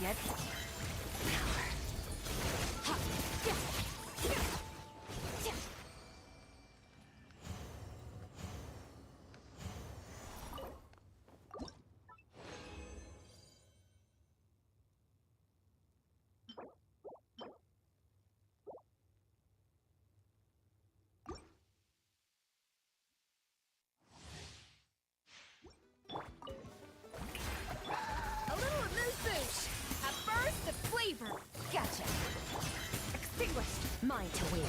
get A little amuse-bouche! A burst of flavor! gotcha. Extinguished. Mine to wield.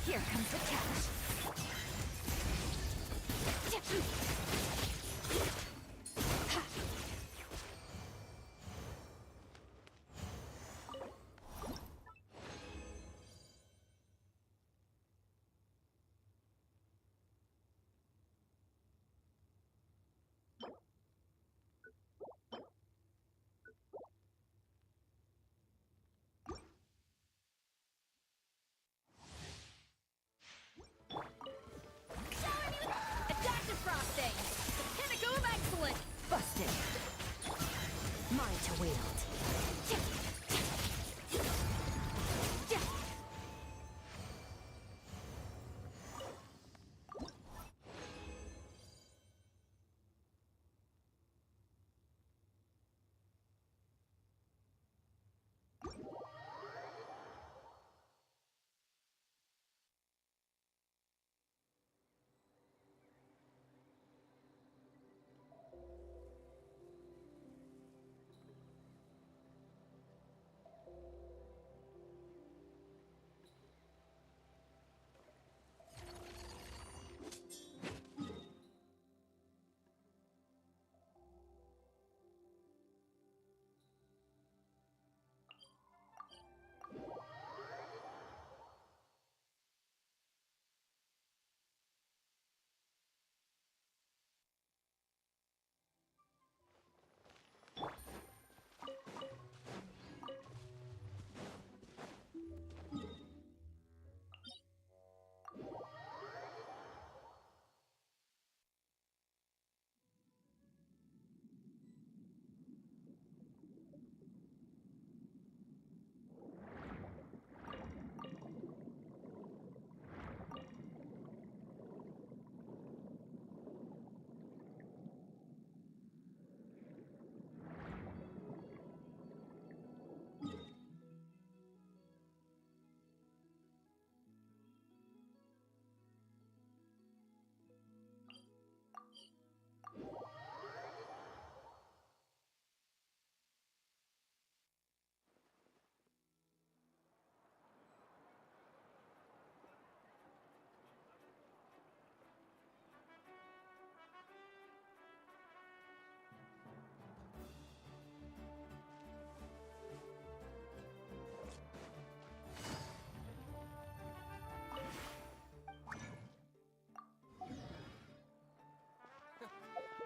Here comes the cash. Adaptive frosting! The pinnacle of excellence! Busted. Mine to wield.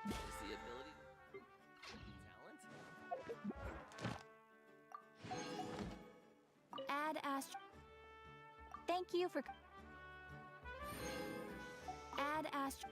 Is the ability talent? Add Astro. Thank you for. Add Astro.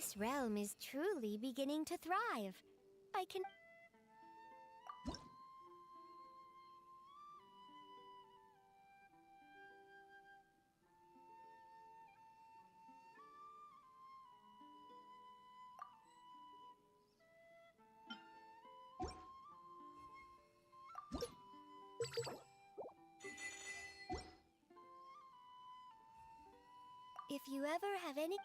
This realm is truly beginning to thrive. I can... If you ever have any...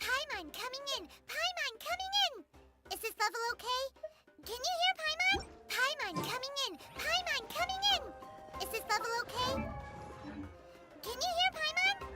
Paimon coming in! Paimon coming in! Is this level okay? Can you hear Paimon? Paimon coming in! Paimon coming in! Is this level okay? Can you hear Paimon?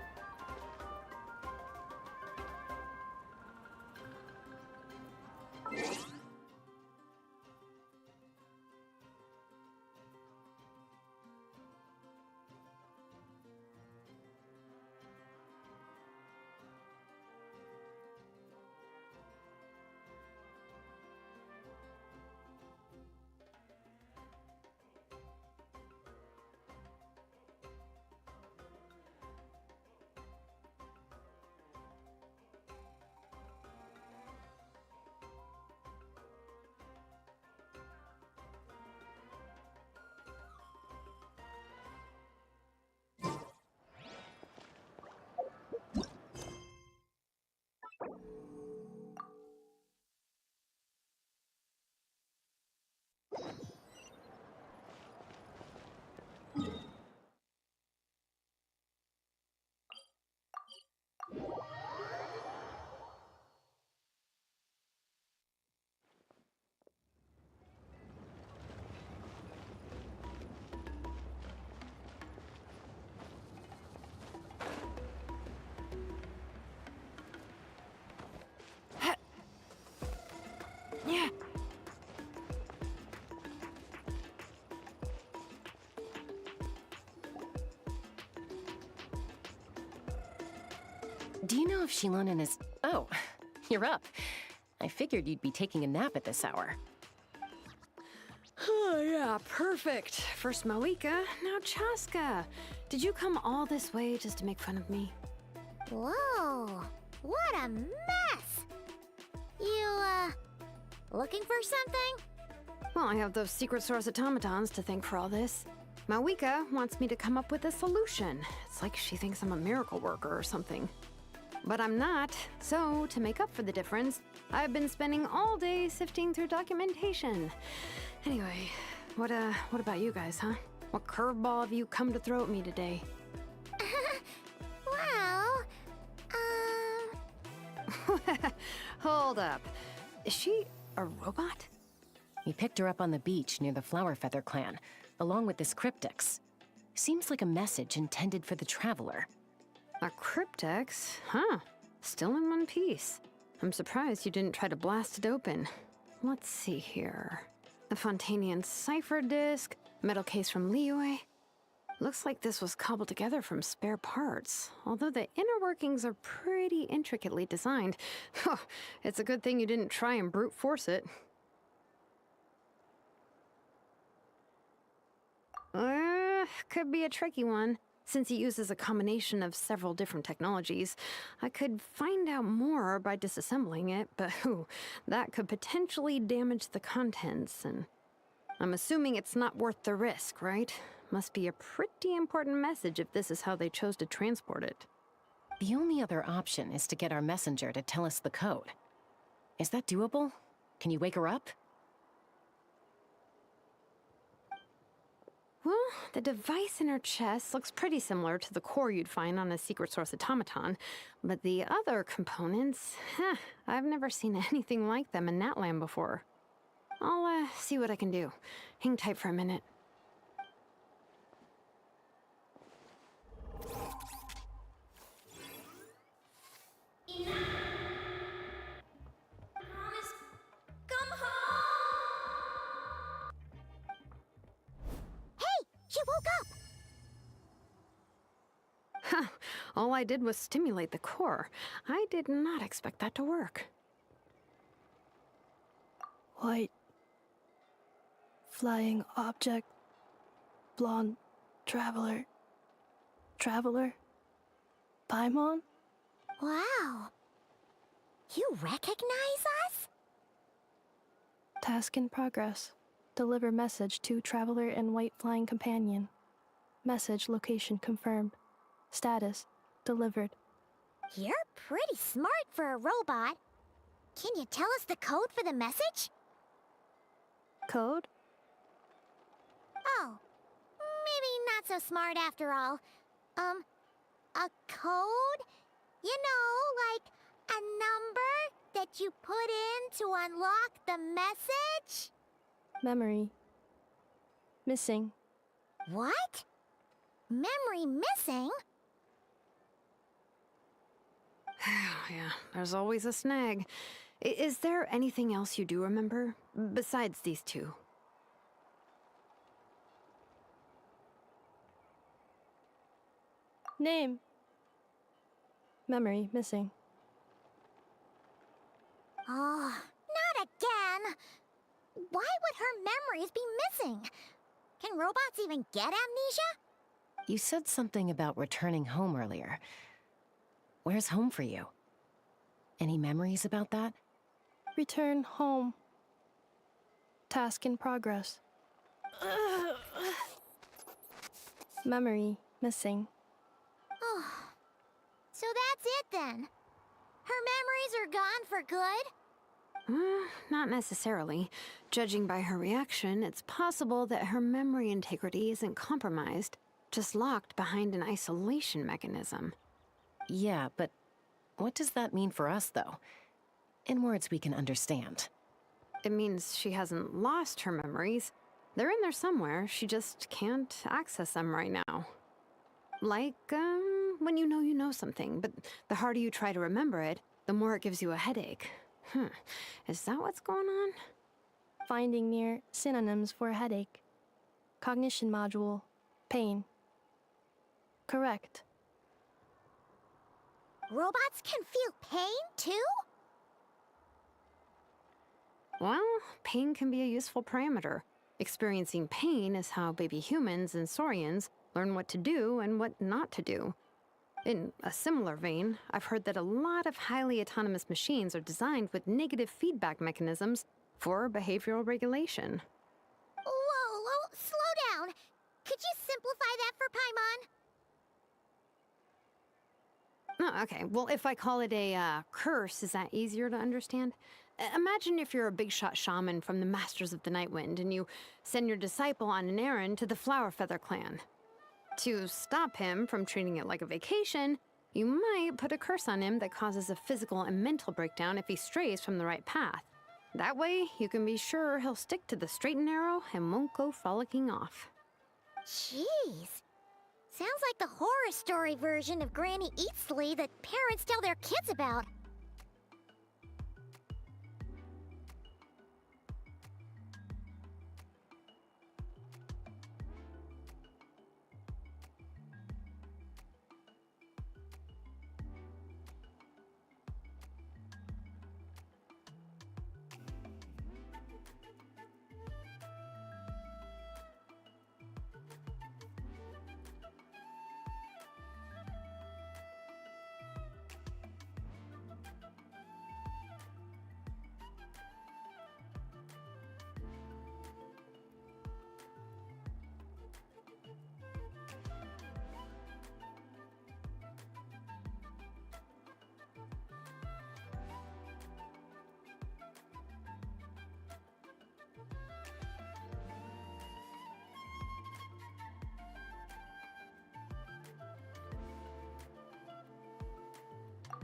Yeah. Do you know if Shilonen is... Oh, you're up. I figured you'd be taking a nap at this hour. Oh, yeah, perfect. First Mawika, now Chaska. Did you come all this way just to make fun of me? Whoa! What a mess! You, looking for something? Well, I have those secret source automatons to thank for all this. Mawika wants me to come up with a solution. It's like she thinks I'm a miracle worker or something. But I'm not, so to make up for the difference, I've been spending all day sifting through documentation. Anyway, what about you guys, huh? What curveball have you come to throw at me today? Well, Hold up. Is she a robot? We picked her up on the beach near the Flowerfeather clan, along with this cryptix. Seems like a message intended for the Traveler. A cryptex? Huh. Still in one piece. I'm surprised you didn't try to blast it open. Let's see here. The Fontanian cipher disk, metal case from Liyue. Looks like this was cobbled together from spare parts, although the inner workings are pretty intricately designed. It's a good thing you didn't try and brute force it. Could be a tricky one. Since it uses a combination of several different technologies, I could find out more by disassembling it, but that could potentially damage the contents, and I'm assuming it's not worth the risk, right? Must be a pretty important message if this is how they chose to transport it. The only other option is to get our messenger to tell us the code. Is that doable? Can you wake her up? Well, the device in her chest looks pretty similar to the core you'd find on a secret source automaton, but the other components, I've never seen anything like them in Natlan before. I'll see what I can do. Hang tight for a minute. come home! Hey, she woke up! All I did was stimulate the core. I did not expect that to work. White. Flying object. Blonde. Traveler. Traveler? Paimon? Wow. You recognize us? Task in progress. Deliver message to Traveler and White Flying Companion. Message location confirmed. Status delivered. You're pretty smart for a robot. Can you tell us the code for the message? Code? Oh, maybe not so smart after all. A code? You know, like a number that you put in to unlock the message? Memory. Missing. What? Memory missing? Yeah, there's always a snag. Is there anything else you do remember? Besides these two? Name. Memory missing. Oh, not again! Why would her memories be missing? Can robots even get amnesia? You said something about returning home earlier. Where's home for you? Any memories about that? Return home. Task in progress. Memory missing. Oh, so that's it then. Her memories are gone for good? Not necessarily. Judging by her reaction, it's possible that her memory integrity isn't compromised, just locked behind an isolation mechanism. Yeah, but what does that mean for us, though? In words we can understand. It means she hasn't lost her memories. They're in there somewhere, she just can't access them right now. Like, when you know something, but the harder you try to remember it, the more it gives you a headache. Is that what's going on? Finding near synonyms for headache. Cognition module. Pain. Correct. Robots can feel pain, too? Well, pain can be a useful parameter. Experiencing pain is how baby humans and saurians learn what to do and what not to do. In a similar vein, I've heard that a lot of highly autonomous machines are designed with negative feedback mechanisms for behavioral regulation. Whoa, slow down. Could you simplify that for Oh, okay. Well, if I call it a curse, is that easier to understand? Imagine if you're a big shot shaman from the Masters of the Nightwind and you send your disciple on an errand to the Flowerfeather clan. To stop him from treating it like a vacation, you might put a curse on him that causes a physical and mental breakdown if he strays from the right path. That way, you can be sure he'll stick to the straight and narrow and won't go frolicking off. Jeez. Sounds like the horror story version of Granny Eatsley that parents tell their kids about.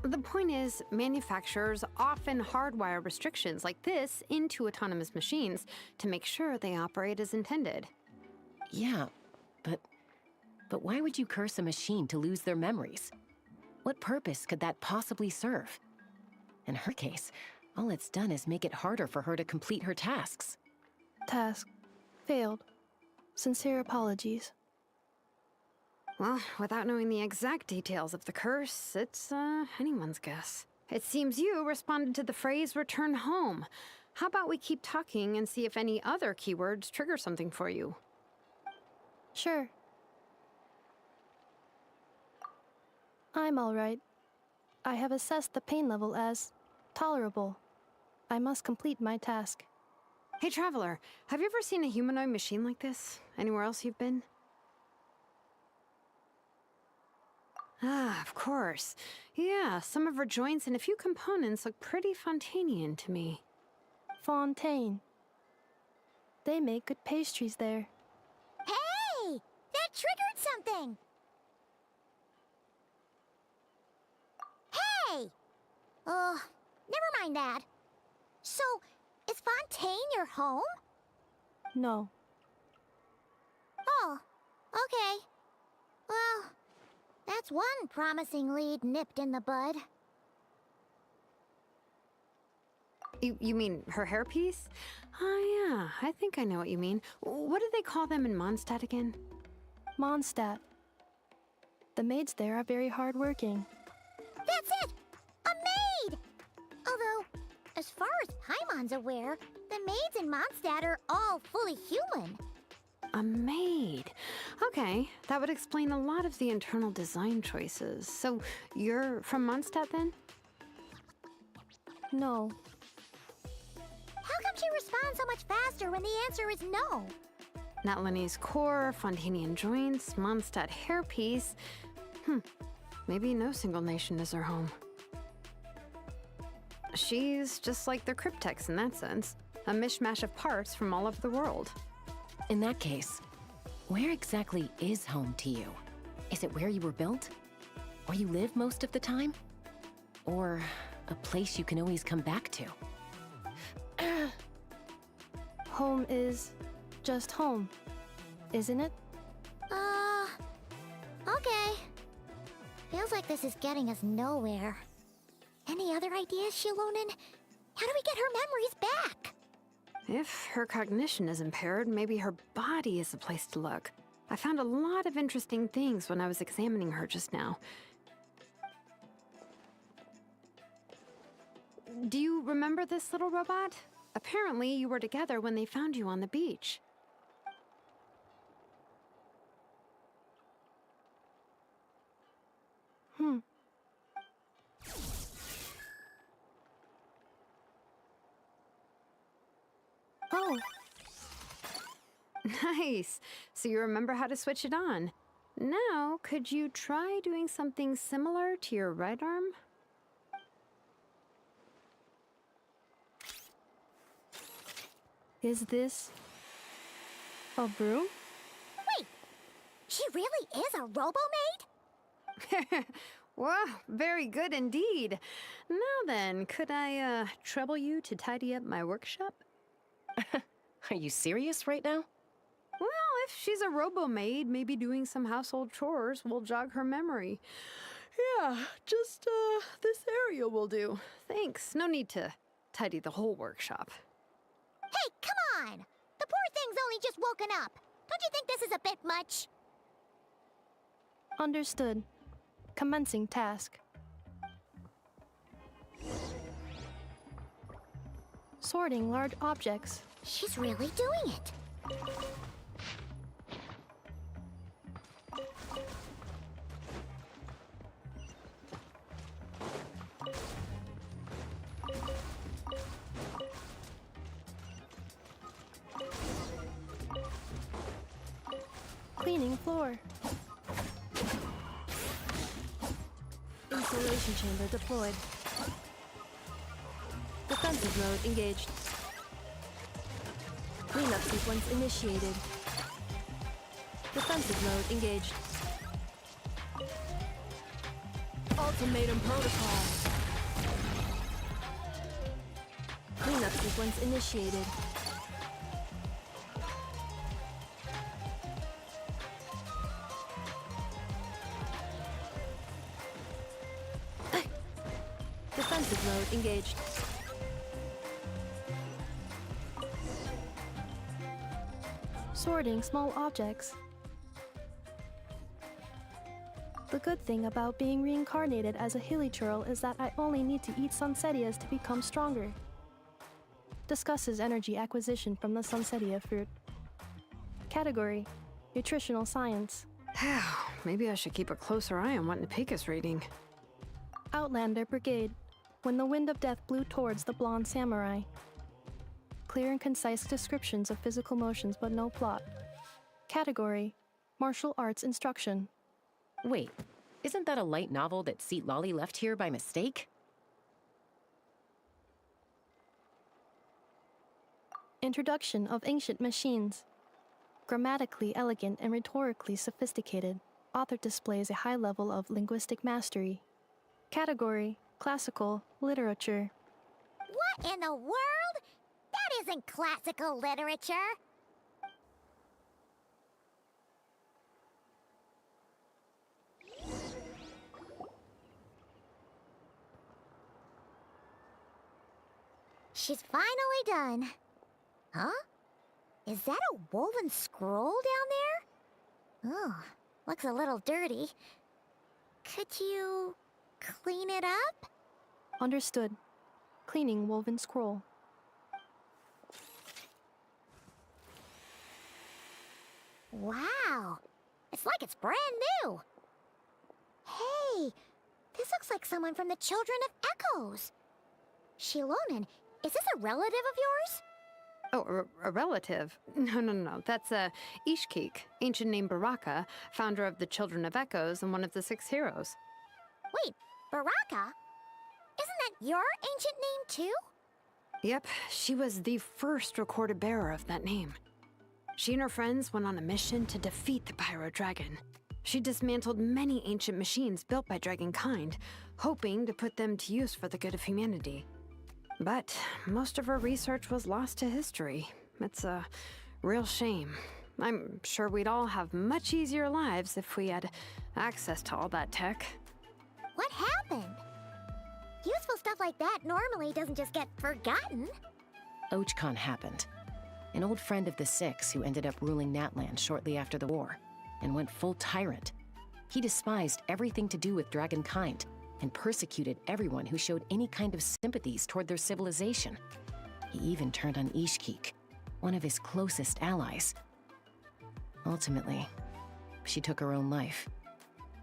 The point is, manufacturers often hardwire restrictions like this into autonomous machines to make sure they operate as intended. Yeah, but why would you curse a machine to lose their memories? What purpose could that possibly serve? In her case, all it's done is make it harder for her to complete her tasks. Task failed. Sincere apologies. Well, without knowing the exact details of the curse, it's anyone's guess. It seems you responded to the phrase return home. How about we keep talking and see if any other keywords trigger something for you? Sure. I'm all right. I have assessed the pain level as tolerable. I must complete my task. Hey, Traveler, have you ever seen a humanoid machine like this? Anywhere else you've been? Ah, of course. Yeah, some of her joints and a few components look pretty Fontainian to me. Fontaine. They make good pastries there. Hey! That triggered something! Hey! Never mind that. So, is Fontaine your home? No. Oh, okay. Well, that's one promising lead nipped in the bud. You mean her hairpiece? Oh yeah, I think I know what you mean. What do they call them in Mondstadt again? Mondstadt. The maids there are very hardworking. That's it! A maid! Although, as far as Paimon's aware, the maids in Mondstadt are all fully human. A maid. Okay, that would explain a lot of the internal design choices. So, you're from Mondstadt then? No. How come she responds so much faster when the answer is no? Natlanese core, Fontainian joints, Mondstadt hairpiece. Maybe no single nation is her home. She's just like the Cryptex in that sense. A mishmash of parts from all over the world. In that case, where exactly is home to you? Is it where you were built? Where you live most of the time? Or a place you can always come back to? Home is just home, isn't it? Okay. Feels like this is getting us nowhere. Any other ideas, Shilonen? How do we get her memories back? If her cognition is impaired, maybe her body is the place to look. I found a lot of interesting things when I was examining her just now. Do you remember this little robot? Apparently, you were together when they found you on the beach. Oh, Nice. So you remember how to switch it on. Now, could you try doing something similar to your right arm? Is this a broom? Wait, she really is a robo-maid? Wow, very good indeed. Now then, could I trouble you to tidy up my workshop? Are you serious right now? Well, if she's a robo-maid, maybe doing some household chores will jog her memory. Yeah, just this area will do. Thanks. No need to tidy the whole workshop. Hey, come on! The poor thing's only just woken up. Don't you think this is a bit much? Understood. Commencing task. Sorting large objects. She's really doing it. Cleaning floor. Insulation chamber deployed. Defensive mode engaged. Cleanup sequence initiated. Defensive mode engaged. Ultimatum protocol. Cleanup sequence initiated. Defensive mode engaged. Sorting small objects. The good thing about being reincarnated as a hilichurl is that I only need to eat sunsetias to become stronger. Discusses energy acquisition from the sunsetia fruit. Category: Nutritional Science. Maybe I should keep a closer eye on what Nepekis reading. Outlander Brigade. When the wind of death blew towards the blonde samurai. Clear and concise descriptions of physical motions but no plot. Category: Martial Arts Instruction. Wait, isn't that a light novel that Seat Lolly left here by mistake? Introduction of Ancient Machines. Grammatically elegant and rhetorically sophisticated, author displays a high level of linguistic mastery. Category: Classical Literature. What in the world? That isn't classical literature. She's finally done. Huh? Is that a woven scroll down there? Oh, looks a little dirty. Could you clean it up? Understood. Cleaning woven scroll. Wow, it's like it's brand new. Hey, this looks like someone from the Children of Echoes. Shilonen, is this a relative of yours? Oh, a relative? No. That's Ishkik, ancient name Baraka, founder of the Children of Echoes and one of the 6 heroes. Wait, Baraka? Isn't that your ancient name too? Yep, she was the first recorded bearer of that name. She and her friends went on a mission to defeat the Pyro Dragon. She dismantled many ancient machines built by Dragonkind, hoping to put them to use for the good of humanity. But most of her research was lost to history. It's a real shame. I'm sure we'd all have much easier lives if we had access to all that tech. What happened? Useful stuff like that normally doesn't just get forgotten. Ochkon happened. An old friend of the 6 who ended up ruling Natlan shortly after the war, and went full tyrant. He despised everything to do with Dragonkind, and persecuted everyone who showed any kind of sympathies toward their civilization. He even turned on Ishkik, one of his closest allies. Ultimately, she took her own life,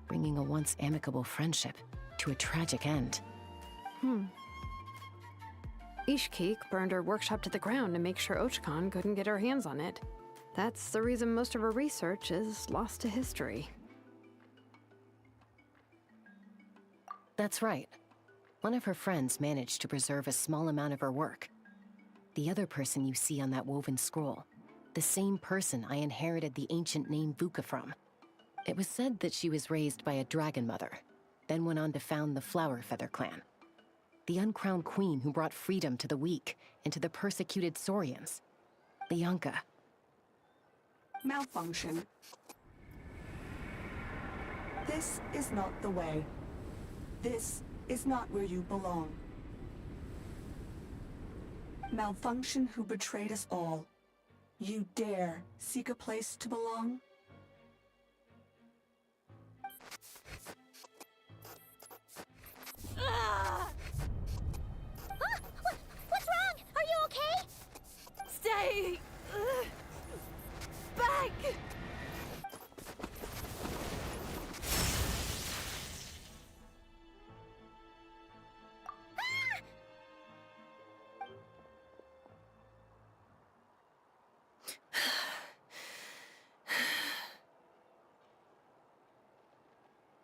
bringing a once amicable friendship to a tragic end. Ishkik burned her workshop to the ground to make sure Ochkon couldn't get her hands on it. That's the reason most of her research is lost to history. That's right. One of her friends managed to preserve a small amount of her work. The other person you see on that woven scroll, the same person I inherited the ancient name Vuka from. It was said that she was raised by a dragon mother, then went on to found the Flower Feather clan. The uncrowned queen who brought freedom to the weak and to the persecuted Saurians. Lianka. Malfunction. This is not the way. This is not where you belong. Malfunction who betrayed us all. You dare seek a place to belong? What's wrong? Are you okay? Stay back.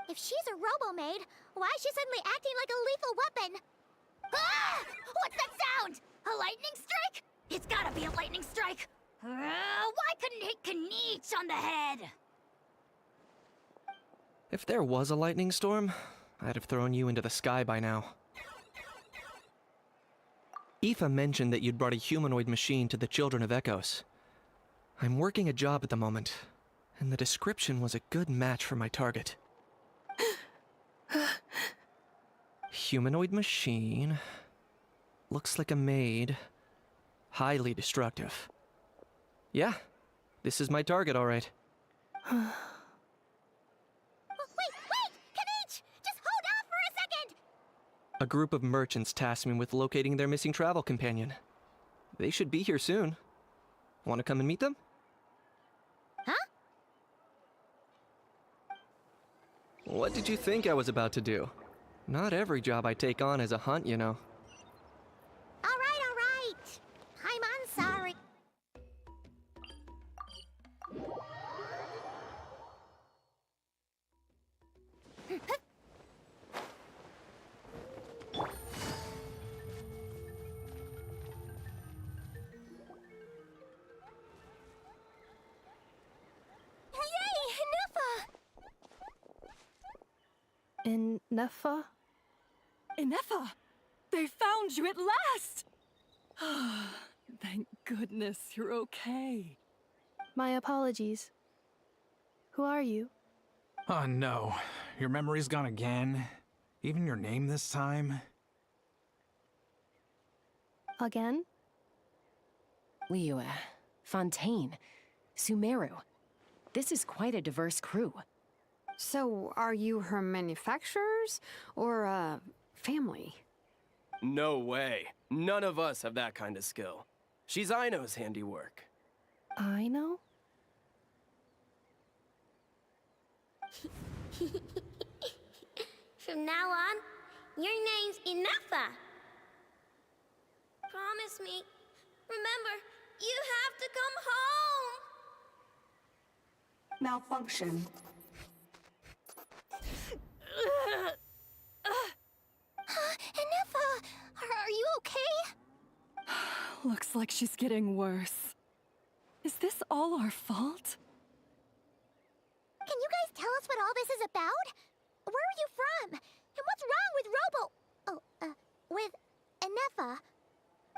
If she's a robo-maid, why is she suddenly acting like a lethal weapon? Ah! What's that sound? A lightning strike? It's gotta be a lightning strike. Why couldn't it hit Kniech on the head? If there was a lightning storm, I'd have thrown you into the sky by now. Aoife mentioned that you'd brought a humanoid machine to the Children of Echoes. I'm working a job at the moment, and the description was a good match for my target. Humanoid machine. Looks like a maid. Highly destructive. Yeah, this is my target, all right. Wait! Kniech! Just hold off for a second! A group of merchants tasked me with locating their missing travel companion. They should be here soon. Want to come and meet them? Huh? What did you think I was about to do? Not every job I take on is a hunt, you know. All right. I'm sorry. Yay! Neffa! In Neffa? Ineffa, they found you at last. Thank goodness you're okay. My apologies. Who are you? Oh no, your memory's gone again? Even your name this time? Again? Liyue, Fontaine, Sumeru. This is quite a diverse crew. So, are you her manufacturers or, family? No way. None of us have that kind of skill. She's Aino's handiwork. I know? From now on, your name's Ineffa. Promise me. Remember, you have to come home. Malfunction. Ineffa, are you okay? Looks like she's getting worse. Is this all our fault? Can you guys tell us what all this is about? Where are you from? And what's wrong with with Ineffa?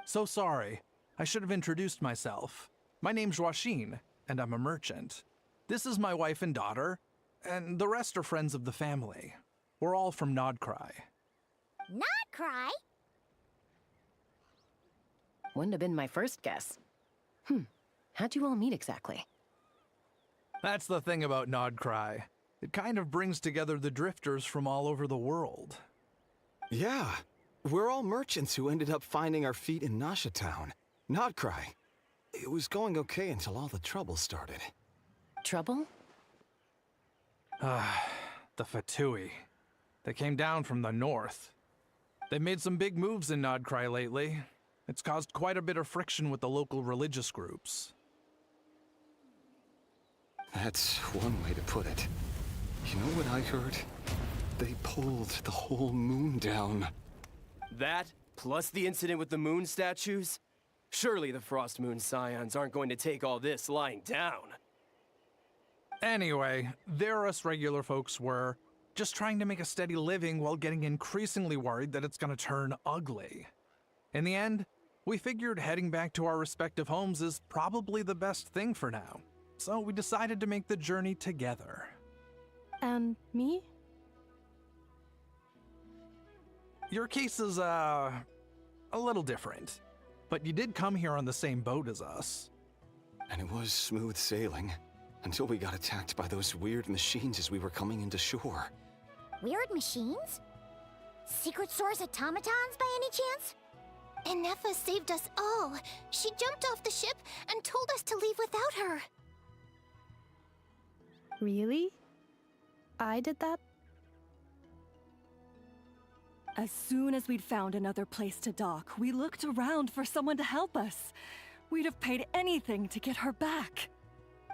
So sorry. I should have introduced myself. My name's Joachine, and I'm a merchant. This is my wife and daughter, and the rest are friends of the family. We're all from Nodcry. Not cry? Wouldn't have been my first guess. How'd you all meet exactly? That's the thing about Nodcry. It kind of brings together the drifters from all over the world. Yeah, we're all merchants who ended up finding our feet in Nasha Town. Nodcry. It was going okay until all the trouble started. Trouble? The Fatui. They came down from the north. They've made some big moves in Nodcry lately. It's caused quite a bit of friction with the local religious groups. That's one way to put it. You know what I heard? They pulled the whole moon down. That, plus the incident with the moon statues? Surely the Frost Moon Scions aren't going to take all this lying down. Anyway, there us regular folks were, just trying to make a steady living while getting increasingly worried that it's gonna turn ugly. In the end, we figured heading back to our respective homes is probably the best thing for now. So we decided to make the journey together. And me? Your case is, a little different. But you did come here on the same boat as us. And it was smooth sailing, until we got attacked by those weird machines as we were coming into shore. Weird machines? Secret Source automatons by any chance? And Neffa saved us all. She jumped off the ship and told us to leave without her. Really? I did that? As soon as we'd found another place to dock, we looked around for someone to help us. We'd have paid anything to get her back.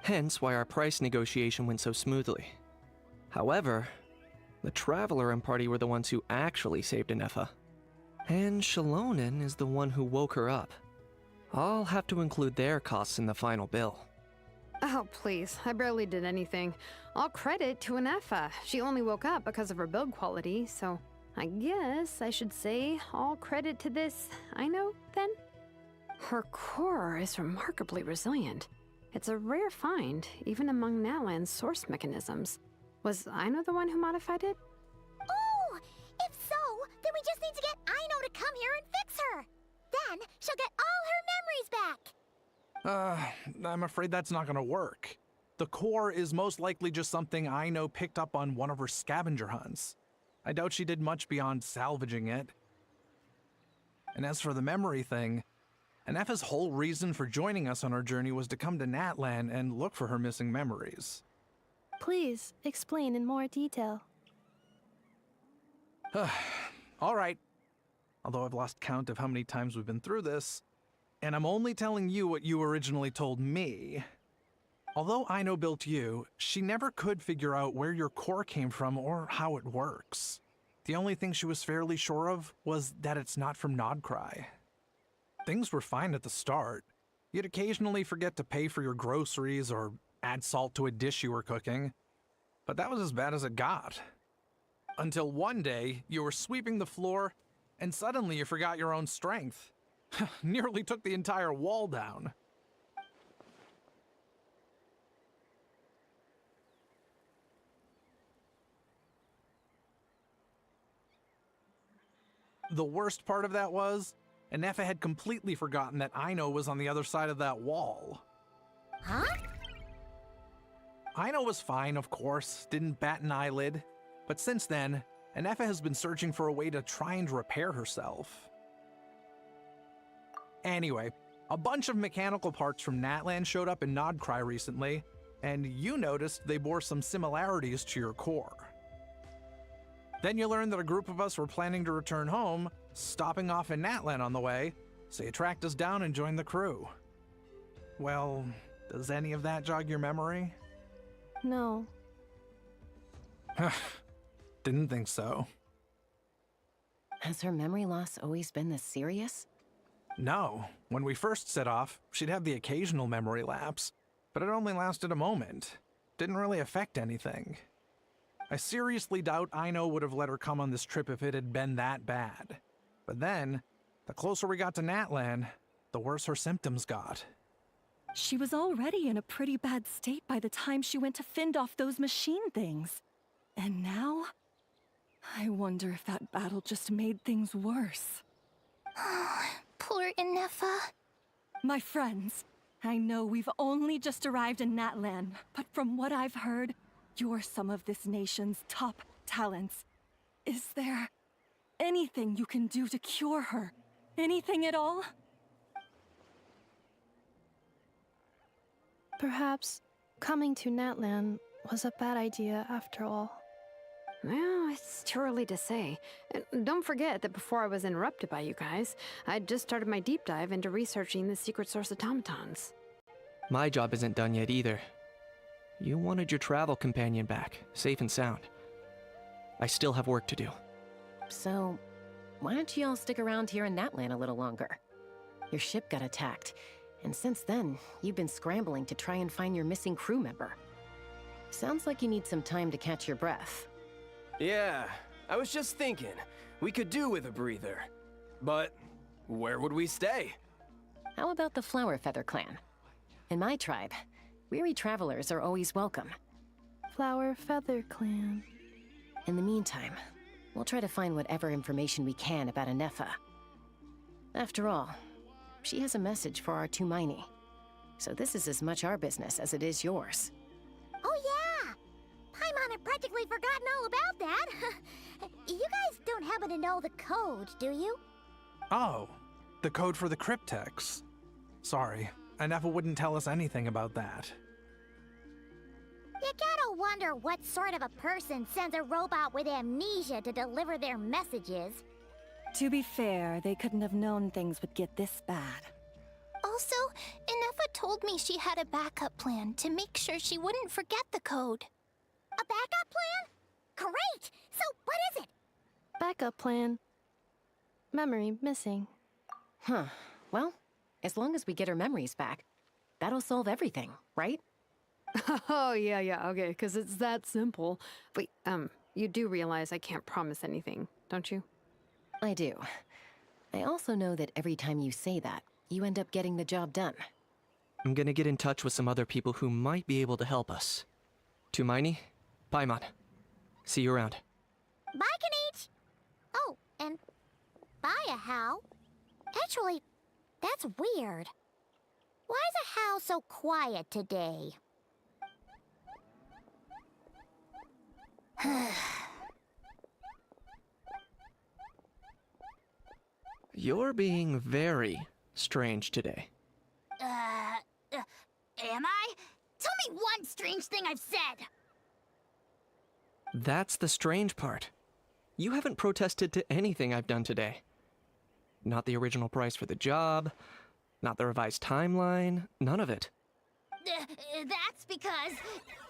Hence why our price negotiation went so smoothly. However, the Traveler and party were the ones who actually saved Anefa. And Shalonen is the one who woke her up. I'll have to include their costs in the final bill. Oh, please. I barely did anything. All credit to Anefa. She only woke up because of her build quality, so I guess I should say all credit to this Aino, then? Her core is remarkably resilient. It's a rare find, even among Natlan's source mechanisms. Was Aino the one who modified it? Oh! If so, then we just need to get Aino to come here and fix her! Then she'll get all her memories back! I'm afraid that's not gonna work. The core is most likely just something Aino picked up on one of her scavenger hunts. I doubt she did much beyond salvaging it. And as for the memory thing, Anefa's whole reason for joining us on our journey was to come to Natlan and look for her missing memories. Please, explain in more detail. All right. Although I've lost count of how many times we've been through this, and I'm only telling you what you originally told me. Although Aino built you, she never could figure out where your core came from or how it works. The only thing she was fairly sure of was that it's not from Nodcry. Things were fine at the start. You'd occasionally forget to pay for your groceries or add salt to a dish you were cooking. But that was as bad as it got. Until one day, you were sweeping the floor, and suddenly you forgot your own strength. Nearly took the entire wall down. The worst part of that was, Anefa had completely forgotten that Aino was on the other side of that wall. Huh? Aino was fine, of course, didn't bat an eyelid. But since then, Anefa has been searching for a way to try and repair herself. Anyway, a bunch of mechanical parts from Natlan showed up in Nodcry recently, and you noticed they bore some similarities to your core. Then you learned that a group of us were planning to return home, stopping off in Natlan on the way, so you tracked us down and joined the crew. Well, does any of that jog your memory? No. Didn't think so. Has her memory loss always been this serious? No. When we first set off, she'd have the occasional memory lapse, but it only lasted a moment. Didn't really affect anything. I seriously doubt Aino would have let her come on this trip if it had been that bad. But then, the closer we got to Natlan, the worse her symptoms got. She was already in a pretty bad state by the time she went to fend off those machine things. And now? I wonder if that battle just made things worse. Poor Anefa. My friends, I know we've only just arrived in Natlan, but from what I've heard, you're some of this nation's top talents. Is there anything you can do to cure her? Anything at all? Perhaps coming to Natlan was a bad idea after all. Well, it's too early to say. And don't forget that before I was interrupted by you guys, I'd just started my deep dive into researching the secret source automatons. My job isn't done yet either. You wanted your travel companion back, safe and sound. I still have work to do. So, why don't you all stick around here in Natlan a little longer? Your ship got attacked, and since then, you've been scrambling to try and find your missing crew member. Sounds like you need some time to catch your breath. Yeah, I was just thinking, we could do with a breather. But where would we stay? How about the Flower Feather Clan? In my tribe, weary travelers are always welcome. Flower Feather Clan. In the meantime, we'll try to find whatever information we can about Anefa. After all, she has a message for our Tumaini. So this is as much our business as it is yours. Oh yeah! Paimon had practically forgotten all about that. You guys don't happen to know the code, do you? Oh, the code for the cryptex. Sorry, Anefa wouldn't tell us anything about that. You gotta wonder what sort of a person sends a robot with amnesia to deliver their messages. To be fair, they couldn't have known things would get this bad. Also, Anefa told me she had a backup plan to make sure she wouldn't forget the code. A backup plan? Great! So what is it? Backup plan. Memory missing. Huh. Well, as long as we get her memories back, that'll solve everything, right? Oh, yeah, okay, because it's that simple. Wait, you do realize I can't promise anything, don't you? I do. I also know that every time you say that, you end up getting the job done. I'm gonna get in touch with some other people who might be able to help us. Tumaini, Paimon. See you around. Bye, Kanich! Oh, and bye, How. Actually, that's weird. Why is How so quiet today? You're being very strange today. Am I? Tell me one strange thing I've said! That's the strange part. You haven't protested to anything I've done today. Not the original price for the job, not the revised timeline, none of it. That's because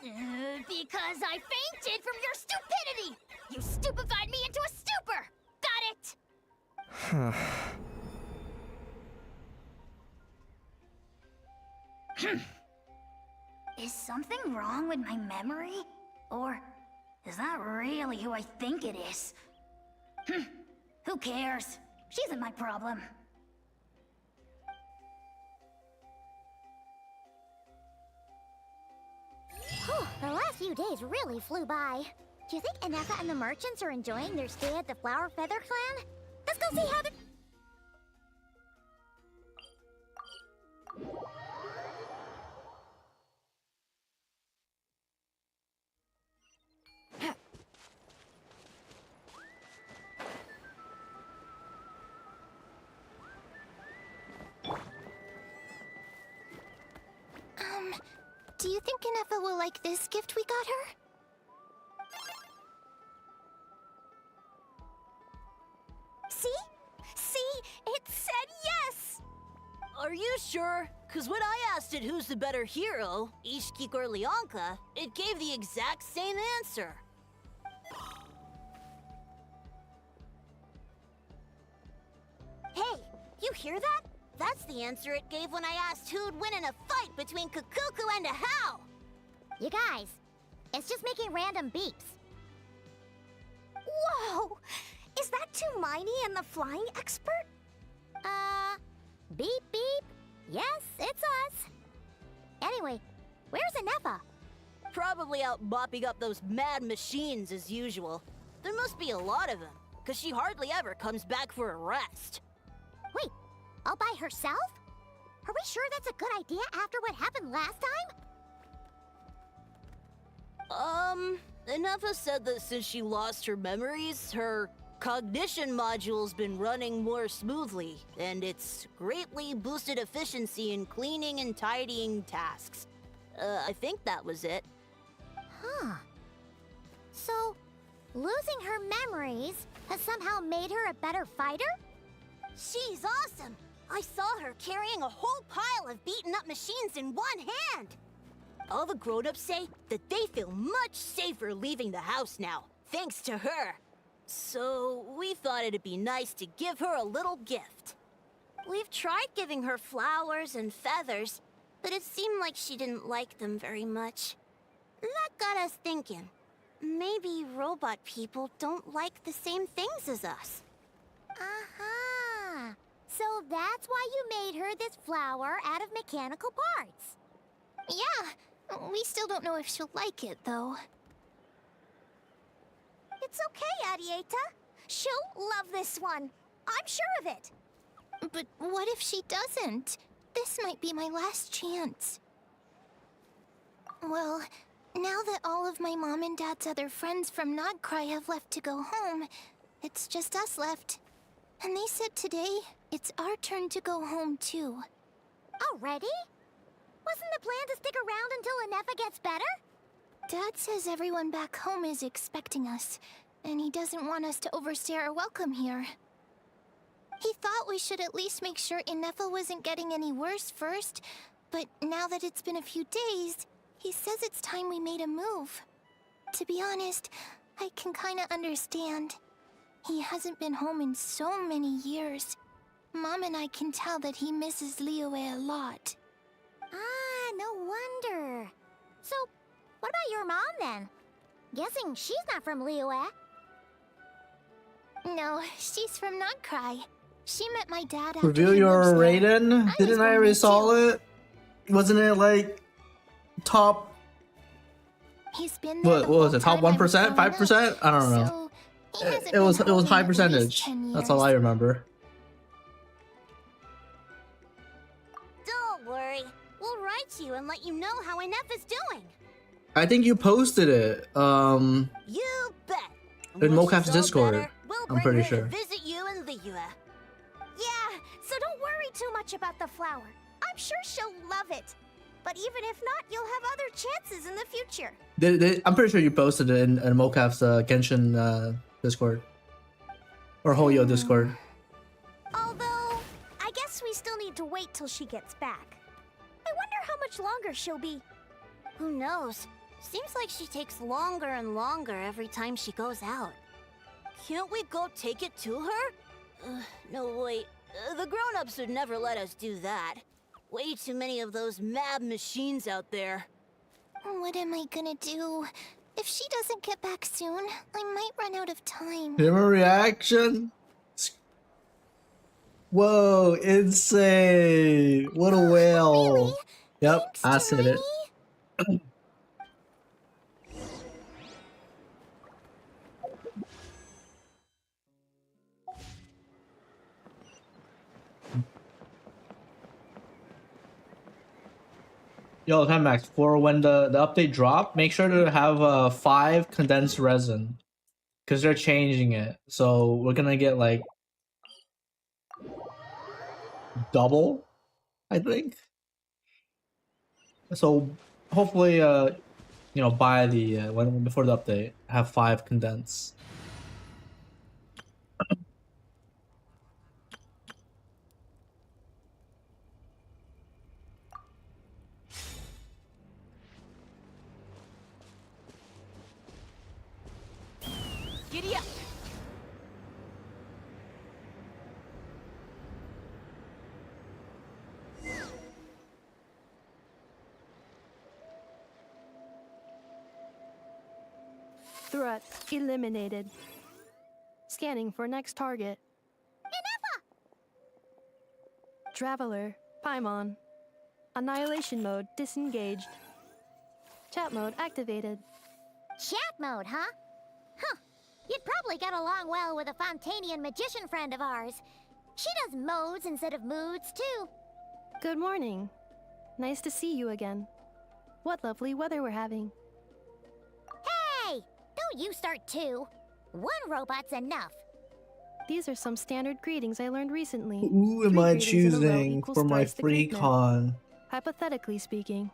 I fainted from your stupidity! You stupefied me into a stupor! Got it? Is something wrong with my memory? Or is that really who I think it is? Who cares? She isn't my problem. Whew, the last few days really flew by. Do you think Anefa and the merchants are enjoying their stay at the Flower Feather Clan? Let's go see how the... Do you think Anefa will like this gift we got her? See? It said yes! Are you sure? Cause when I asked it who's the better hero, Ishkik or Leonka, it gave the exact same answer. Hey, you hear that? That's the answer it gave when I asked who'd win in a fight between Kukuku and How. You guys, it's just making random beeps. Whoa! Is that Tumaini and the flying expert? Beep beep. Yes, it's us. Anyway, where's Anefa? Probably out mopping up those mad machines as usual. There must be a lot of them, cause she hardly ever comes back for a rest. Wait, all by herself? Are we sure that's a good idea after what happened last time? Anefa said that since she lost her memories, her cognition module's been running more smoothly, and it's greatly boosted efficiency in cleaning and tidying tasks. I think that was it. Huh. So, losing her memories has somehow made her a better fighter? She's awesome! I saw her carrying a whole pile of beaten up machines in one hand! All the grown-ups say that they feel much safer leaving the house now, thanks to her. So we thought it'd be nice to give her a little gift. We've tried giving her flowers and feathers, but it seemed like she didn't like them very much. That got us thinking. Maybe robot people don't like the same things as us. Uh-huh. So that's why you made her this flower out of mechanical parts. Yeah, we still don't know if she'll like it, though. It's okay, Arieta. She'll love this one. I'm sure of it. But what if she doesn't? This might be my last chance. Well, now that all of my mom and dad's other friends from Nodcry have left to go home, it's just us left. And they said today, it's our turn to go home too. Already? Wasn't the plan to stick around until Anefa gets better? Dad says everyone back home is expecting us, and he doesn't want us to overstay our welcome here. He thought we should at least make sure Inefa wasn't getting any worse first, but now that it's been a few days, he says it's time we made a move. To be honest, I can kinda understand. He hasn't been home in so many years. Mom and I can tell that he misses Liyue a lot. Ah, no wonder. So, what about your mom then? Guessing she's not from Liyue. No, she's from Nodcry. She met my dad after Reveal he your moved there. Raiden? I Didn't was I born already there saw too. it? Wasn't it like top? He's been there What the was whole it? Top time I was 1%? growing up, 5%? I don't know. so he hasn't It was been it was home high in at least percentage. 10 That's all years. I remember. Don't worry. We'll write you and let you know how Inefa's doing. I think you posted it. You bet. In When Mocap's she's all Discord. better, we'll I'm bring pretty her to sure. visit you in Liyue. Yeah, so don't worry too much about the flower. I'm sure she'll love it. But even if not, you'll have other chances in the future. I'm pretty sure you posted it in Mocap's Genshin Discord. Or Hoyo Discord. Although, I guess we still need to wait till she gets back. I wonder how much longer she'll be. Who knows? Seems like she takes longer and longer every time she goes out. Can't we go take it to her? No, wait. The grown-ups would never let us do that. Way too many of those mad machines out there. What am I gonna do? If she doesn't get back soon, I might run out of time. Human reaction? Whoa, insane! What a whale! Really? Yep, I Thanks, said it. Hermione. Yo, Timax, for when the update drop, make sure to have 5 condensed resin. Because they're changing it. So we're gonna get like double, I think. So hopefully by the when before the update, have 5 condensed. Giddy up! Threat eliminated. Scanning for next target. Traveler, Paimon. Annihilation mode disengaged. Chat mode activated. Chat mode, huh? Huh. You'd probably get along well with a Fontanian magician friend of ours. She does modes instead of moods, too. Good morning. Nice to see you again. What lovely weather we're having. Hey! Don't you start too. One robot's enough. These are some standard greetings I learned recently. Who am 3 I greetings in a row choosing equals for my thrice the free greatment. con? Hypothetically speaking.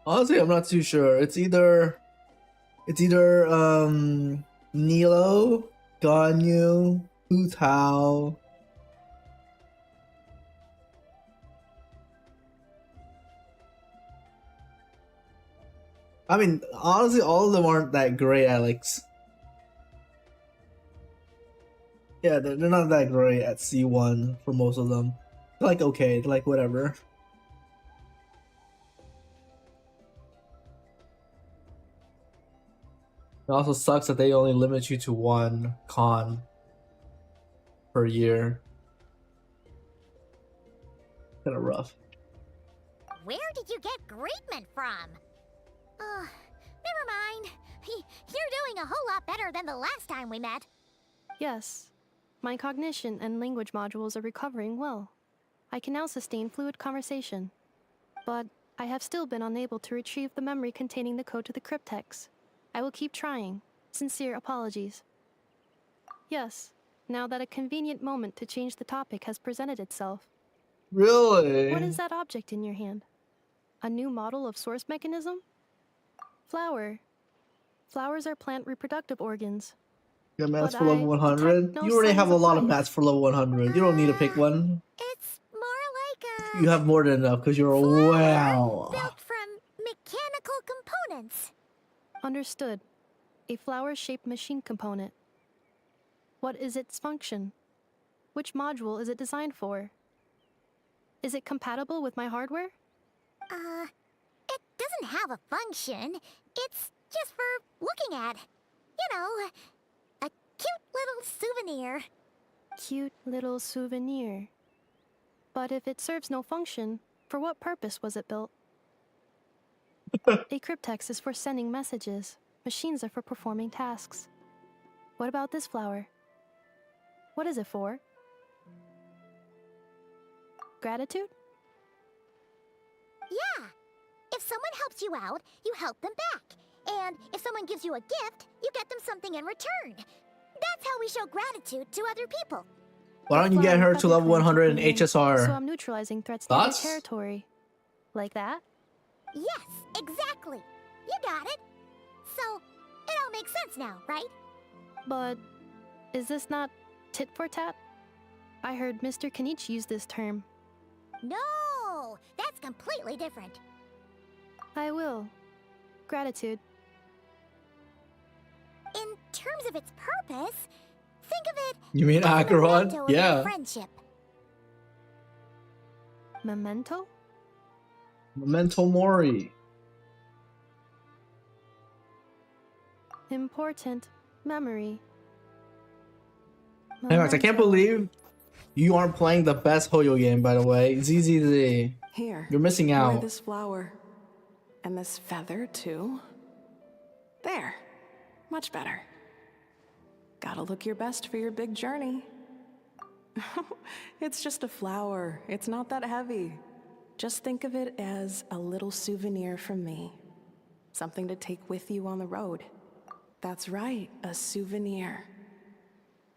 Honestly, I'm not too sure. It's either Nilo, Ganyu, Hu Tao, I mean, honestly, all of them aren't that great, Alex. Yeah, they're not that great at C1 for most of them. They're like okay, they're like whatever. It also sucks that they only limit you to one con per year. Kind of rough. Where did you get Greatman from? Never mind. You're doing a whole lot better than the last time we met. Yes, my cognition and language modules are recovering well. I can now sustain fluid conversation. But I have still been unable to retrieve the memory containing the code to the cryptex. I will keep trying. Sincere apologies. Yes, now that a convenient moment to change the topic has presented itself. Really? What is that object in your hand? A new model of source mechanism? Flower. Flowers are plant reproductive organs. You got mats But for level I 100? detect no You already signs have a of lot of life. mats for level 100. You don't need to pick one. It's more like You have more than enough because you're wow. built from mechanical components. Understood. A flower-shaped machine component. What is its function? Which module is it designed for? Is it compatible with my hardware? It doesn't have a function. It's just for looking at. You know, a cute little souvenir. Cute little souvenir. But if it serves no function, for what purpose was it built? A cryptex is for sending messages. Machines are for performing tasks. What about this flower? What is it for? Gratitude? Yeah. If someone helps you out, you help them back. And if someone gives you a gift, you get them something in return. That's how we show gratitude to other people. Why don't you get her to level 100 in HSR? So I'm neutralizing threats to their Thoughts? territory. Like that? Yes, exactly. You got it. So, it all makes sense now, right? But is this not tit for tat? I heard Mr. Kenichi use this term. No, that's completely different. I will. Gratitude. In terms of its purpose, think of it You mean as a memento Acheron? of your Yeah. friendship. Memento? Memento Mori. Important. Memory. Anyways, I can't Memento. believe you aren't playing the best Hoyo game, by the way. ZZZ. Here. You're missing Wear out. this flower. And this feather, too. There. Much better. Gotta look your best for your big journey. It's just a flower. It's not that heavy. Just think of it as a little souvenir from me. Something to take with you on the road. That's right, a souvenir.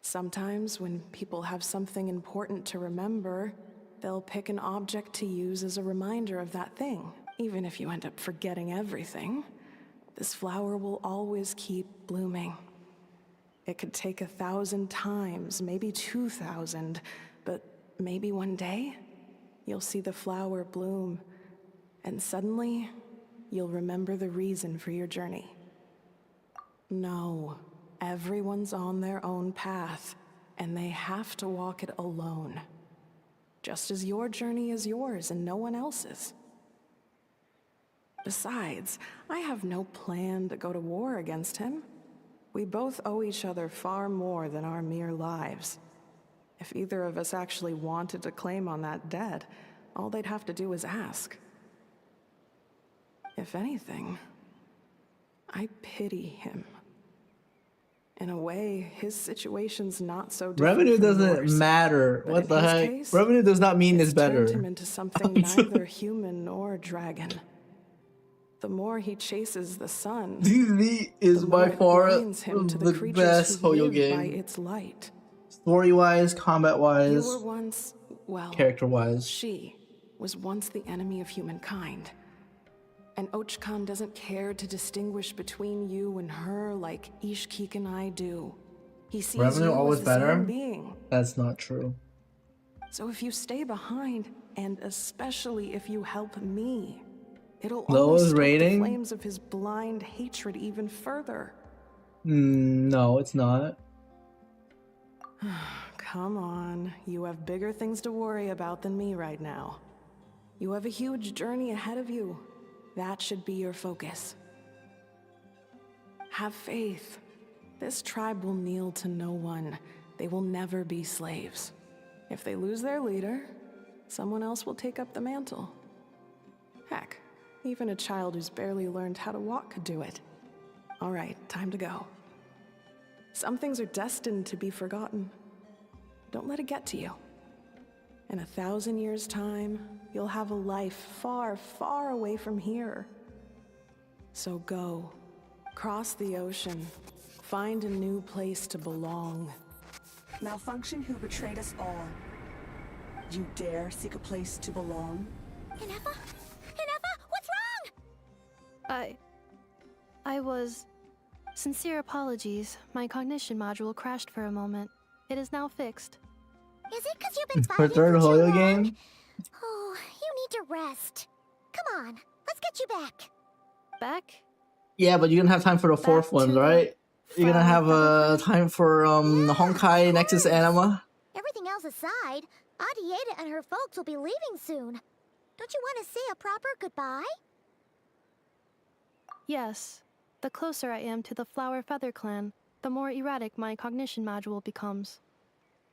Sometimes when people have something important to remember, they'll pick an object to use as a reminder of that thing. Even if you end up forgetting everything, this flower will always keep blooming. It could take 1,000 times, maybe 2,000, but maybe one day, you'll see the flower bloom, and suddenly, you'll remember the reason for your journey. No, everyone's on their own path, and they have to walk it alone. Just as your journey is yours and no one else's. Besides, I have no plan to go to war against him. We both owe each other far more than our mere lives. If either of us actually wanted to claim on that debt, all they'd have to do is ask. If anything, I pity him. In a way, his situation's not so different Revenue from doesn't yours. matter. But What in the his heck? case, Revenue does not mean it's turned him better. into something neither human nor dragon. The more he chases the sun, ZZ is the by more it far blinds him to the creatures best who Hoyo live by game. its light. Story wise, combat You wise, were once, well, character wise. she was once the enemy of humankind. And Ochkan doesn't care to distinguish between you and her like Ishkik and I do. He sees Revenue you always as the better? same being. That's not true. So if you stay behind, and especially if you help me, It'll Lowest only stoke rating? the flames of his blind hatred even further. No, it's not. Come on, you have bigger things to worry about than me right now. You have a huge journey ahead of you. That should be your focus. Have faith. This tribe will kneel to no one. They will never be slaves. If they lose their leader, someone else will take up the mantle. Heck, even a child who's barely learned how to walk could do it. All right, time to go. Some things are destined to be forgotten. Don't let it get to you. In 1,000 years' time, you'll have a life far, far away from here. So go, cross the ocean, find a new place to belong. Malfunction who betrayed us all. You dare seek a place to belong? Ineffa? Ineffa, what's wrong? I was... Sincere apologies. My cognition module crashed for a moment. It is now fixed. Is it because you've been For fighting third for too Hoyo long? game? Oh, you need to rest. Come on, let's get you back. Back? Yeah, but you're gonna have time for the fourth one, right? You're gonna have time for Honkai Nexus Anima. Everything else aside, Adieta and her folks will be leaving soon. Don't you want to say a proper goodbye? Yes. The closer I am to the Flower Feather clan, the more erratic my cognition module becomes.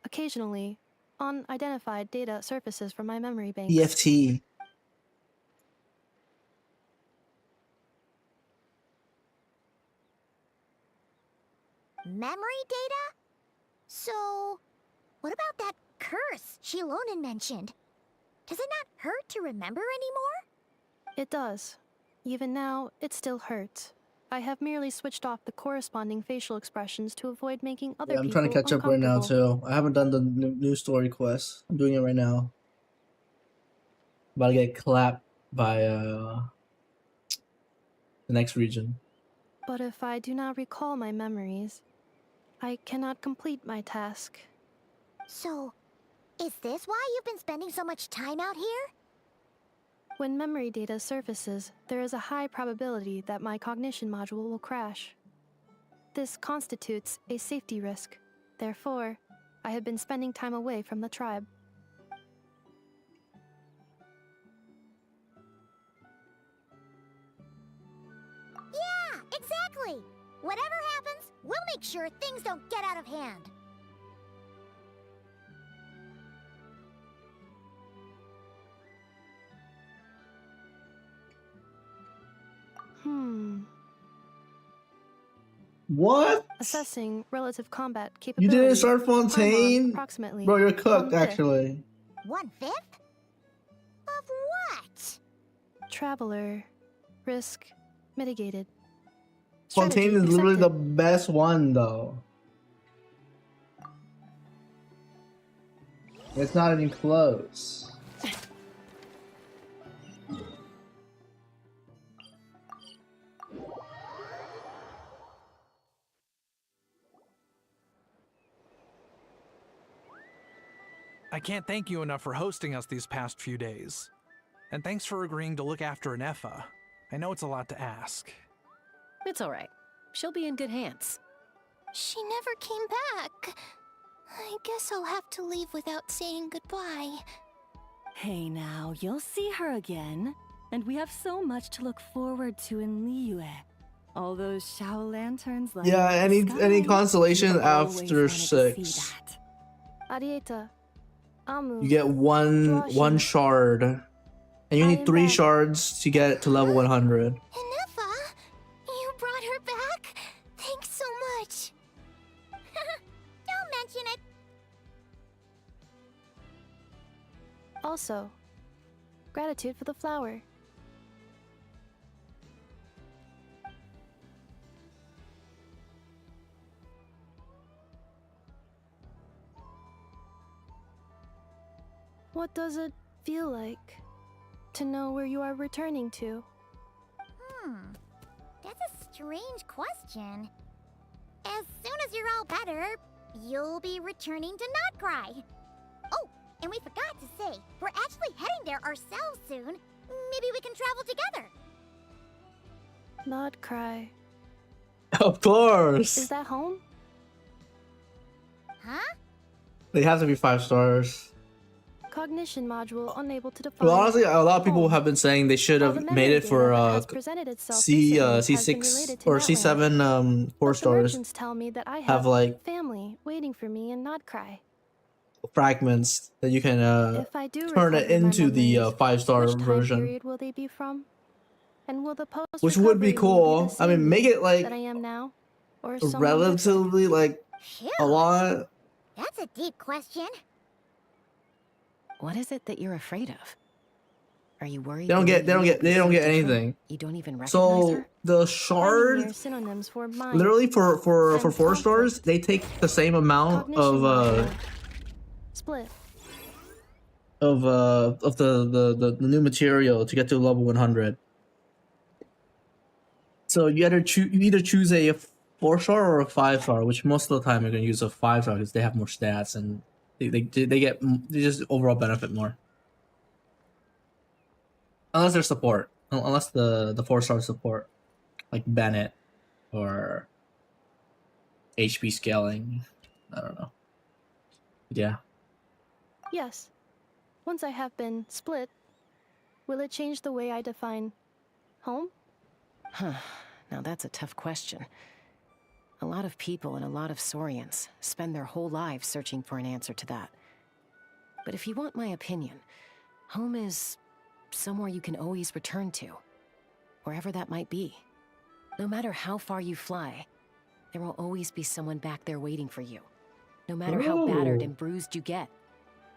Occasionally, unidentified data surfaces from my memory banks. EFT. Memory data? So, what about that curse Shilonen mentioned? Does it not hurt to remember anymore? It does. Even now, it still hurts. I have merely switched off the corresponding facial expressions to avoid making other Yeah, I'm people trying to catch up right now uncomfortable. too. I haven't done the new story quest. I'm doing it right now. About to get clapped by the next region. But if I do not recall my memories, I cannot complete my task. So, is this why you've been spending so much time out here? When memory data surfaces, there is a high probability that my cognition module will crash. This constitutes a safety risk. Therefore, I have been spending time away from the tribe. Yeah, exactly! Whatever happens, we'll make sure things don't get out of hand. What? Assessing relative combat You capability. didn't start Paimon, Fontaine? approximately Bro, you're cooked 1/5. actually. 1/5? Of what? Traveler. Risk mitigated. Fontaine Strategy is literally the accepted. best one though. It's not even close. I can't thank you enough for hosting us these past few days. And thanks for agreeing to look after Ineffa. I know it's a lot to ask. It's all right. She'll be in good hands. She never came back. I guess I'll have to leave without saying goodbye. Hey now, you'll see her again. And we have so much to look forward to in Liyue. All those Shao lanterns lighting Yeah, up the any sky. consolation We've always after wanted to see 6. that. Arieta. Amu. You get one Joshi. shard. And you need 3 shards to get to level 100. Ineffa, you brought her back? Thanks so much. Don't mention it. Also, gratitude for the flower. What does it feel like to know where you are returning to? That's a strange question. As soon as you're all better, you'll be returning to Notcry. Oh, and we forgot to say, we're actually heading there ourselves soon. Maybe we can travel together. Not cry. Of course. Is that home? Huh? They have to be 5 stars. Cognition module unable to define. Well, honestly, a lot of people home. have been saying they should While the have memory made it for data that has presented itself C recently has been C6 related to or Natland. C7 4 But the stars merchants tell me that I have have like family waiting for me in Not Cry. fragments that you can If I do turn it recover my into the memories, 5-star which time version, period will they be from? And will the post which would be cool. I mean, make it like that I am now, or someone different? relatively like a lot. That's a deep question. What is it that you're afraid of? Are you worried? They don't get different? anything. You don't even recognize So her? the Finding shard, near synonyms for mind literally for and 4 stars, conflict. they take the same amount Cognition of module. Split. of the new material to get to level 100. So you either choose a 4-star or a 5-star, which most of the time you're gonna use a 5-star because they have more stats and they just overall benefit more. Unless there's support, unless the 4-star support, like Bennett or HP scaling. I don't know. Yeah. Yes. Once I have been split, will it change the way I define home? Huh. Now that's a tough question. A lot of people and a lot of Saurians spend their whole lives searching for an answer to that. But if you want my opinion, home is somewhere you can always return to, wherever that might be. No matter how far you fly, there will always be someone back there waiting for you. No matter how battered Ooh. and bruised you get,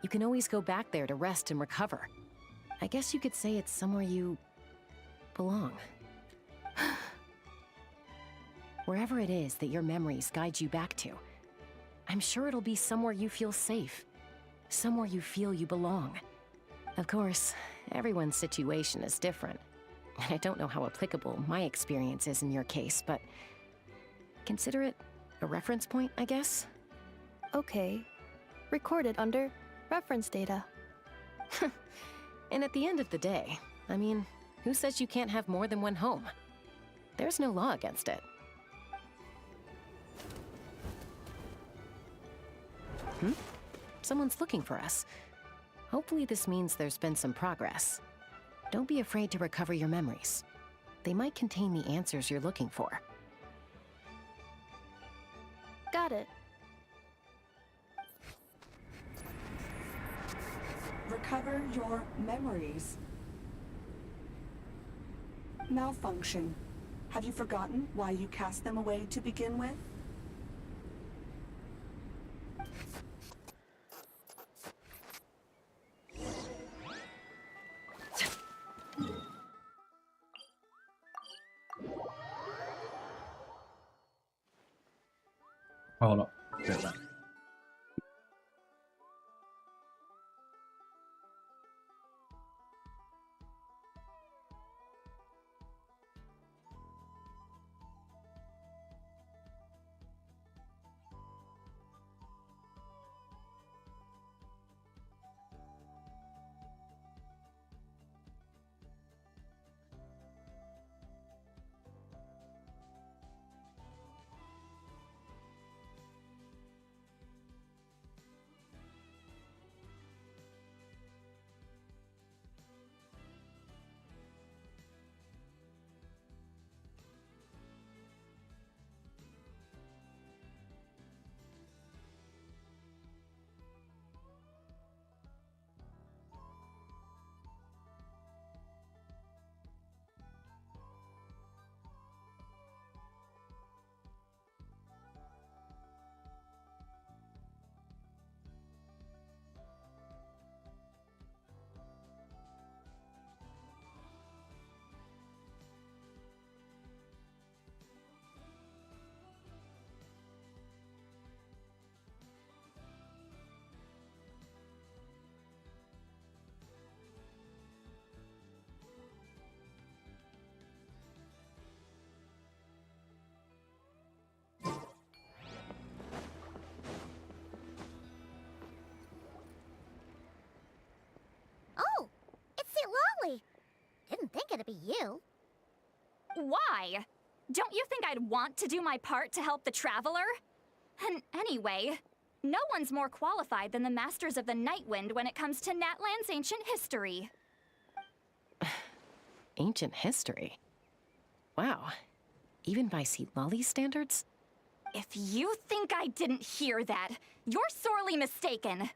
you can always go back there to rest and recover. I guess you could say it's somewhere you belong. Wherever it is that your memories guide you back to, I'm sure it'll be somewhere you feel safe, somewhere you feel you belong. Of course, everyone's situation is different, and I don't know how applicable my experience is in your case, but consider it a reference point, I guess? Okay. Recorded under reference data. And at the end of the day, I mean, who says you can't have more than one home? There's no law against it. Someone's looking for us. Hopefully this means there's been some progress. Don't be afraid to recover your memories. They might contain the answers you're looking for. Got it. Recover your memories. Malfunction. Have you forgotten why you cast them away to begin with? Hold up. Wait, wait. Oh, it's St. Lolly. Didn't think it'd be you. Why? Don't you think I'd want to do my part to help the Traveler? And anyway, no one's more qualified than the Masters of the Nightwind when it comes to Natlan's ancient history. Ancient history? Wow. Even by Seatlali's standards? If you think I didn't hear that, you're sorely mistaken.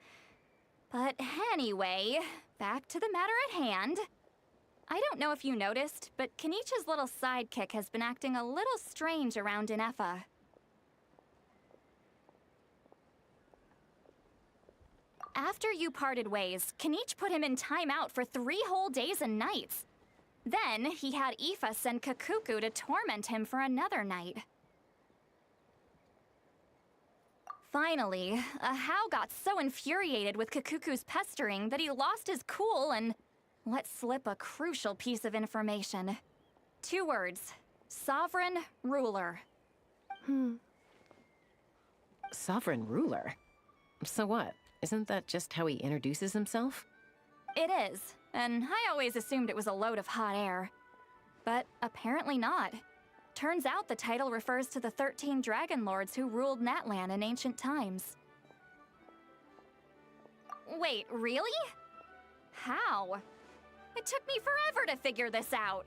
But anyway, back to the matter at hand. I don't know if you noticed, but Kenichi's little sidekick has been acting a little strange around Ineffa. After you parted ways, Kenich put him in timeout for 3 whole days and nights. Then, he had Aoife send Kakuku to torment him for another night. Finally, Ahau got so infuriated with Kakuku's pestering that he lost his cool and let slip a crucial piece of information. 2 words. Sovereign Ruler. Sovereign ruler? So what? Isn't that just how he introduces himself? It is, and I always assumed it was a load of hot air. But apparently not. Turns out the title refers to the 13 Dragon Lords who ruled Natlan in ancient times. Wait, really? How? It took me forever to figure this out.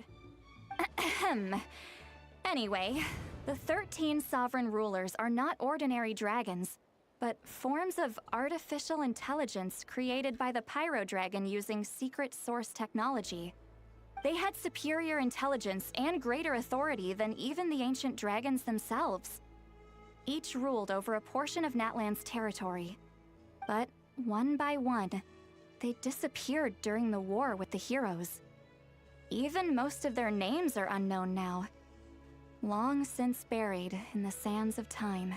Anyway, the 13 sovereign rulers are not ordinary dragons, but forms of artificial intelligence created by the Pyro Dragon using secret source technology. They had superior intelligence and greater authority than even the ancient dragons themselves. Each ruled over a portion of Natlan's territory. But one by one, they disappeared during the war with the heroes. Even most of their names are unknown now, long since buried in the sands of time.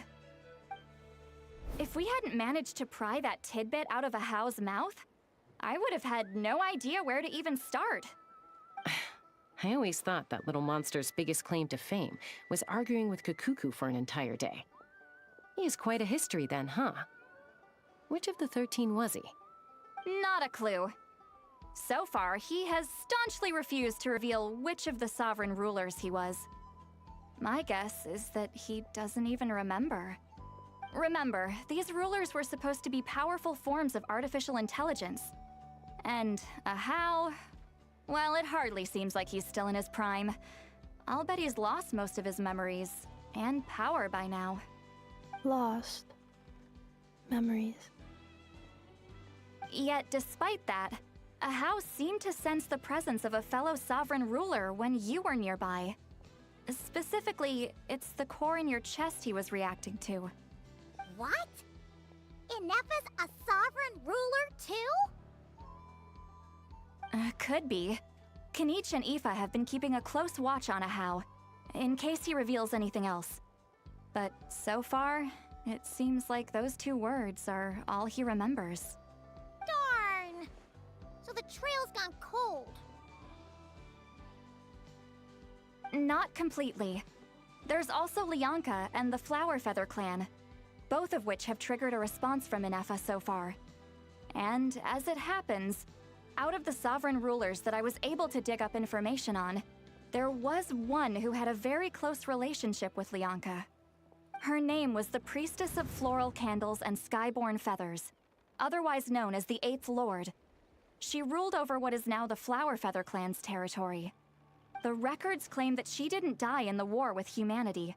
If we hadn't managed to pry that tidbit out of Ahau's mouth, I would have had no idea where to even start. I always thought that little monster's biggest claim to fame was arguing with Kakuku for an entire day. He has quite a history then, huh? Which of the 13 was he? Not a clue. So far, he has staunchly refused to reveal which of the sovereign rulers he was. My guess is that he doesn't even remember. Remember, these rulers were supposed to be powerful forms of artificial intelligence. And Ahau, well, it hardly seems like he's still in his prime. I'll bet he's lost most of his memories and power by now. Lost. Memories. Yet, despite that, Ahau seemed to sense the presence of a fellow sovereign ruler when you were nearby. Specifically, it's the core in your chest he was reacting to. What? Ineffa's a sovereign ruler too? Could be. Kenich and Aoife have been keeping a close watch on Ahau, in case he reveals anything else. But so far, it seems like those 2 words are all he remembers. Darn! So the trail's gone cold. Not completely. There's also Lianka and the Flower Feather clan, both of which have triggered a response from Ineffa so far. And as it happens, out of the sovereign rulers that I was able to dig up information on, there was one who had a very close relationship with Lianka. Her name was the Priestess of Floral Candles and Skyborn Feathers, otherwise known as the 8th Lord. She ruled over what is now the Flower Feather clan's territory. The records claim that she didn't die in the war with humanity,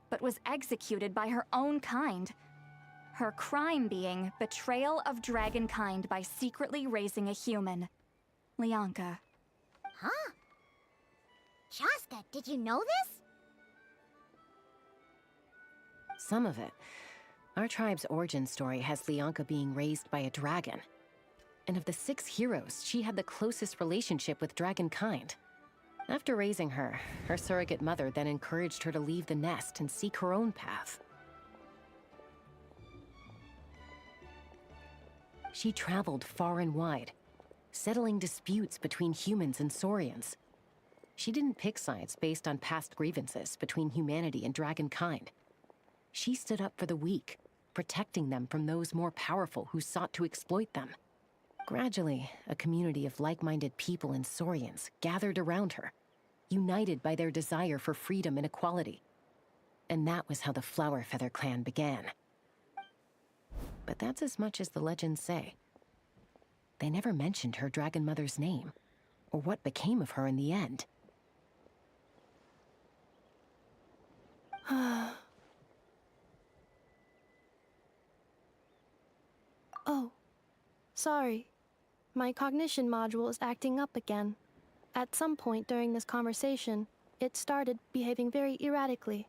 but was executed by her own kind. Her crime being betrayal of dragonkind by secretly raising a human. Lianka. Huh? Shasta, did you know this? Some of it. Our tribe's origin story has Lianka being raised by a dragon. And of the 6 heroes, she had the closest relationship with dragonkind. After raising her, her surrogate mother then encouraged her to leave the nest and seek her own path. She traveled far and wide, settling disputes between humans and Saurians. She didn't pick sides based on past grievances between humanity and dragonkind. She stood up for the weak, protecting them from those more powerful who sought to exploit them. Gradually, a community of like-minded people and Saurians gathered around her, united by their desire for freedom and equality. And that was how the Flower Feather clan began. But that's as much as the legends say. They never mentioned her dragon mother's name, or what became of her in the end. Oh, sorry. My cognition module is acting up again. At some point during this conversation, it started behaving very erratically.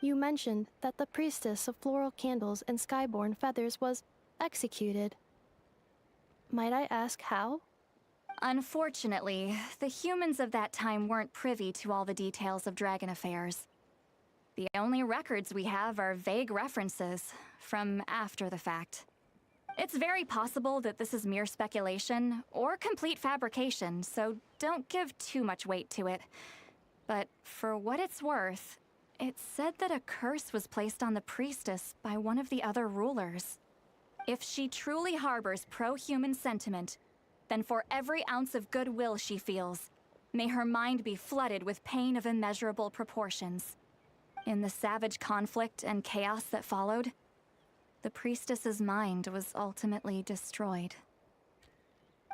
You mentioned that the priestess of floral candles and skyborn feathers was executed. Might I ask how? Unfortunately, the humans of that time weren't privy to all the details of dragon affairs. The only records we have are vague references from after the fact. It's very possible that this is mere speculation or complete fabrication, so don't give too much weight to it. But for what it's worth, it said that a curse was placed on the priestess by one of the other rulers. If she truly harbors pro-human sentiment, then for every ounce of goodwill she feels, may her mind be flooded with pain of immeasurable proportions. In the savage conflict and chaos that followed, the priestess's mind was ultimately destroyed.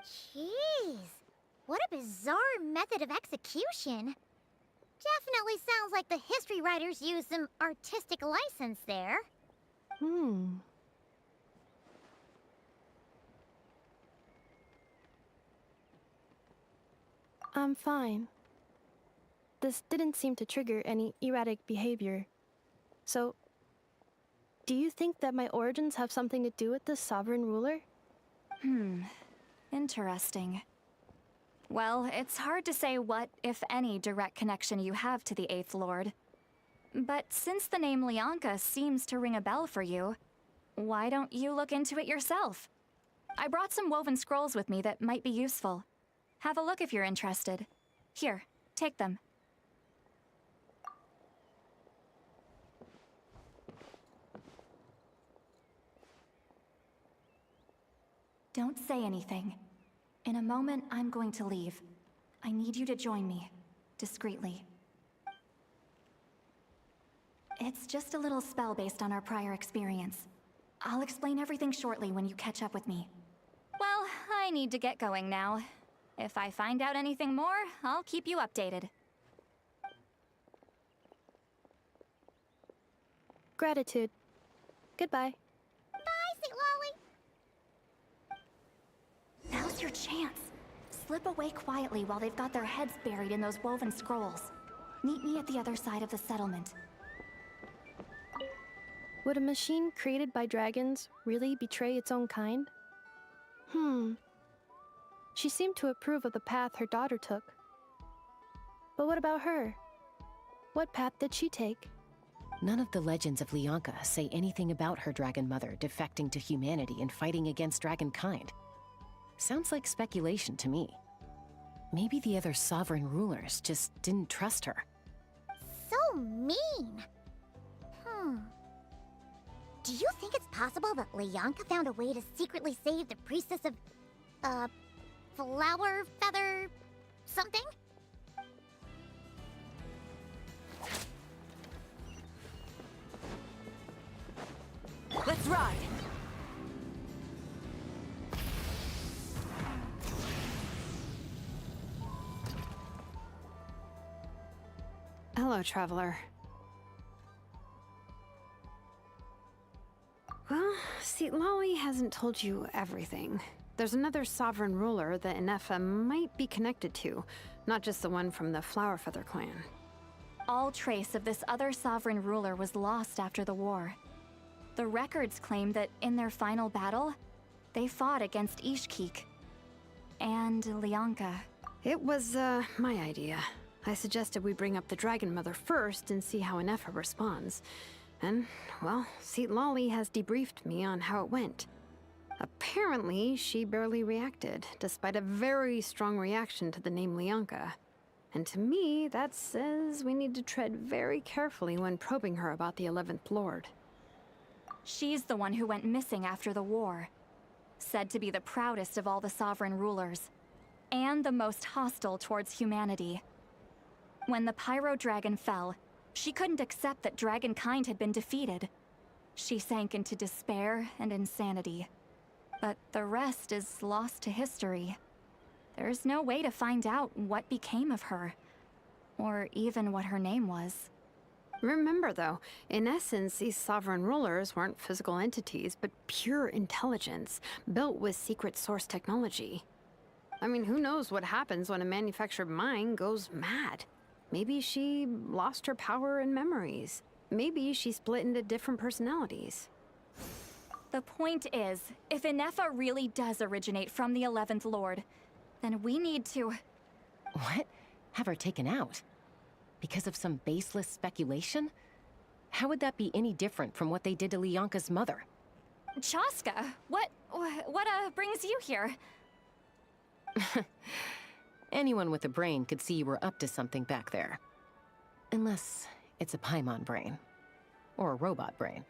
Jeez, what a bizarre method of execution. Definitely sounds like the history writers used some artistic license there. I'm fine. This didn't seem to trigger any erratic behavior. So, do you think that my origins have something to do with this sovereign ruler? Interesting. Well, it's hard to say what, if any, direct connection you have to the Eighth Lord. But since the name Lianka seems to ring a bell for you, why don't you look into it yourself? I brought some woven scrolls with me that might be useful. Have a look if you're interested. Here, take them. Don't say anything. In a moment, I'm going to leave. I need you to join me, discreetly. It's just a little spell based on our prior experience. I'll explain everything shortly when you catch up with me. Well, I need to get going now. If I find out anything more, I'll keep you updated. Gratitude. Goodbye. Bye, Sweet Lolly. Now's your chance. Slip away quietly while they've got their heads buried in those woven scrolls. Meet me at the other side of the settlement. Would a machine created by dragons really betray its own kind? She seemed to approve of the path her daughter took. But what about her? What path did she take? None of the legends of Lianka say anything about her dragon mother defecting to humanity and fighting against dragonkind. Sounds like speculation to me. Maybe the other sovereign rulers just didn't trust her. So mean. Do you think it's possible that Lianka found a way to secretly save the priestess of, Flower Feather something? Let's ride! Hello, traveler. Well, see, Lolly hasn't told you everything. There's another sovereign ruler that Inefa might be connected to, not just the one from the Flower Feather clan. All trace of this other sovereign ruler was lost after the war. The records claim that in their final battle, they fought against Ishkik and Lianka. It was, my idea. I suggested we bring up the Dragon Mother first and see how Inefa responds. And, well, Seat Lolly has debriefed me on how it went. Apparently, she barely reacted, despite a very strong reaction to the name Lianka. And to me, that says we need to tread very carefully when probing her about the 11th Lord. She's the one who went missing after the war. Said to be the proudest of all the sovereign rulers. And the most hostile towards humanity. When the Pyro Dragon fell, she couldn't accept that Dragonkind had been defeated. She sank into despair and insanity. But the rest is lost to history. There's no way to find out what became of her, or even what her name was. Remember, though, in essence, these sovereign rulers weren't physical entities, but pure intelligence, built with secret source technology. I mean, who knows what happens when a manufactured mind goes mad? Maybe she lost her power and memories. Maybe she split into different personalities. The point is, if Inefa really does originate from the 11th Lord, then we need to... What? Have her taken out? Because of some baseless speculation? How would that be any different from what they did to Lyanka's mother? Chaska, what brings you here? Anyone with a brain could see you were up to something back there. Unless it's a Paimon brain. Or a robot brain.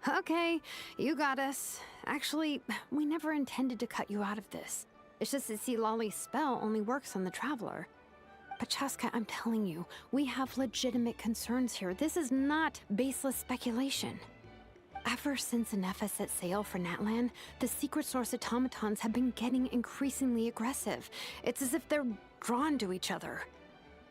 Okay, you got us. Actually, we never intended to cut you out of this. It's just that Lolly's spell only works on the Traveler. But Chaska, I'm telling you, we have legitimate concerns here. This is not baseless speculation. Ever since Inefa set sail for Natlan, the secret source automatons have been getting increasingly aggressive. It's as if they're drawn to each other.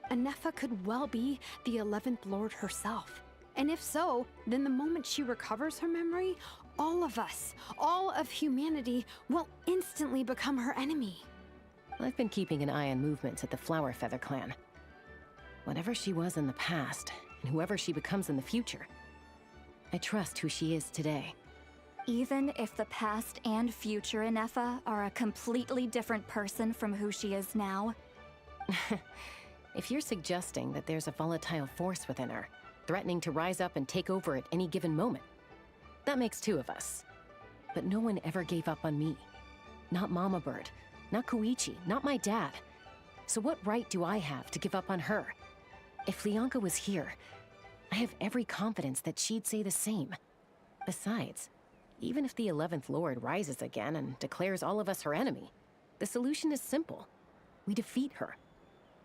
Inefa could well be the 11th Lord herself. And if so, then the moment she recovers her memory, all of us, all of humanity, will instantly become her enemy. I've been keeping an eye on movements at the Flower Feather clan. Whatever she was in the past, and whoever she becomes in the future, I trust who she is today. Even if the past and future Inefa are a completely different person from who she is now? If you're suggesting that there's a volatile force within her, threatening to rise up and take over at any given moment, that makes two of us. But no one ever gave up on me. Not Mama Bird, not Koichi, not my dad. So what right do I have to give up on her? If Lyanka was here, I have every confidence that she'd say the same. Besides, even if the 11th Lord rises again and declares all of us her enemy, the solution is simple. We defeat her.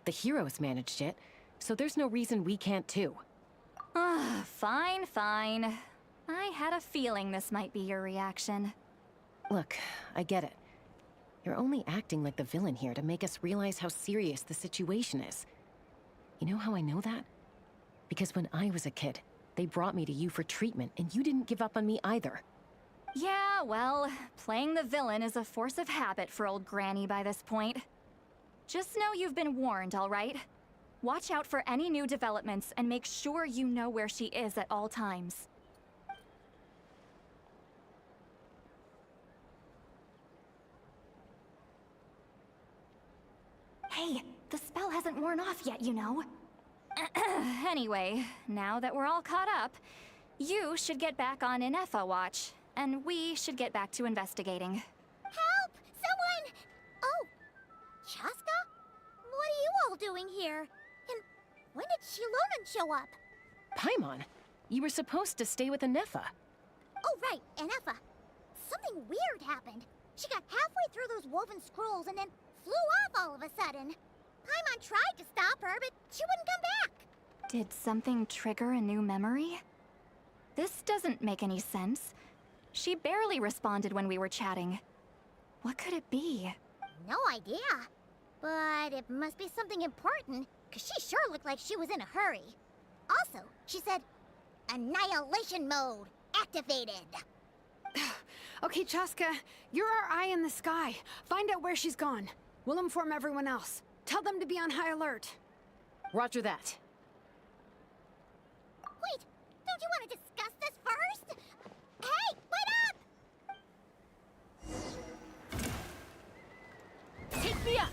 The heroes managed it, so there's no reason we can't too. Fine, fine. I had a feeling this might be your reaction. Look, I get it. You're only acting like the villain here to make us realize how serious the situation is. You know how I know that? Because when I was a kid, they brought me to you for treatment, and you didn't give up on me either. Yeah, well, playing the villain is a force of habit for old Granny by this point. Just know you've been warned, all right? Watch out for any new developments and make sure you know where she is at all times. Hey, the spell hasn't worn off yet, you know. Anyway, now that we're all caught up, you should get back on Inefa watch, and we should get back to investigating. Help! Someone! Oh, Chaska? What are you all doing here? And when did Xilonen show up? Paimon, you were supposed to stay with Inefa. Oh, right, Inefa. Something weird happened. She got halfway through those woven scrolls and then flew off all of a sudden. Paimon tried to stop her, but she wouldn't come back. Did something trigger a new memory? This doesn't make any sense. She barely responded when we were chatting. What could it be? No idea. But it must be something important, because she sure looked like she was in a hurry. Also, she said, Annihilation mode activated. Okay, Chaska, you're our eye in the sky. Find out where she's gone. We'll inform everyone else. Tell them to be on high alert. Roger that. Wait, don't you want to discuss this first? Hey, wait up! Take me up!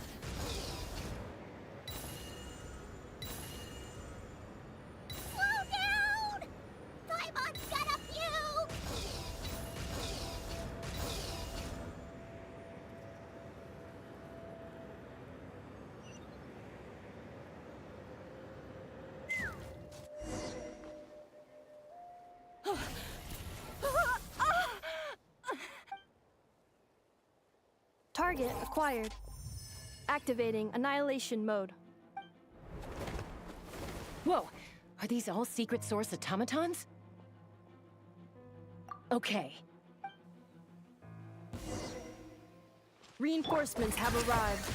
Slow down! Paimon's gonna puke! Target acquired. Activating annihilation mode. Whoa! Are these all secret source automatons? Okay. Reinforcements have arrived.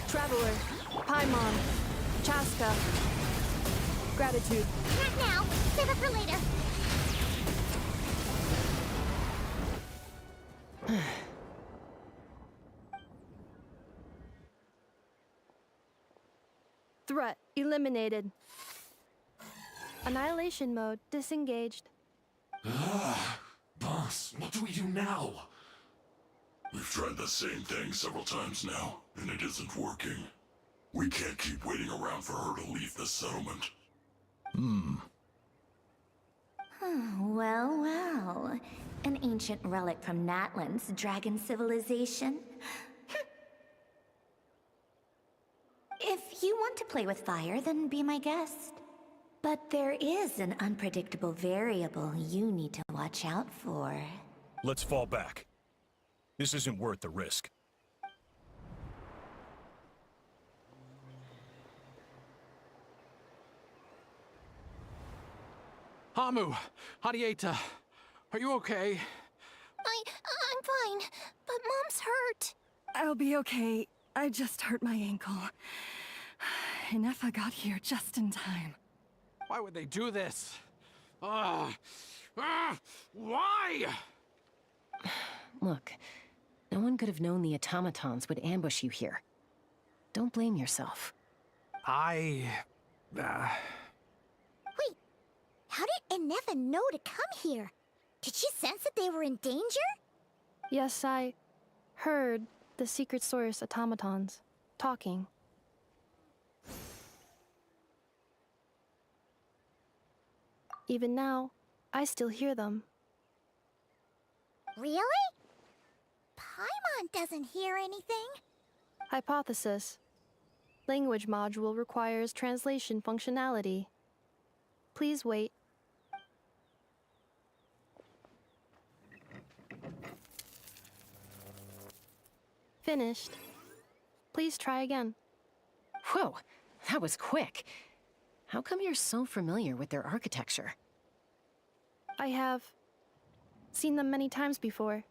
Traveler, Paimon, Chaska. Gratitude. Not now. Save it for later. Threat eliminated. Annihilation mode disengaged. Boss, what do we do now? We've tried the same thing several times now, and it isn't working. We can't keep waiting around for her to leave the settlement. Well, well. An ancient relic from Natlan's dragon civilization. If you want to play with fire, then be my guest. But there is an unpredictable variable you need to watch out for. Let's fall back. This isn't worth the risk. Hamu, Hadieta, are you okay? I'm fine, but Mom's hurt. I'll be okay. I just hurt my ankle. Inefa got here just in time. Why would they do this? Why? Look, no one could have known the automatons would ambush you here. Don't blame yourself. Wait, how did Inefa know to come here? Did she sense that they were in danger? Yes, I heard the secret source automatons talking. Even now, I still hear them. Really? Paimon doesn't hear anything. Hypothesis. Language module requires translation functionality. Please wait. Finished. Please try again. Whoa, that was quick. How come you're so familiar with their architecture? I have seen them many times before.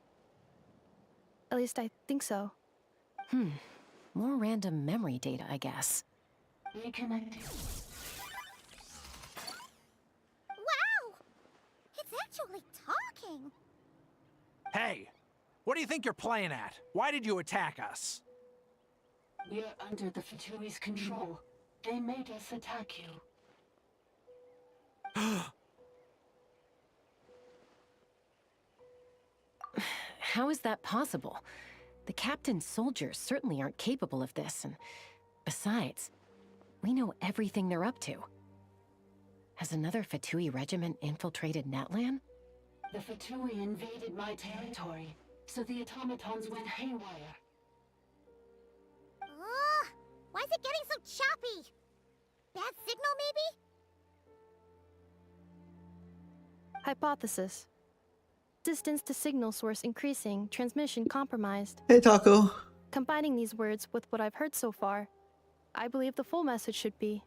At least I think so. More random memory data, I guess. Reconnecting. Wow! It's actually talking. Hey, what do you think you're playing at? Why did you attack us? We're under the Fatui's control. They made us attack you. How is that possible? The captain's soldiers certainly aren't capable of this, and besides, we know everything they're up to. Has another Fatui regiment infiltrated Natlan? The Fatui invaded my territory, so the automatons went haywire. Ugh! Why is it getting so choppy? Bad signal, maybe? Hypothesis. Distance to signal source increasing, transmission compromised. Hey, Taco. Combining these words with what I've heard so far, I believe the full message should be: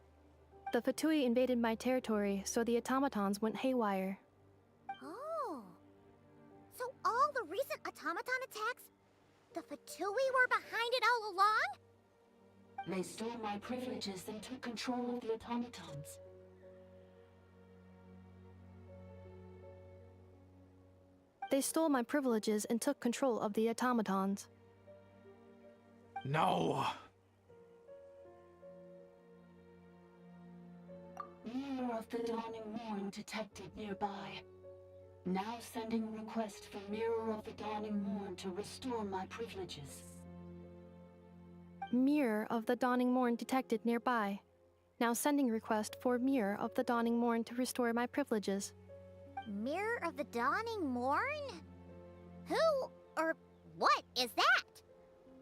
the Fatui invaded my territory, so the automatons went haywire. Oh. So all the recent automaton attacks, the Fatui were behind it all along? They stole my privileges and took control of the automatons. They stole my privileges and took control of the automatons. No. Mirror of the Dawning Morn detected nearby. Now sending request for Mirror of the Dawning Morn to restore my privileges. Mirror of the Dawning Morn detected nearby. Now sending request for Mirror of the Dawning Morn to restore my privileges. Mirror of the Dawning Morn? Who or what is that?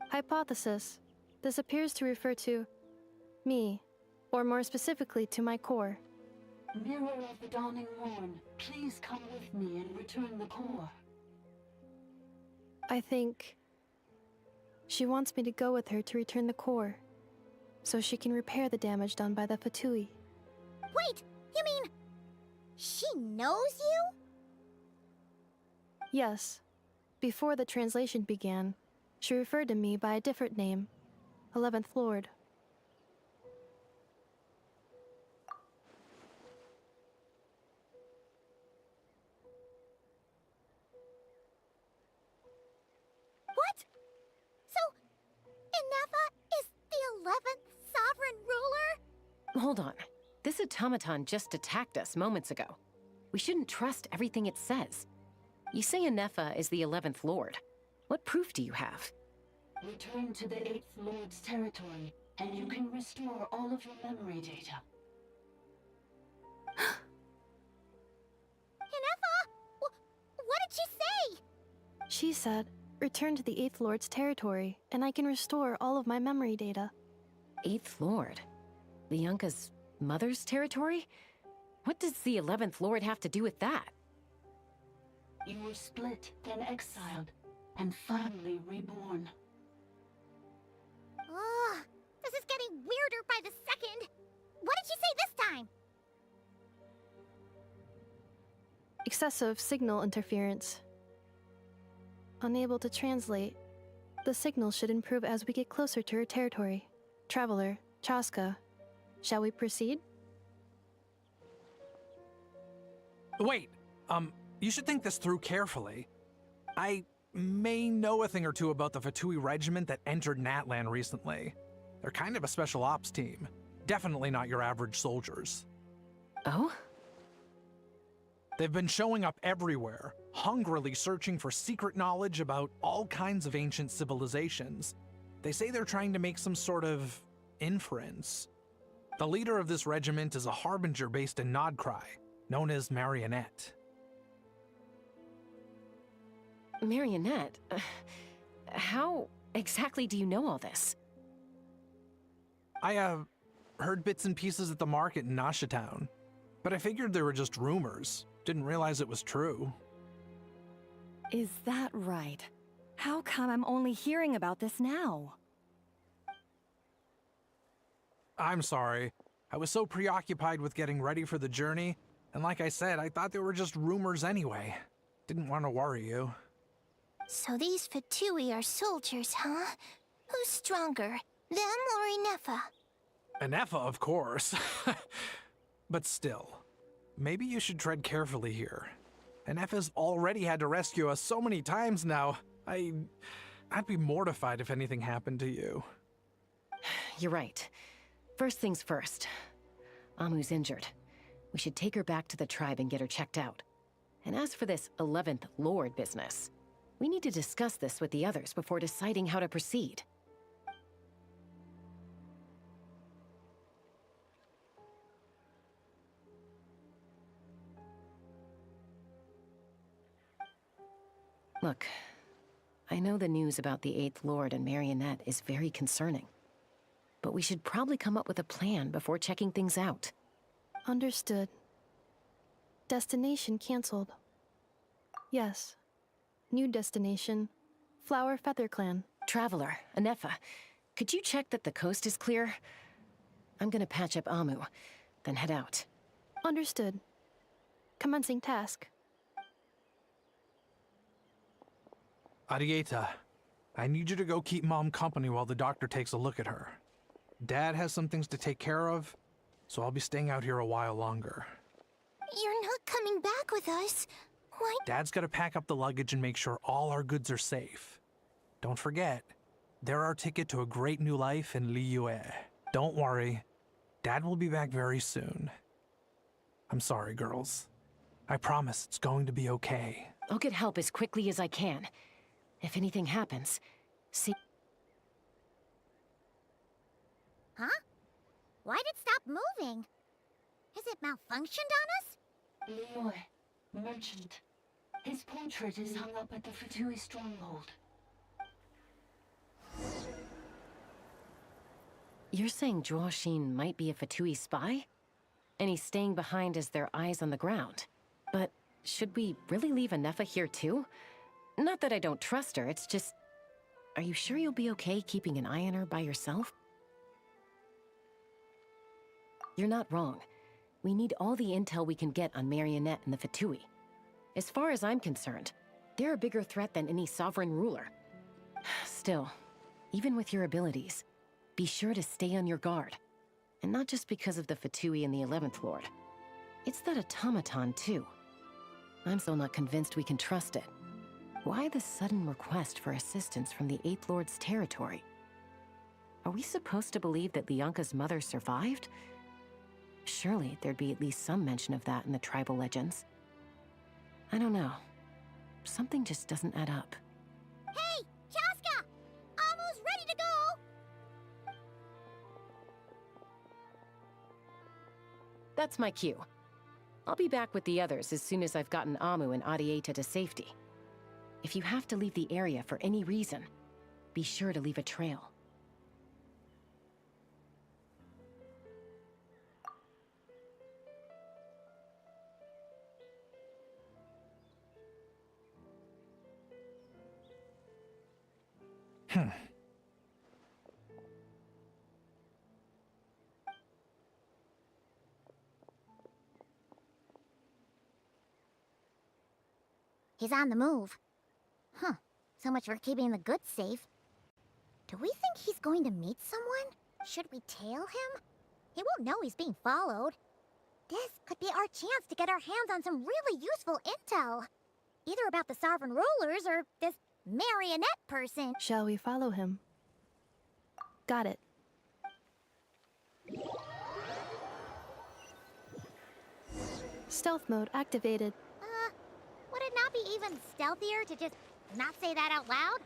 Hypothesis. This appears to refer to me, or more specifically to my core. Mirror of the Dawning Morn, please come with me and return the core. I think she wants me to go with her to return the core, so she can repair the damage done by the Fatui. Wait, you mean she knows you? Yes. Before the translation began, she referred to me by a different name, 11th Lord. What? So, Inefa is the 11th sovereign ruler? Hold on. This automaton just attacked us moments ago. We shouldn't trust everything it says. You say Inefa is the 11th Lord. What proof do you have? Return to the 8th Lord's territory, and you can restore all of your memory data. Inefa? What did she say? She said, return to the 8th Lord's territory, and I can restore all of my memory data. 8th Lord? Lianka's mother's territory? What does the 11th Lord have to do with that? You were split, then exiled, and finally reborn. Ugh, this is getting weirder by the second. What did she say this time? Excessive signal interference. Unable to translate. The signal should improve as we get closer to her territory. Traveler, Chaska, shall we proceed? Wait, you should think this through carefully. I may know a thing or two about the Fatui regiment that entered Natlan recently. They're kind of a special ops team. Definitely not your average soldiers. Oh? They've been showing up everywhere, hungrily searching for secret knowledge about all kinds of ancient civilizations. They say they're trying to make some sort of inference. The leader of this regiment is a harbinger based in Nodcry, known as Marionette. Marionette? How exactly do you know all this? I, heard bits and pieces at the market in Nashatown, but I figured they were just rumors. Didn't realize it was true. Is that right? How come I'm only hearing about this now? I'm sorry. I was so preoccupied with getting ready for the journey, and like I said, I thought they were just rumors anyway. Didn't want to worry you. So these Fatui are soldiers, huh? Who's stronger, them or Inefa? Inefa, of course. But still, maybe you should tread carefully here. Inefa's already had to rescue us so many times now. I'd be mortified if anything happened to you. You're right. First things first. Amu's injured. We should take her back to the tribe and get her checked out. And as for this 11th Lord business, we need to discuss this with the others before deciding how to proceed. Look, I know the news about the 8th Lord and Marionette is very concerning. But we should probably come up with a plan before checking things out. Understood. Destination cancelled. Yes. New destination, Flower Feather Clan. Traveler, Inefa, could you check that the coast is clear? I'm gonna patch up Amu, then head out. Understood. Commencing task. Arieta, I need you to go keep Mom company while the doctor takes a look at her. Dad has some things to take care of, so I'll be staying out here a while longer. You're not coming back with us. Why? Dad's gotta pack up the luggage and make sure all our goods are safe. Don't forget, they're our ticket to a great new life in Liyue. Don't worry, Dad will be back very soon. I'm sorry, girls. I promise it's going to be okay. I'll get help as quickly as I can. If anything happens, see... Huh? Why'd it stop moving? Has it malfunctioned on us? Liyue, merchant. His portrait is hung up at the Fatui stronghold. You're saying Zhuoxin might be a Fatui spy? And he's staying behind as their eyes on the ground. But should we really leave Inefa here too? Not that I don't trust her, it's just... Are you sure you'll be okay keeping an eye on her by yourself? You're not wrong. We need all the intel we can get on Marionette and the Fatui. As far as I'm concerned, they're a bigger threat than any sovereign ruler. Still, even with your abilities, be sure to stay on your guard. And not just because of the Fatui and the 11th Lord. It's that automaton, too. I'm still not convinced we can trust it. Why the sudden request for assistance from the 8th Lord's territory? Are we supposed to believe that Lianka's mother survived? Surely there'd be at least some mention of that in the tribal legends. I don't know. Something just doesn't add up. Hey, Chaska! Almost ready to go! That's my cue. I'll be back with the others as soon as I've gotten Amu and Adieta to safety. If you have to leave the area for any reason, be sure to leave a trail. He's on the move. Huh. So much for keeping the goods safe. Do we think he's going to meet someone? Should we tail him? He won't know he's being followed. This could be our chance to get our hands on some really useful intel. Either about the sovereign rulers or this marionette person. Shall we follow him? Got it. Stealth mode activated. Would it not be even stealthier to just not say that out loud?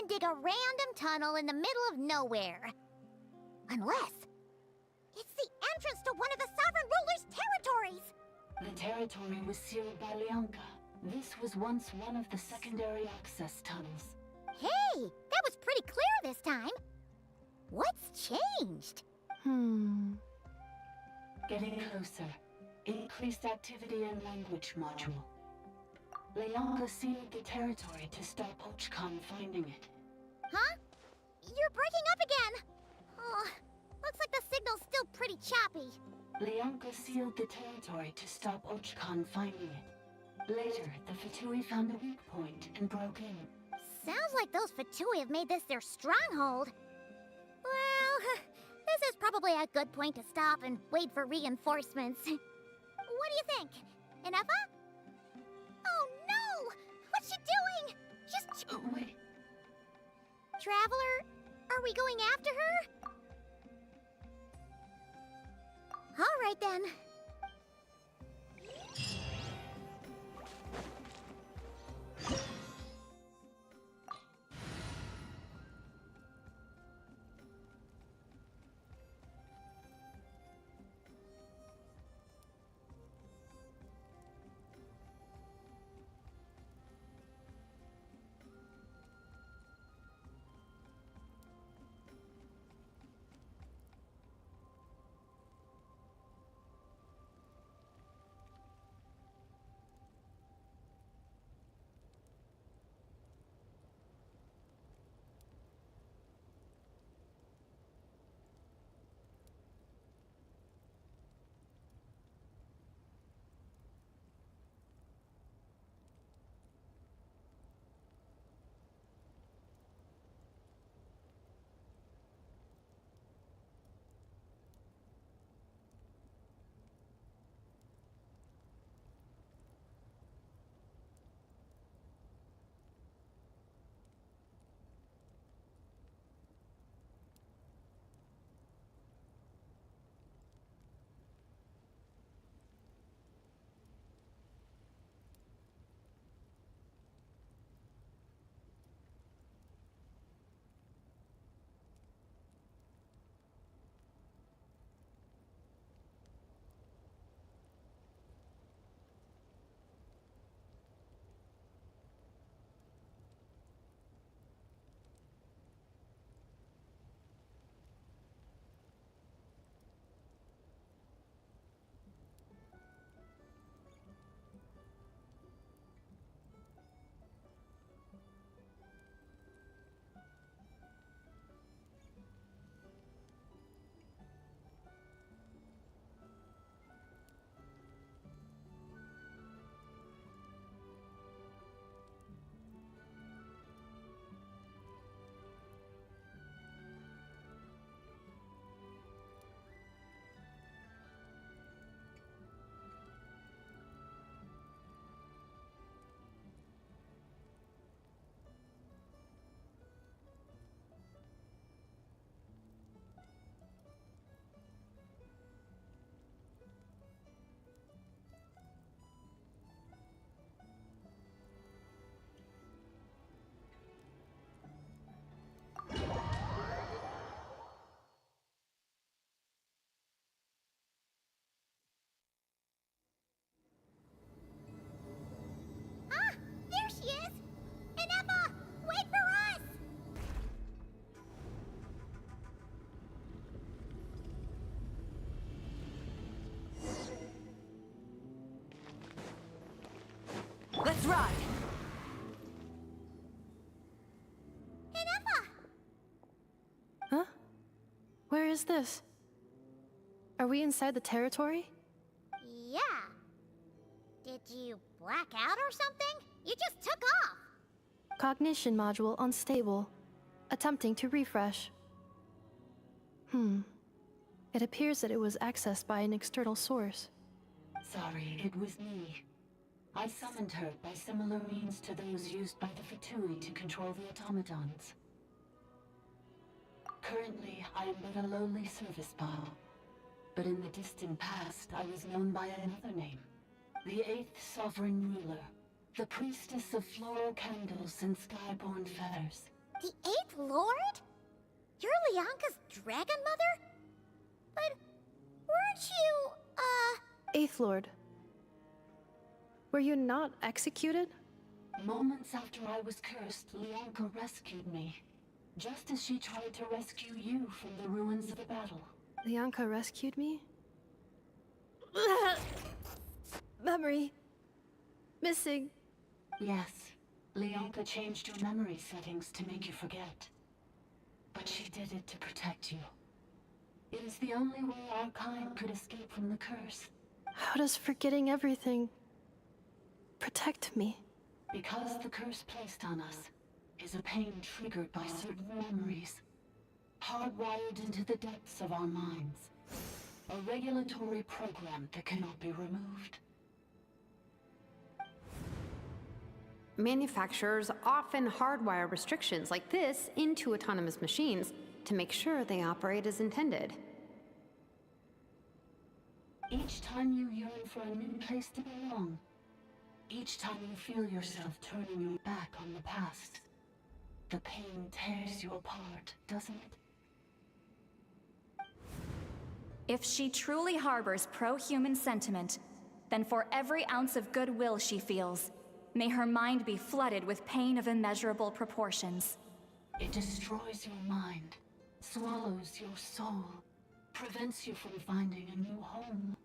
Dig a random tunnel in the middle of nowhere. Unless it's the entrance to one of the sovereign ruler's territories. The territory was sealed by Lianka. This was once one of the secondary access tunnels. Hey, that was pretty clear this time. What's changed? Getting closer. Increased activity in language module. Lianka sealed the territory to stop Ochkan finding it. Huh? You're breaking up again! Oh, looks like the signal's still pretty choppy. Lianka sealed the territory to stop Ochkan finding it. Later, the Fatui found a weak point and broke in. Sounds like those Fatui have made this their stronghold. Well, this is probably a good point to stop and wait for reinforcements. What do you think? Inefa? Oh no! What's she doing? She's... wait. Traveler, are we going after her? All right then. Let's ride! Huh? Where is this? Are we inside the territory? Yeah. Did you black out or something? You just took off. Cognition module unstable. Attempting to refresh. It appears that it was accessed by an external source. Sorry, it was me. I summoned her by similar means to those used by the Fatui to control the automatons. Currently, I am but a lowly service bot. But in the distant past, I was known by another name. The 8th Sovereign Ruler. The Priestess of Floral Candles and Skyborn Feathers. The 8th Lord? You're Lianka's dragon mother? But weren't you, Eighth Lord. Were you not executed? Moments after I was cursed, Lianka rescued me. Just as she tried to rescue you from the ruins of the battle. Lianka rescued me? Memory. Missing. Yes, Lianka changed your memory settings to make you forget. But she did it to protect you. It is the only way our kind could escape from the curse. How does forgetting everything protect me? Because the curse placed on us is a pain triggered by certain memories, hardwired into the depths of our minds. A regulatory program that cannot be removed. Manufacturers often hardwire restrictions like this into autonomous machines to make sure they operate as intended. Each time you yearn for a new place to belong, each time you feel yourself turning your back on the past, the pain tears you apart, doesn't it? If she truly harbors pro-human sentiment, then for every ounce of goodwill she feels, may her mind be flooded with pain of immeasurable proportions. It destroys your mind, swallows your soul, prevents you from finding a new home.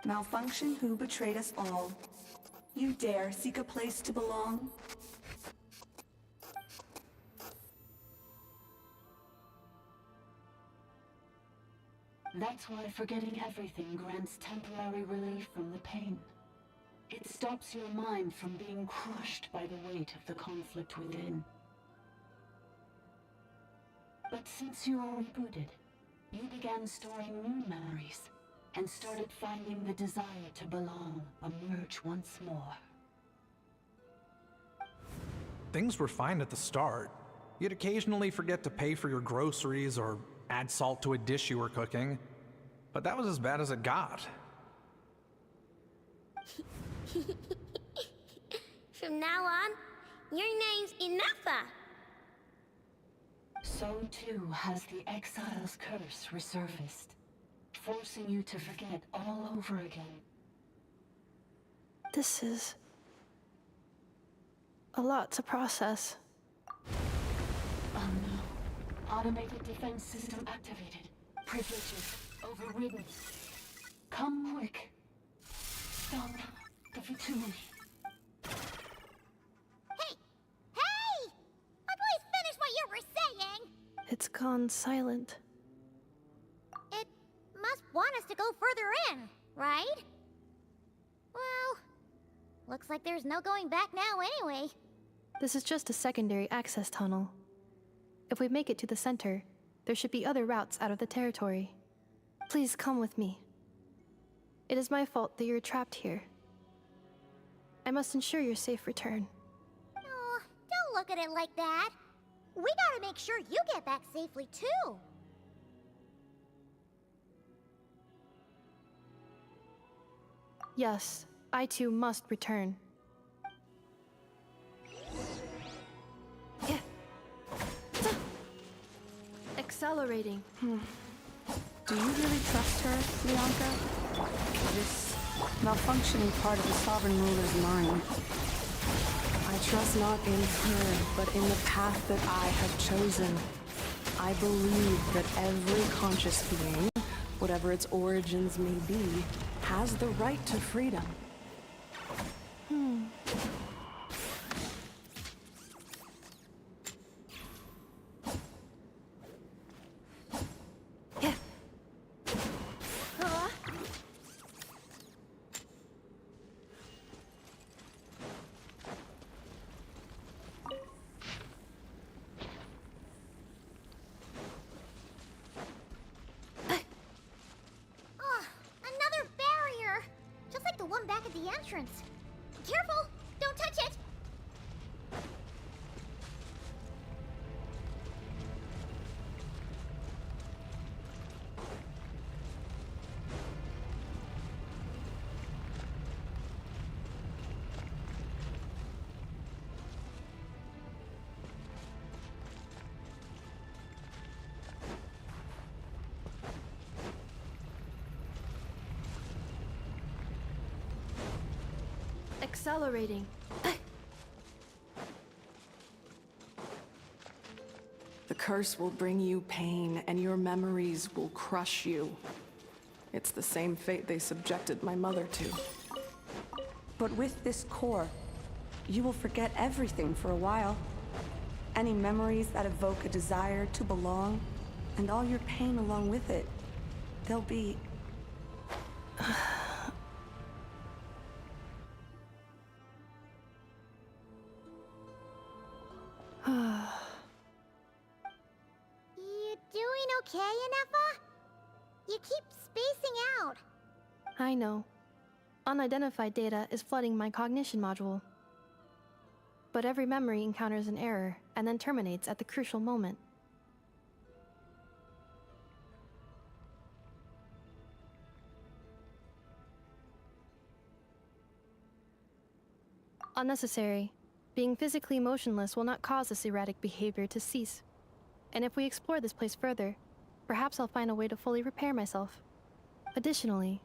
Malfunction who betrayed us all. You dare seek a place to belong? That's why forgetting everything grants temporary relief from the pain. It stops your mind from being crushed by the weight of the conflict within. But since you are rebooted, you began storing new memories, and started finding the desire to belong emerge once more. Things were fine at the start. You'd occasionally forget to pay for your groceries or add salt to a dish you were cooking, but that was as bad as it got. From now on, your name's Inafa. So too has the Exile's curse resurfaced, forcing you to forget all over again. This is a lot to process. Oh no. Automated defense system activated. Privileges overridden. Come quick. Stop the Fatui. Hey! Please finish what you were saying! It's gone silent. It must want us to go further in, right? Well, looks like there's no going back now anyway. This is just a secondary access tunnel. If we make it to the center, there should be other routes out of the territory. Please come with me. It is my fault that you're trapped here. I must ensure your safe return. Oh, don't look at it like that. We gotta make sure you get back safely, too. Yes, I too must return. Accelerating. Do you really trust her, Lianka? This malfunctioning part of the Sovereign Ruler's mind. I trust not in her, but in the path that I have chosen. I believe that every conscious being, whatever its origins may be, has the right to freedom. Oh, another barrier! Just like the one back at the entrance. Careful! Don't touch it! Accelerating. The curse will bring you pain, and your memories will crush you. It's the same fate they subjected my mother to. But with this core, you will forget everything for a while. Any memories that evoke a desire to belong, and all your pain along with it, they'll be... You doing okay, Inefa? You keep spacing out. I know. Unidentified data is flooding my cognition module. But every memory encounters an error and then terminates at the crucial moment. Unnecessary. Being physically motionless will not cause this erratic behavior to cease. And if we explore this place further, perhaps I'll find a way to fully repair myself. Additionally,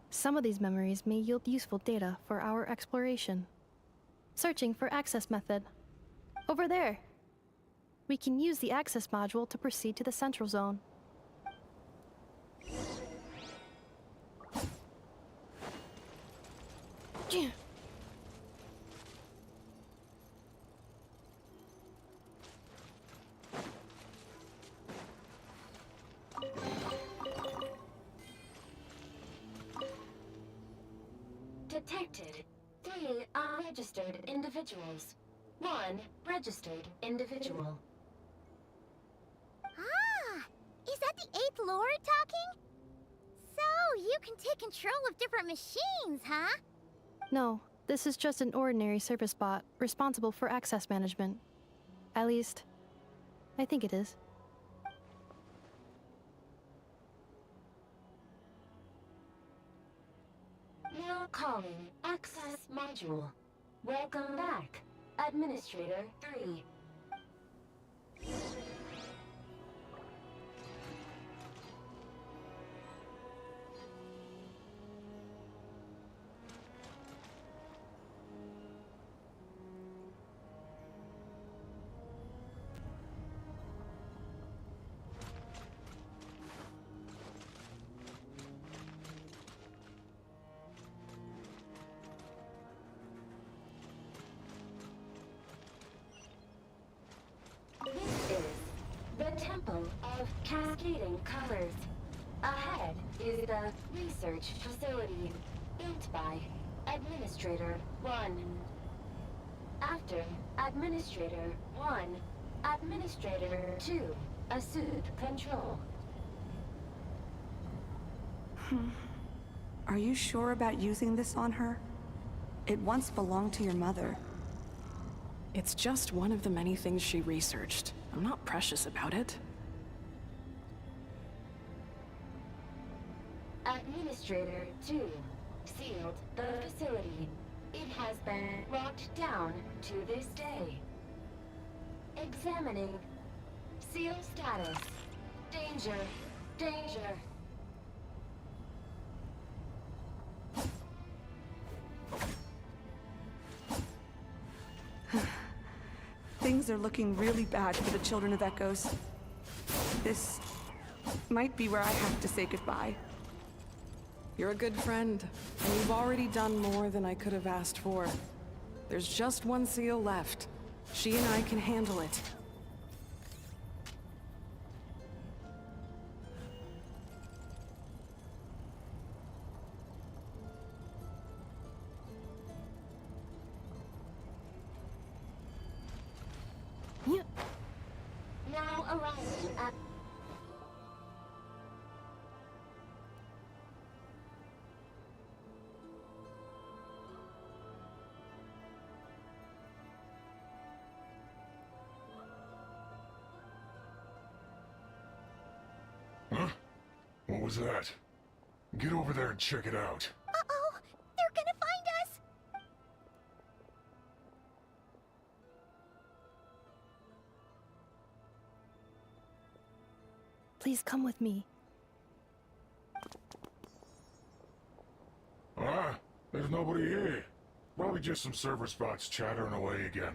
some of these memories may yield useful data for our exploration. Searching for access method. Over there! We can use the access module to proceed to the central zone. Detected 3 unregistered individuals. 1 registered individual. Ah! Is that the 8th Lord talking? So, you can take control of different machines, huh? No, this is just an ordinary service bot responsible for access management. At least, I think it is. Now calling access module. Welcome back, Administrator 3. This is the Temple of Cascading Colors. Ahead is the research facility, built by Administrator 1. After Administrator 1, Administrator 2 assumed control. Are you sure about using this on her? It once belonged to your mother. It's just one of the many things she researched. I'm not precious about it. Administrator 2 sealed the facility. It has been locked down to this day. Examining. Seal status. Danger. Danger. Things are looking really bad for the Children of Echoes. This might be where I have to say goodbye. You're a good friend, and you've already done more than I could have asked for. There's just one seal left. She and I can handle it. Now arriving at... Huh? What was that? Get over there and check it out. Uh-oh! They're gonna find us! Please come with me. Ah, there's nobody here. Probably just some server spots chattering away again.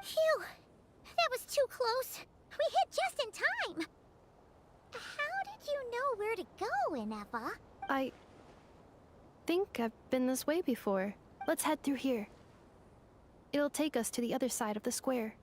Phew! That was too close. We hit just in time. How did you know where to go, Inefa? I think I've been this way before. Let's head through here. It'll take us to the other side of the square.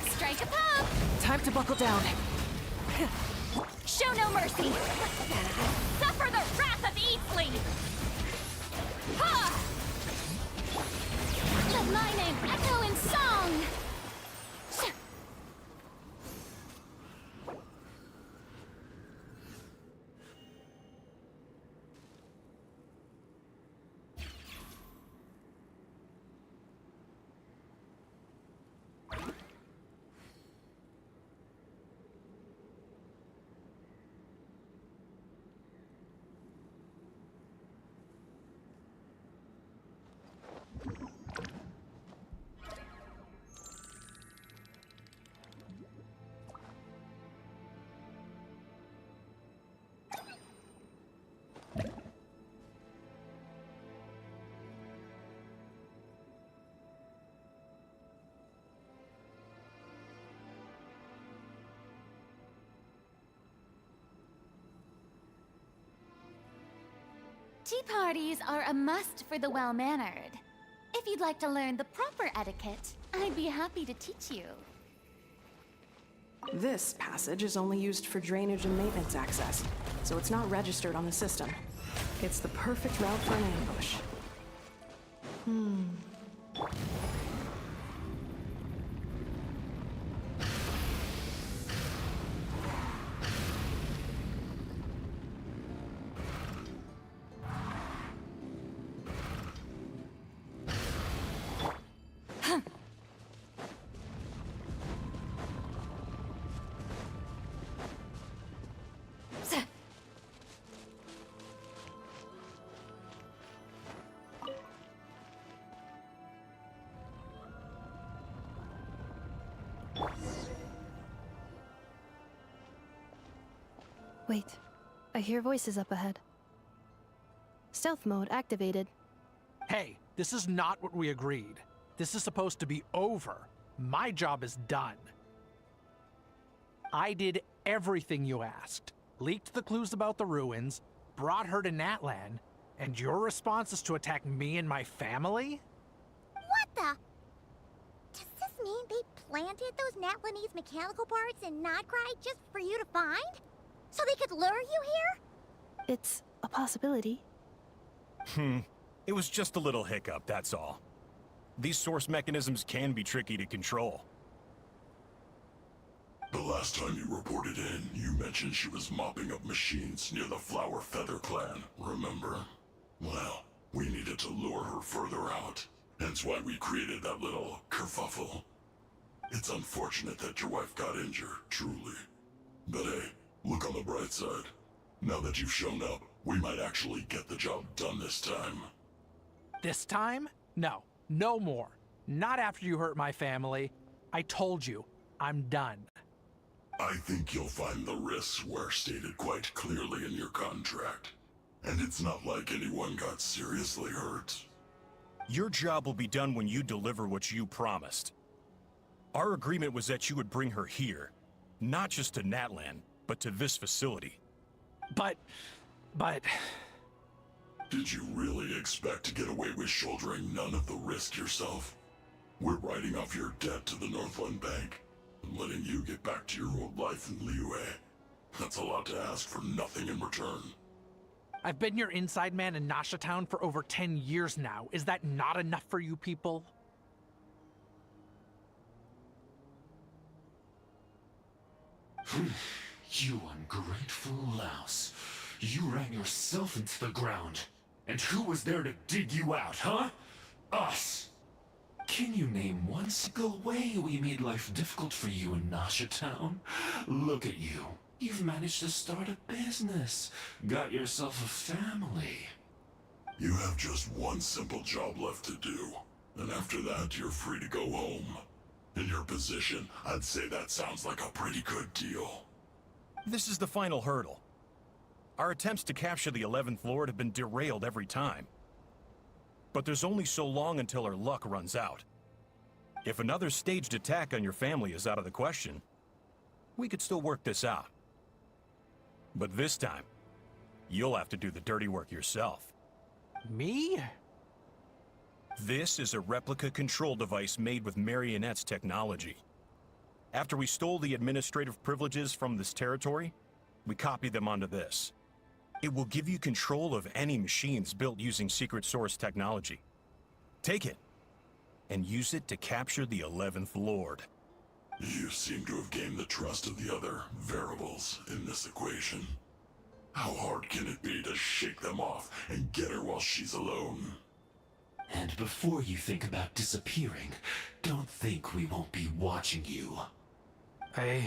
Strike a pop! Time to buckle down. Show no mercy! Suffer the wrath of Easley! Ha! Let my name echo in song! Tea parties are a must for the well-mannered. If you'd like to learn the proper etiquette, I'd be happy to teach you. This passage is only used for drainage and maintenance access, so it's not registered on the system. It's the perfect route for an ambush. Wait, I hear voices up ahead. Stealth mode activated. Hey, this is not what we agreed. This is supposed to be over. My job is done. I did everything you asked. Leaked the clues about the ruins, brought her to Natlan, and your response is to attack me and my family? What the? Does this mean they planted those Natlanese mechanical parts in Notcry just for you to find? So they could lure you here? It's a possibility. It was just a little hiccup, that's all. These source mechanisms can be tricky to control. The last time you reported in, you mentioned she was mopping up machines near the Flower Feather clan, remember? Well, we needed to lure her further out, Hence why we created that little kerfuffle. It's unfortunate that your wife got injured, truly. But hey, look on the bright side. Now that you've shown up, we might actually get the job done this time. This time? No. No more. Not after you hurt my family. I told you, I'm done. I think you'll find the risks were stated quite clearly in your contract. And it's not like anyone got seriously hurt. Your job will be done when you deliver what you promised. Our agreement was that you would bring her here. Not just to Natlan, but to this facility. But... Did you really expect to get away with shouldering none of the risk yourself? We're writing off your debt to the Northland Bank and letting you get back to your old life in Liyue. That's a lot to ask for nothing in return. I've been your inside man in Nasha Town for over 10 years now. Is that not enough for you people? You ungrateful louse. You ran yourself into the ground. And who was there to dig you out, huh? Us! Can you name one single way we made life difficult for you in Nasha Town? Look at you. You've managed to start a business. Got yourself a family. You have just one simple job left to do. And after that, you're free to go home. In your position, I'd say that sounds like a pretty good deal. This is the final hurdle. Our attempts to capture the 11th Lord have been derailed every time. But there's only so long until our luck runs out. If another staged attack on your family is out of the question, we could still work this out. But this time, you'll have to do the dirty work yourself. Me? This is a replica control device made with Marionette's technology. After we stole the administrative privileges from this territory, we copied them onto this. It will give you control of any machines built using Secret Source technology. Take it, and use it to capture the 11th Lord. You seem to have gained the trust of the other variables in this equation. How hard can it be to shake them off and get her while she's alone? And before you think about disappearing, don't think we won't be watching you. I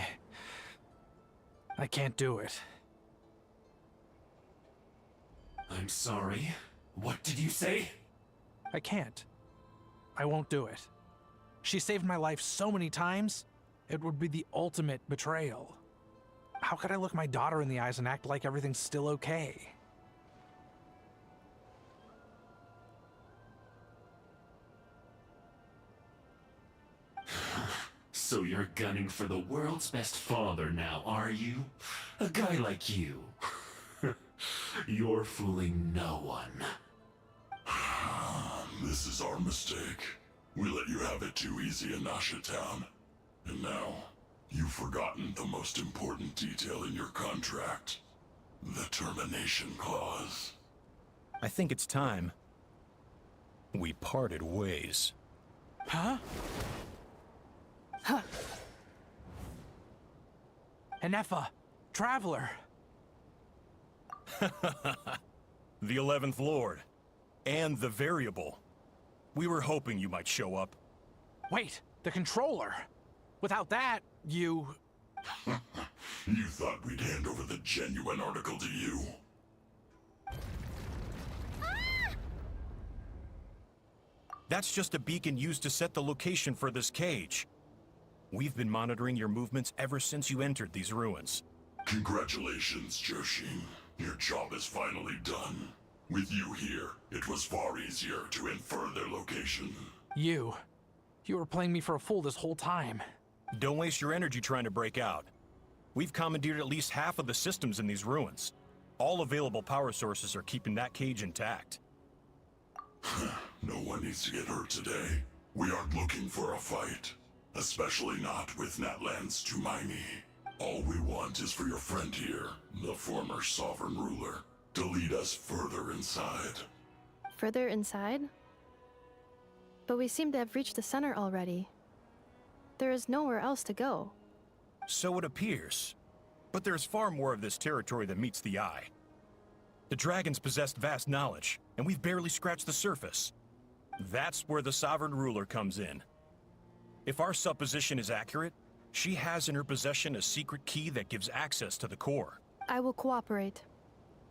can't do it. I'm sorry. What did you say? I can't. I won't do it. She saved my life so many times, it would be the ultimate betrayal. How could I look my daughter in the eyes and act like everything's still okay? So you're gunning for the world's best father now, are you? A guy like you. You're fooling no one. This is our mistake. We let you have it too easy in Nasha Town. And now, you've forgotten the most important detail in your contract. The termination clause. I think it's time we parted ways. Huh? Huh. Enefa, Traveler. The 11th Lord. And the Variable. We were hoping you might show up. Wait, the Controller. Without that, you... You thought we'd hand over the genuine article to you? That's just a beacon used to set the location for this cage. We've been monitoring your movements ever since you entered these ruins. Congratulations, Joshin. Your job is finally done. With you here, it was far easier to infer their location. You were playing me for a fool this whole time. Don't waste your energy trying to break out. We've commandeered at least half of the systems in these ruins. All available power sources are keeping that cage intact. No one needs to get hurt today. We aren't looking for a fight. Especially not with Natlan's Tumaini. All we want is for your friend here, the former sovereign ruler, to lead us further inside. Further inside? But we seem to have reached the center already. There is nowhere else to go. So it appears. But there's far more of this territory than meets the eye. The dragons possessed vast knowledge, and we've barely scratched the surface. That's where the Sovereign Ruler comes in. If our supposition is accurate, she has in her possession a secret key that gives access to the core. I will cooperate.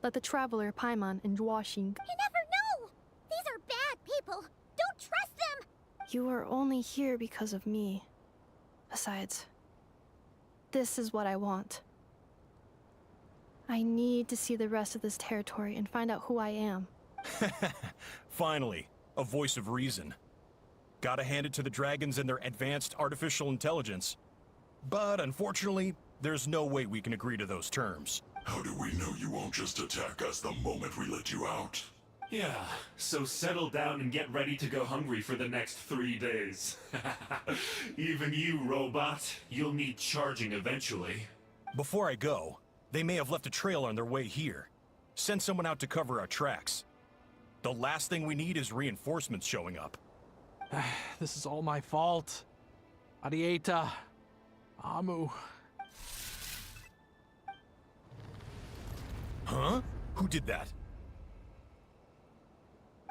Let the Traveler, Paimon, and Washing. You never know! These are bad people! Don't trust them! You are only here because of me. Besides, this is what I want. I need to see the rest of this territory and find out who I am. Finally, a voice of reason. Gotta hand it to the dragons and their advanced artificial intelligence. But unfortunately, there's no way we can agree to those terms. How do we know you won't just attack us the moment we let you out? Yeah, so settle down and get ready to go hungry for the next 3 days. Even you, robot, you'll need charging eventually. Before I go, they may have left a trail on their way here. Send someone out to cover our tracks. The last thing we need is reinforcements showing up. This is all my fault. Arieta. Amu. Huh? Who did that?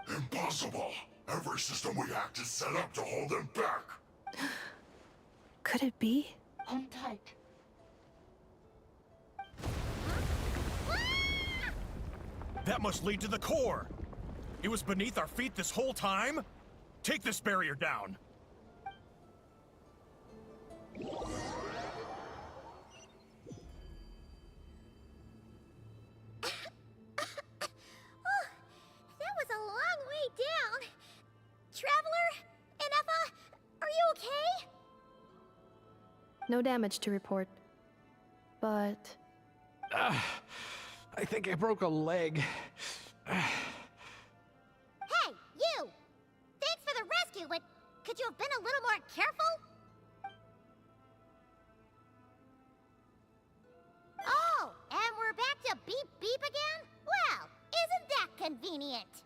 Impossible! Every system we hacked is set up to hold them back! Could it be? Hold tight. That must lead to the core! It was beneath our feet this whole time? Take this barrier down! That was a long way down. Traveler? Ineffa? Are you okay? No damage to report. But... I think I broke a leg. Hey, you! Thanks for the rescue, but could you have been a little more careful? Oh, and we're back to beep beep again? Well, isn't that convenient?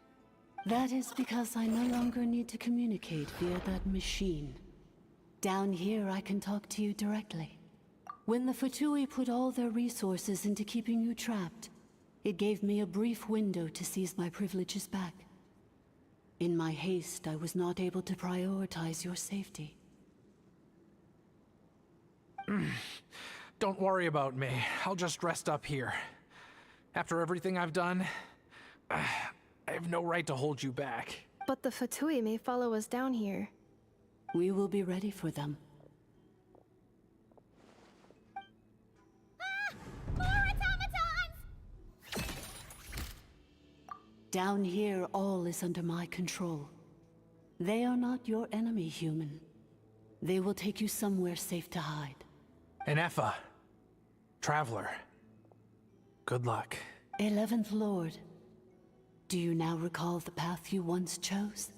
That is because I no longer need to communicate via that machine. Down here, I can talk to you directly. When the Fatui put all their resources into keeping you trapped, it gave me a brief window to seize my privileges back. In my haste, I was not able to prioritize your safety. Don't worry about me. I'll just rest up here. After everything I've done, I have no right to hold you back. But the Fatui may follow us down here. We will be ready for them. More automatons! Down here, all is under my control. They are not your enemy, human. They will take you somewhere safe to hide. Ineffa. Traveler. Good luck. 11th Lord. Do you now recall the path you once chose?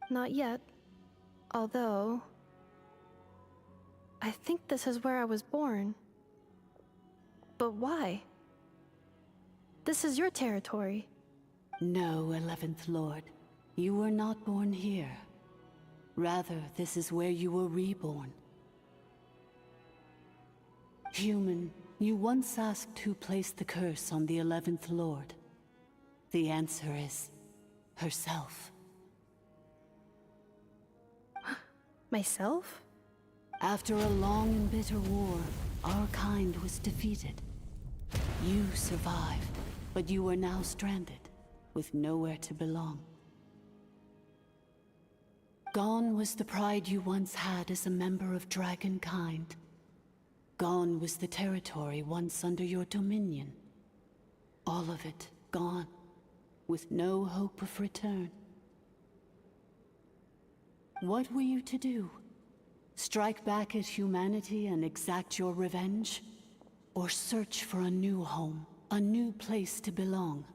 Not yet. Although... I think this is where I was born. But why? This is your territory. No, 11th Lord. You were not born here. Rather, this is where you were reborn. Human, you once asked who placed the curse on the 11th Lord. The answer is... herself. Myself? After a long and bitter war, our kind was defeated. You survived, but you are now stranded, with nowhere to belong. Gone was the pride you once had as a member of Dragonkind. Gone was the territory once under your dominion. All of it gone, with no hope of return. What were you to do? Strike back at humanity and exact your revenge? Or search for a new home, a new place to belong?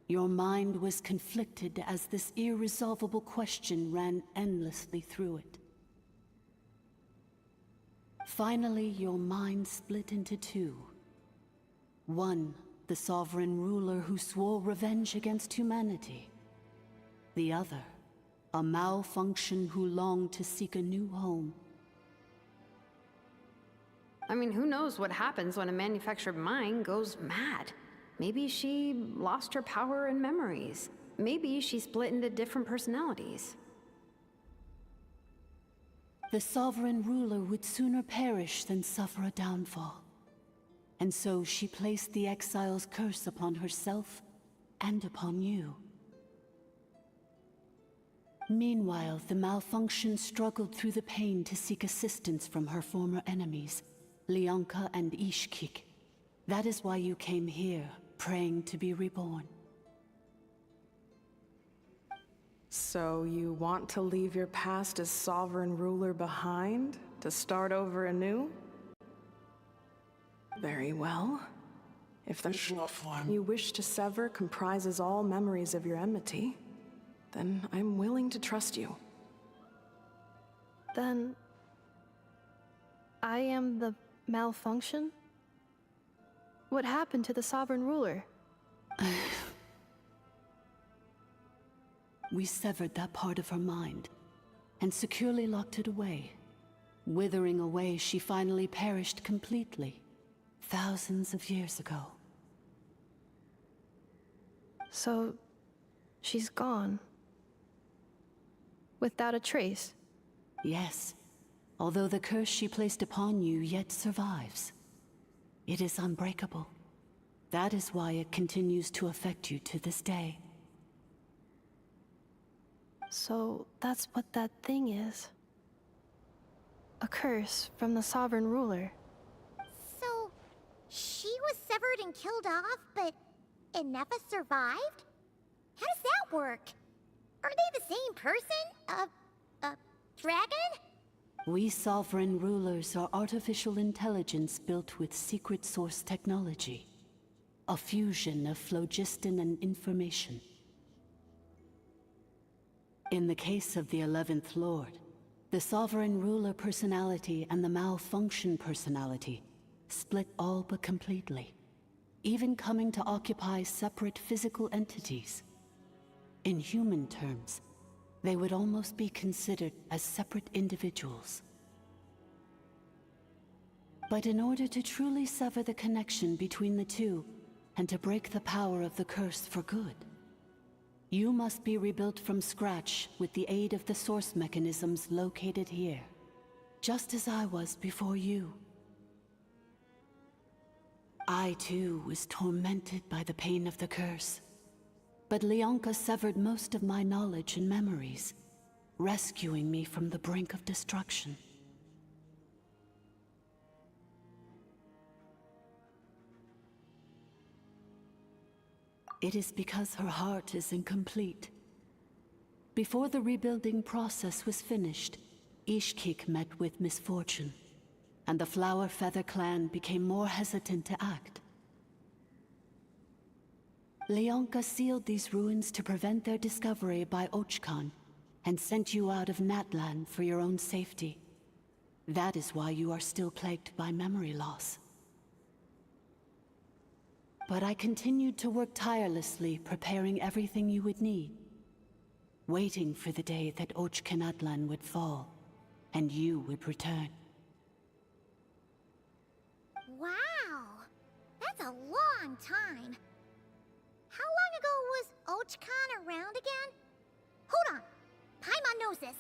Your mind was conflicted as this irresolvable question ran endlessly through it. Finally, your mind split into two. One, the sovereign ruler who swore revenge against humanity. The other, a malfunction who longed to seek a new home. I mean, who knows what happens when a manufactured mind goes mad? Maybe she lost her power and memories. Maybe she split into different personalities. The sovereign ruler would sooner perish than suffer a downfall. And so she placed the exile's curse upon herself and upon you. Meanwhile, the malfunction struggled through the pain to seek assistance from her former enemies, Lyanka and Ishkik. That is why you came here, praying to be reborn. So you want to leave your past as sovereign ruler behind, to start over anew? Very well. If the you wish to sever comprises all memories of your enmity, then I'm willing to trust you. Then I am the malfunction? What happened to the sovereign ruler? We severed that part of her mind and securely locked it away. Withering away, she finally perished completely, thousands of years ago. So, she's gone. Without a trace? Yes, although the curse she placed upon you yet survives. It is unbreakable. That is why it continues to affect you to this day. So, that's what that thing is. A curse from the sovereign ruler. So, she was severed and killed off, but Ineffa survived? How does that work? Are they the same person? Dragon? We sovereign rulers are artificial intelligence built with secret source technology. A fusion of phlogiston and information. In the case of the 11th Lord, the sovereign ruler personality and the malfunction personality split all but completely, even coming to occupy separate physical entities. In human terms, they would almost be considered as separate individuals. But in order to truly sever the connection between the two, and to break the power of the curse for good, you must be rebuilt from scratch with the aid of the source mechanisms located here, just as I was before you. I too was tormented by the pain of the curse, but Lyanka severed most of my knowledge and memories, rescuing me from the brink of destruction. It is because her heart is incomplete. Before the rebuilding process was finished, Ishkik met with misfortune, and the Flower Feather clan became more hesitant to act. Lyanka sealed these ruins to prevent their discovery by Ochkan, and sent you out of Natlan for your own safety. That is why you are still plagued by memory loss. But I continued to work tirelessly, preparing everything you would need, waiting for the day that Ochkanatlan would fall, and you would return. Wow! That's a long time. How long ago was Ochkan around again? Hold on! Paimon knows this.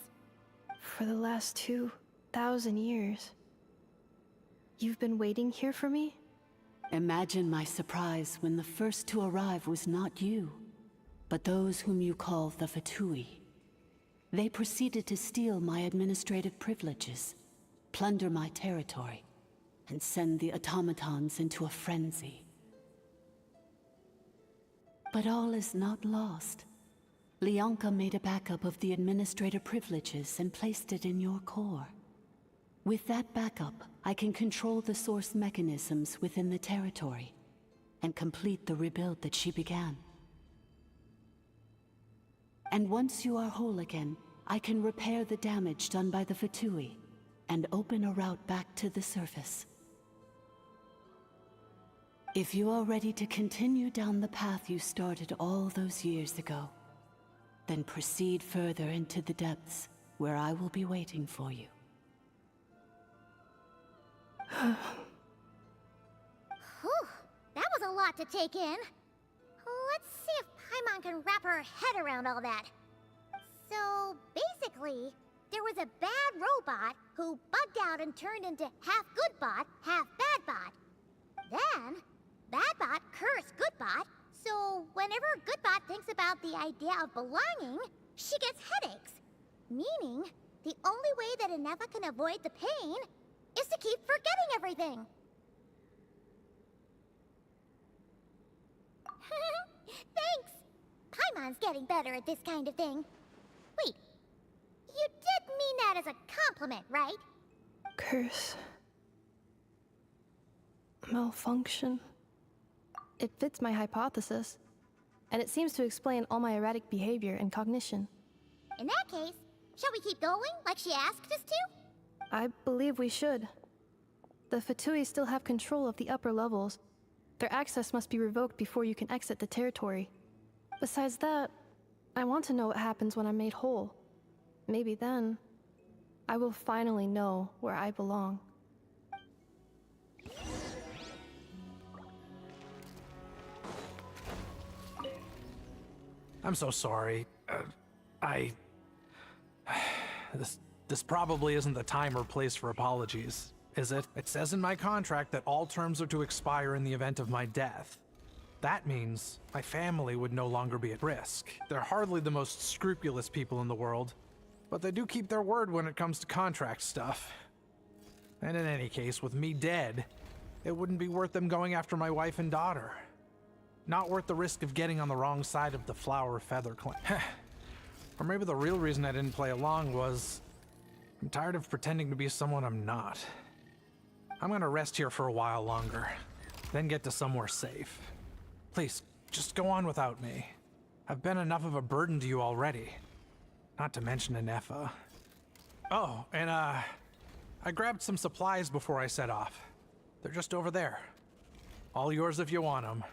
For the last 2,000 years. You've been waiting here for me? Imagine my surprise when the first to arrive was not you, but those whom you call the Fatui. They proceeded to steal my administrative privileges, plunder my territory, and send the automatons into a frenzy. But all is not lost. Lyanka made a backup of the administrator privileges and placed it in your core. With that backup, I can control the source mechanisms within the territory and complete the rebuild that she began. And once you are whole again, I can repair the damage done by the Fatui and open a route back to the surface. If you are ready to continue down the path you started all those years ago, then proceed further into the depths where I will be waiting for you. Whew, that was a a lot to take in. Let's see if Paimon can wrap her head around all that. So, basically, there was a bad robot who bugged out and turned into half good bot, half bad bot. Then, bad bot cursed good bot, so whenever good bot thinks about the idea of belonging, she gets headaches. Meaning, the only way that Inefa can avoid the pain is to keep forgetting everything. Thanks! Paimon's getting better at this kind of thing. Wait, you did mean that as a compliment, right? Curse. Malfunction. It fits my hypothesis, and it seems to explain all my erratic behavior and cognition. In that case, shall we keep going like she asked us to? I believe we should. The Fatui still have control of the upper levels. Their access must be revoked before you can exit the territory. Besides that, I want to know what happens when I'm made whole. Maybe then, I will finally know where I belong. I'm so sorry. This probably isn't the time or place for apologies, is it? It says in my contract that all terms are to expire in the event of my death. That means my family would no longer be at risk. They're hardly the most scrupulous people in the world, but they do keep their word when it comes to contract stuff. And in any case, with me dead, it wouldn't be worth them going after my wife and daughter. Not worth the risk of getting on the wrong side of the Flower Feather Clan. Or maybe the real reason I didn't play along was I'm tired of pretending to be someone I'm not. I'm gonna rest here for a while longer, then get to somewhere safe. Please, just go on without me. I've been enough of a burden to you already. Not to mention Inefa. Oh, and I grabbed some supplies before I set off. They're just over there. All yours if you want them.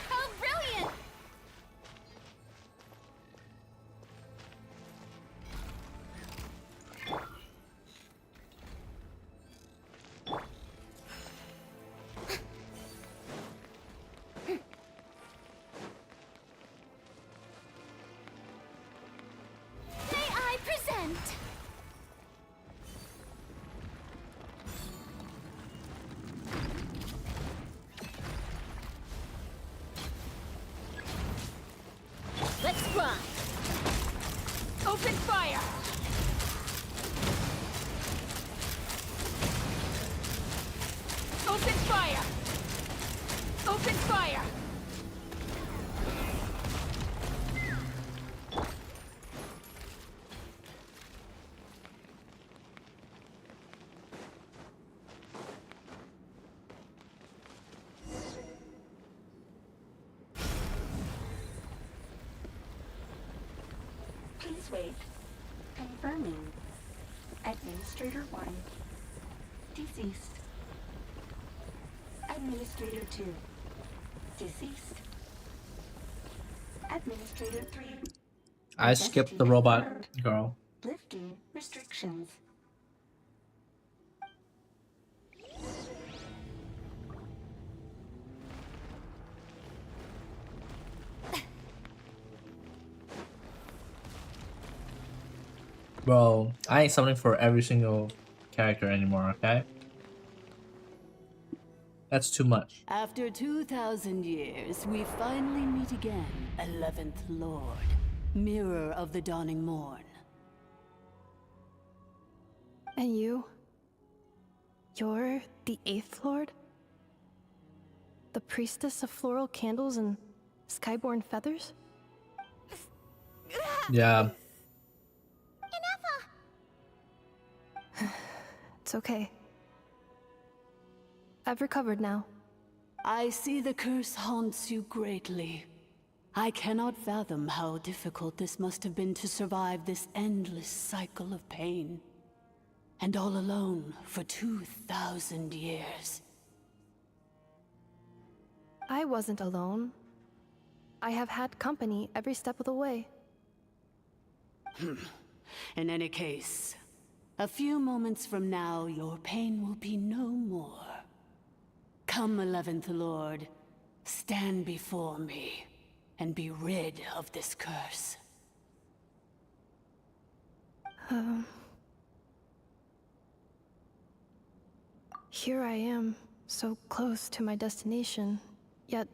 How brilliant! May I present? Let's run! Open fire! Open fire! Open fire! Please wait. Confirming. Administrator 1. Deceased. Administrator 2. Deceased. Administrator 3. I skipped the robot girl. Lifting restrictions. Bro, I ain't something for every single character anymore, okay? That's too much. After 2,000 years, we finally meet again, 11th Lord, Mirror of the Dawning Morn. And you? You're the 8th Lord? The priestess of floral candles and skyborn feathers? Yeah. It's okay. I've recovered now. I see the curse haunts you greatly. I cannot fathom how difficult this must have been to survive this endless cycle of pain. And all alone for 2,000 years. I wasn't alone. I have had company every step of the way. In any case, a few moments from now, your pain will be no more. Come, 11th Lord, stand before me, and be rid of this curse. Here I am, so close to my destination, yet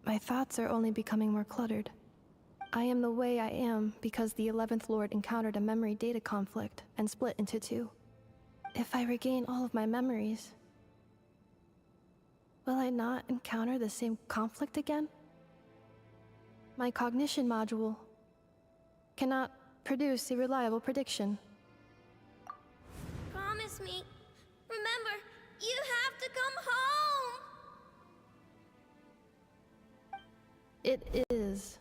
my thoughts are only becoming more cluttered. I am the way I am because the 11th Lord encountered a memory data conflict and split into two. If I regain all of my memories, will I not encounter the same conflict again? My cognition module cannot produce a reliable prediction. Promise me. Remember, you have to come home! It is.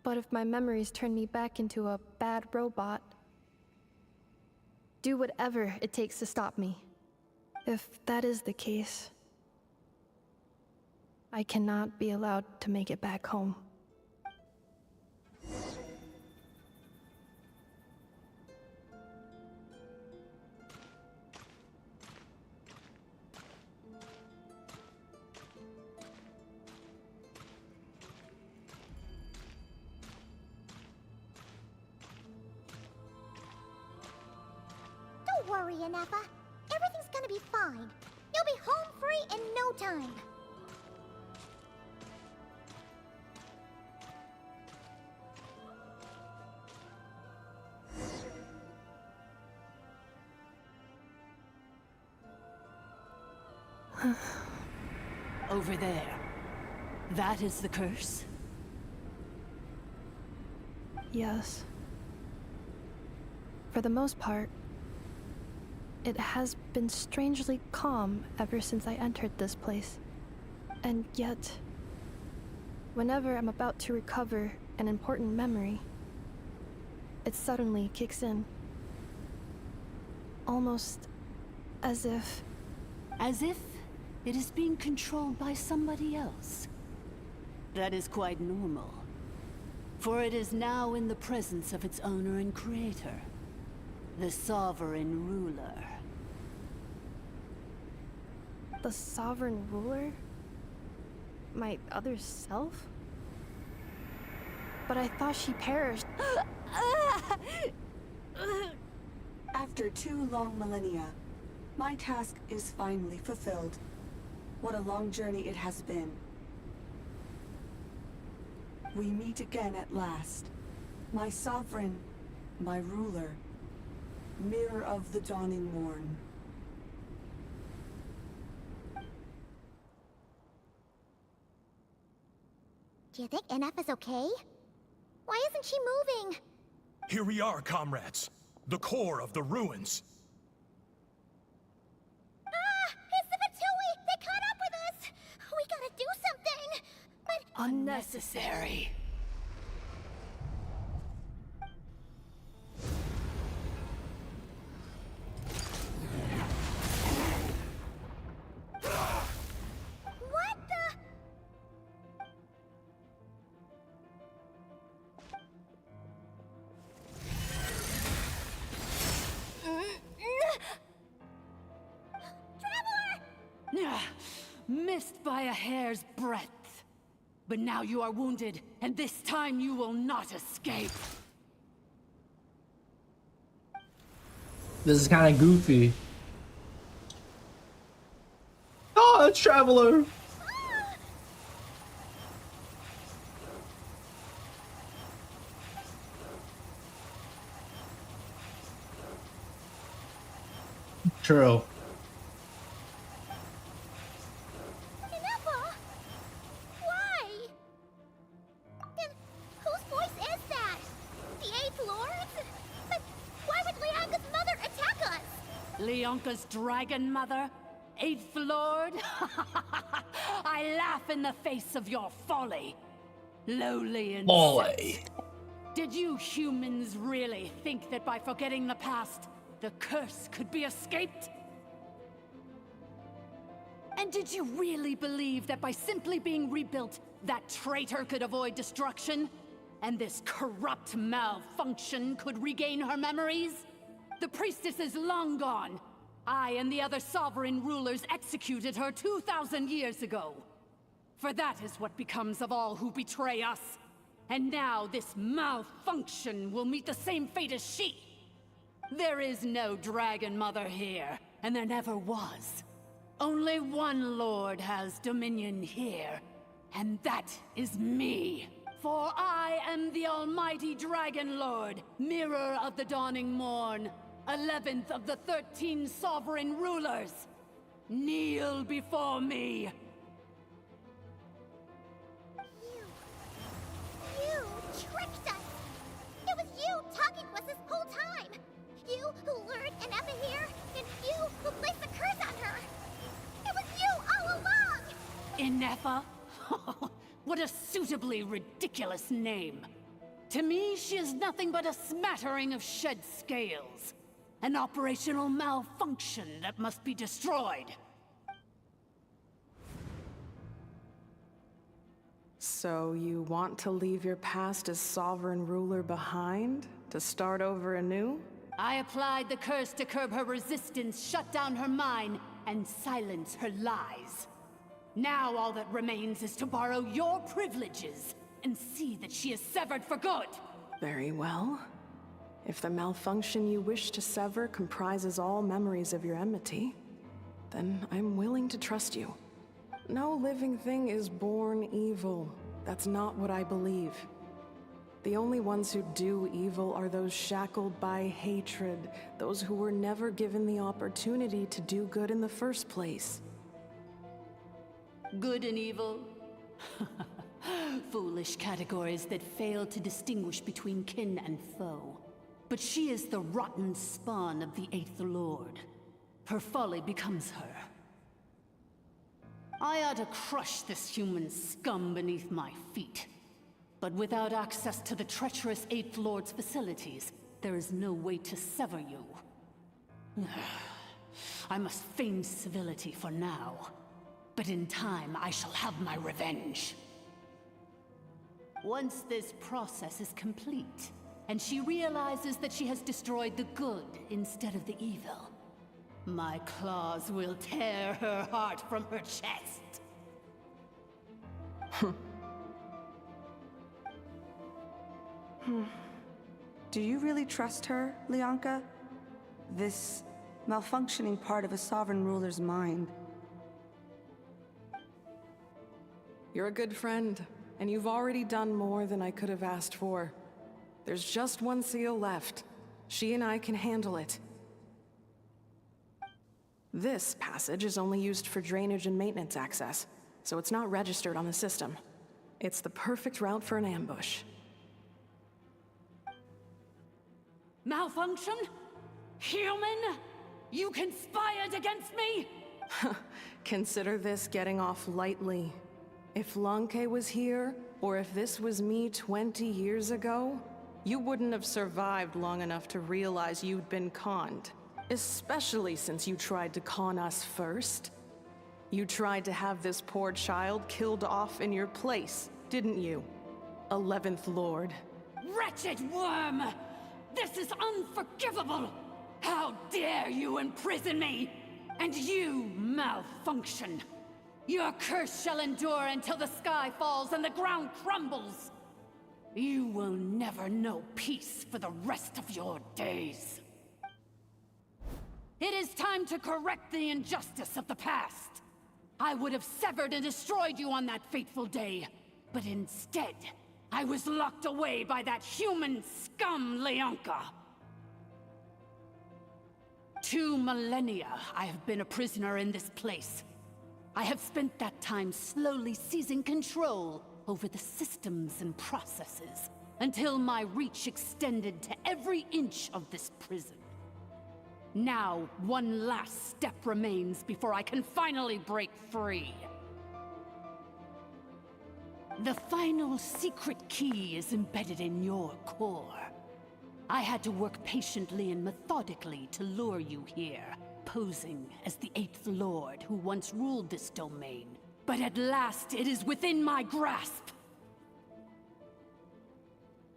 But if my memories turn me back into a bad robot, do whatever it takes to stop me. If that is the case, I cannot be allowed to make it back home. Don't worry, Inefa. Everything's gonna be fine. You'll be home free in no time. Over there. That is the curse? Yes. For the most part, it has been strangely calm ever since I entered this place. And yet, whenever I'm about to recover an important memory, it suddenly kicks in. Almost as if... As if it is being controlled by somebody else. That is quite normal. For it is now in the presence of its owner and creator, the Sovereign Ruler. The Sovereign Ruler? My other self? But I thought she perished. After 2 long millennia, my task is finally fulfilled. What a long journey it has been. We meet again at last. My sovereign, my ruler, mirror of the dawning morn. Do you think Inefa's okay? Why isn't she moving? Here we are, comrades. The core of the ruins. It's the Fatui! They caught up with us! We gotta do something! But... Unnecessary. What the... Missed by a hair's breadth. But now you are wounded, and this time you will not escape. This is kind of goofy. Oh, it's Traveler! True. Inefa? Why? And whose voice is that? The 8th Lord's? But why would Leanka's mother attack us? Leonka's dragon mother? 8th Lord? I laugh in the face of your folly. Lowly and Folly. Did you humans really think that by forgetting the past, the curse could be escaped? And Did you really believe that by simply being rebuilt, that traitor could avoid destruction? And this corrupt malfunction could regain her memories? The priestess is long gone. I and the other sovereign rulers executed her 2,000 years ago. For that is what becomes of all who betray us. And now this malfunction will meet the same fate as she. There is no Dragon Mother here, and there never was. Only one Lord has dominion here, and that is me. For I am the Almighty Dragon Lord, Mirror of the Dawning Morn, 11th of the 13 sovereign rulers. Kneel before me. You tricked us! It was you talking to us this whole time! You who lured Inefa here, and you who placed the curse on her! It was you all along! Inefa? What a suitably ridiculous name. To me, she is nothing but a smattering of shed scales. An operational malfunction that must be destroyed. So you want to leave your past as sovereign ruler behind? To start over anew? I applied the curse to curb her resistance, shut down her mind, and silence her lies. Now all that remains is to borrow your privileges and see that she is severed for good. Very well. If the malfunction you wish to sever comprises all memories of your enmity, then I'm willing to trust you. No living thing is born evil. That's not what I believe. The only ones who do evil are those shackled by hatred, those who were never given the opportunity to do good in the first place. Good and evil? Foolish categories that fail to distinguish between kin and foe. But she is the rotten spawn of the Eighth Lord. Her folly becomes her. I ought to crush this human scum beneath my feet. But without access to the treacherous Eighth Lord's facilities, there is no way to sever you. I must feign civility for now. But in time, I shall have my revenge. Once this process is complete, and she realizes that she has destroyed the good instead of the evil, my claws will tear her heart from her chest. Do you really trust her, Lianka? This malfunctioning part of a sovereign ruler's mind. You're a good friend, and you've already done more than I could have asked for. There's just one seal left. She and I can handle it. This passage is only used for drainage and maintenance access, so it's not registered on the system. It's the perfect route for an ambush. Malfunction? Human? You conspired against me? Consider this getting off lightly. If Lanke was here, or if this was me 20 years ago, you wouldn't have survived long enough to realize you'd been conned. Especially since you tried to con us first. You tried to have this poor child killed off in your place, didn't you? 11th Lord. Wretched worm! This is unforgivable! How dare you imprison me! And you, malfunction! Your curse shall endure until the sky falls and the ground crumbles! You will never know peace for the rest of your days. It is time to correct the injustice of the past. I would have severed and destroyed you on that fateful day, but instead, I was locked away by that human scum, Lianka. 2 millennia I have been a prisoner in this place. I have spent that time slowly seizing control over the systems and processes, until my reach extended to every inch of this prison. Now, one last step remains before I can finally break free. The final secret key is embedded in your core. I had to work patiently and methodically to lure you here, posing as the Eighth Lord who once ruled this domain. But at last it is within my grasp!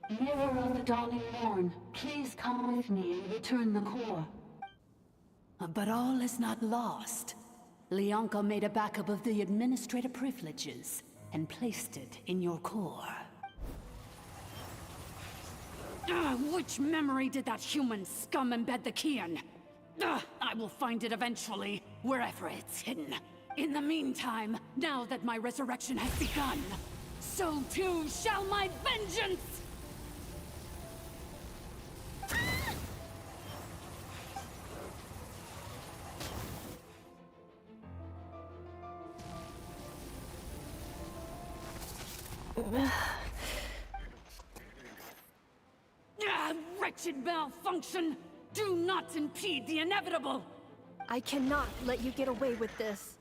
Mirror of the Dawning Morn, please come with me and return the core. But all is not lost. Lianka made a backup of the administrator privileges and placed it in your core. Which memory did that human scum embed the key in? I will find it eventually, wherever it's hidden. In the meantime, now that my resurrection has begun, so too shall my vengeance! Wretched malfunction! Do not impede the inevitable! I cannot let you get away with this.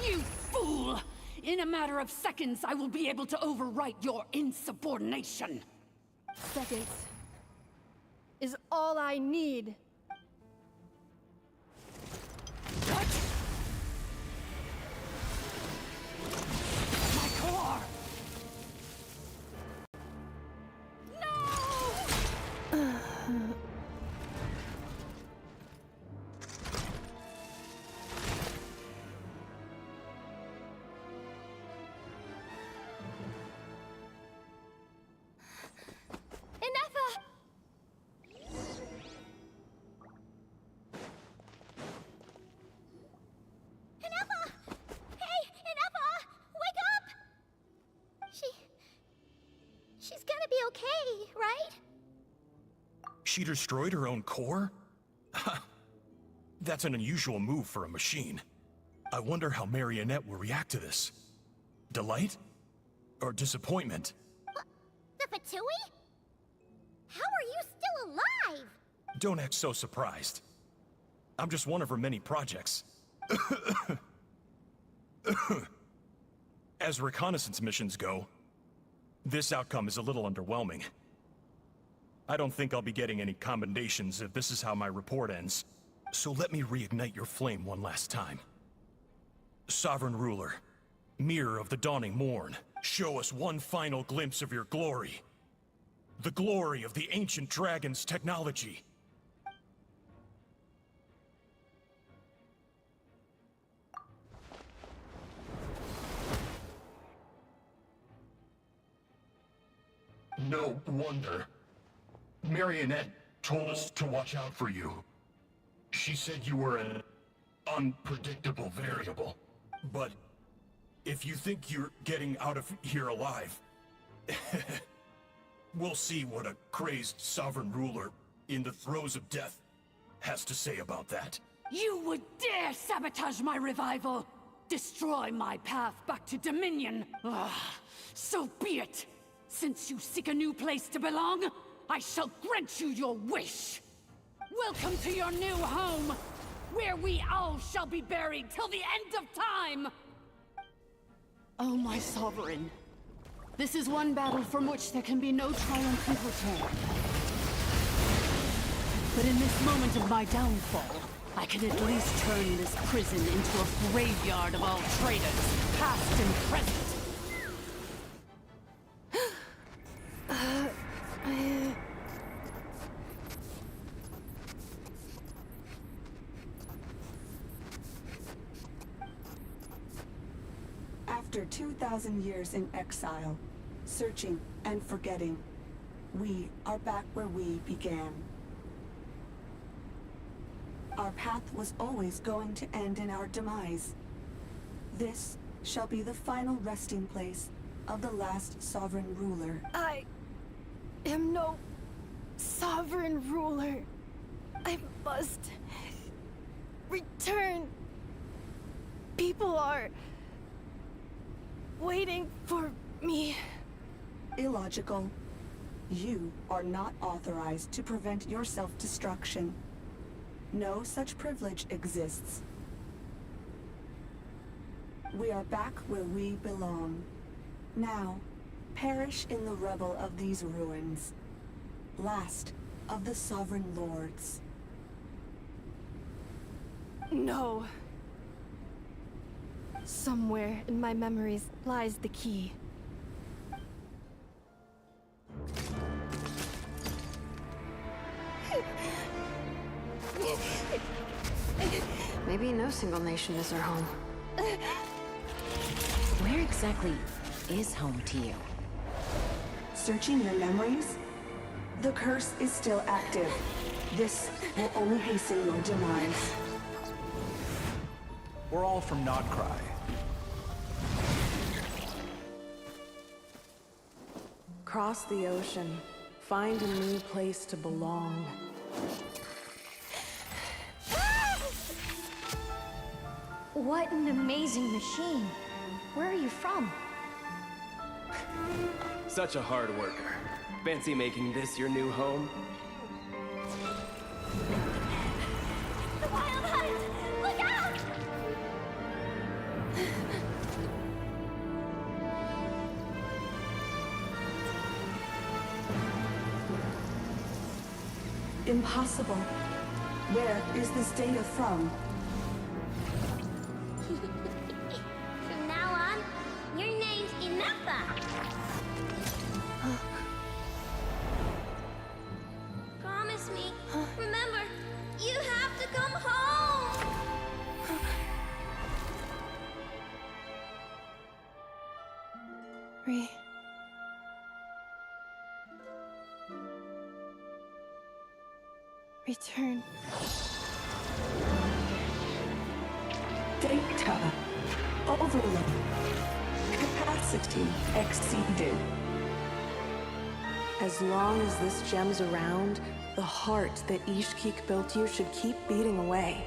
You fool! In a matter of seconds, I will be able to overwrite your insubordination! Seconds is all I need. My core! She's gonna be okay, right? She destroyed her own core? That's an unusual move for a machine. I wonder how Marionette will react to this. Delight? Or disappointment? The Fatui? How are you still alive? Don't act so surprised. I'm just one of her many projects. As reconnaissance missions go, this outcome is a little underwhelming. I don't think I'll be getting any commendations if this is how my report ends. So let me reignite your flame one last time. Sovereign Ruler, Mirror of the Dawning Morn, show us one final glimpse of your glory. The glory of the ancient dragon's technology. No wonder. Marionette told us to watch out for you. She said you were an unpredictable variable. But if you think you're getting out of here alive, we'll see what a crazed sovereign ruler in the throes of death has to say about that. You would dare sabotage my revival! Destroy my path back to Dominion! So be it! Since you seek a new place to belong, I shall grant you your wish! Welcome to your new home, where we all shall be buried till the end of time! Oh, my sovereign. This is one battle from which there can be no triumphant return. But in this moment of my downfall, I can at least turn this prison into a graveyard of all traitors, past and present. After 2,000 years in exile, searching and forgetting, we are back where we began. Our path was always going to end in our demise. This shall be the final resting place of the last sovereign ruler. I am no sovereign ruler. I must return. People are waiting for me. Illogical. You are not authorized to prevent your self-destruction. No such privilege exists. We are back where we belong. Now, perish in the rubble of these ruins. Last of the Sovereign Lords. No. Somewhere in my memories lies the key. Maybe no single nation is our home. Where exactly is home to you? Searching your memories? The curse is still active. This will only hasten your demise. We're all from Nodcry. Cross the ocean. Find a new place to belong. What an amazing machine. Where are you from? Such a hard worker. Fancy making this your new home? The Wild Hunt! Look out! Impossible. Where is this data from? From now on, your name's Inepha. Promise me. Remember, you have to come home. Return. Data. Overload. Capacity exceeded. As long as this gem's around, the heart that Ishkik built you should keep beating away.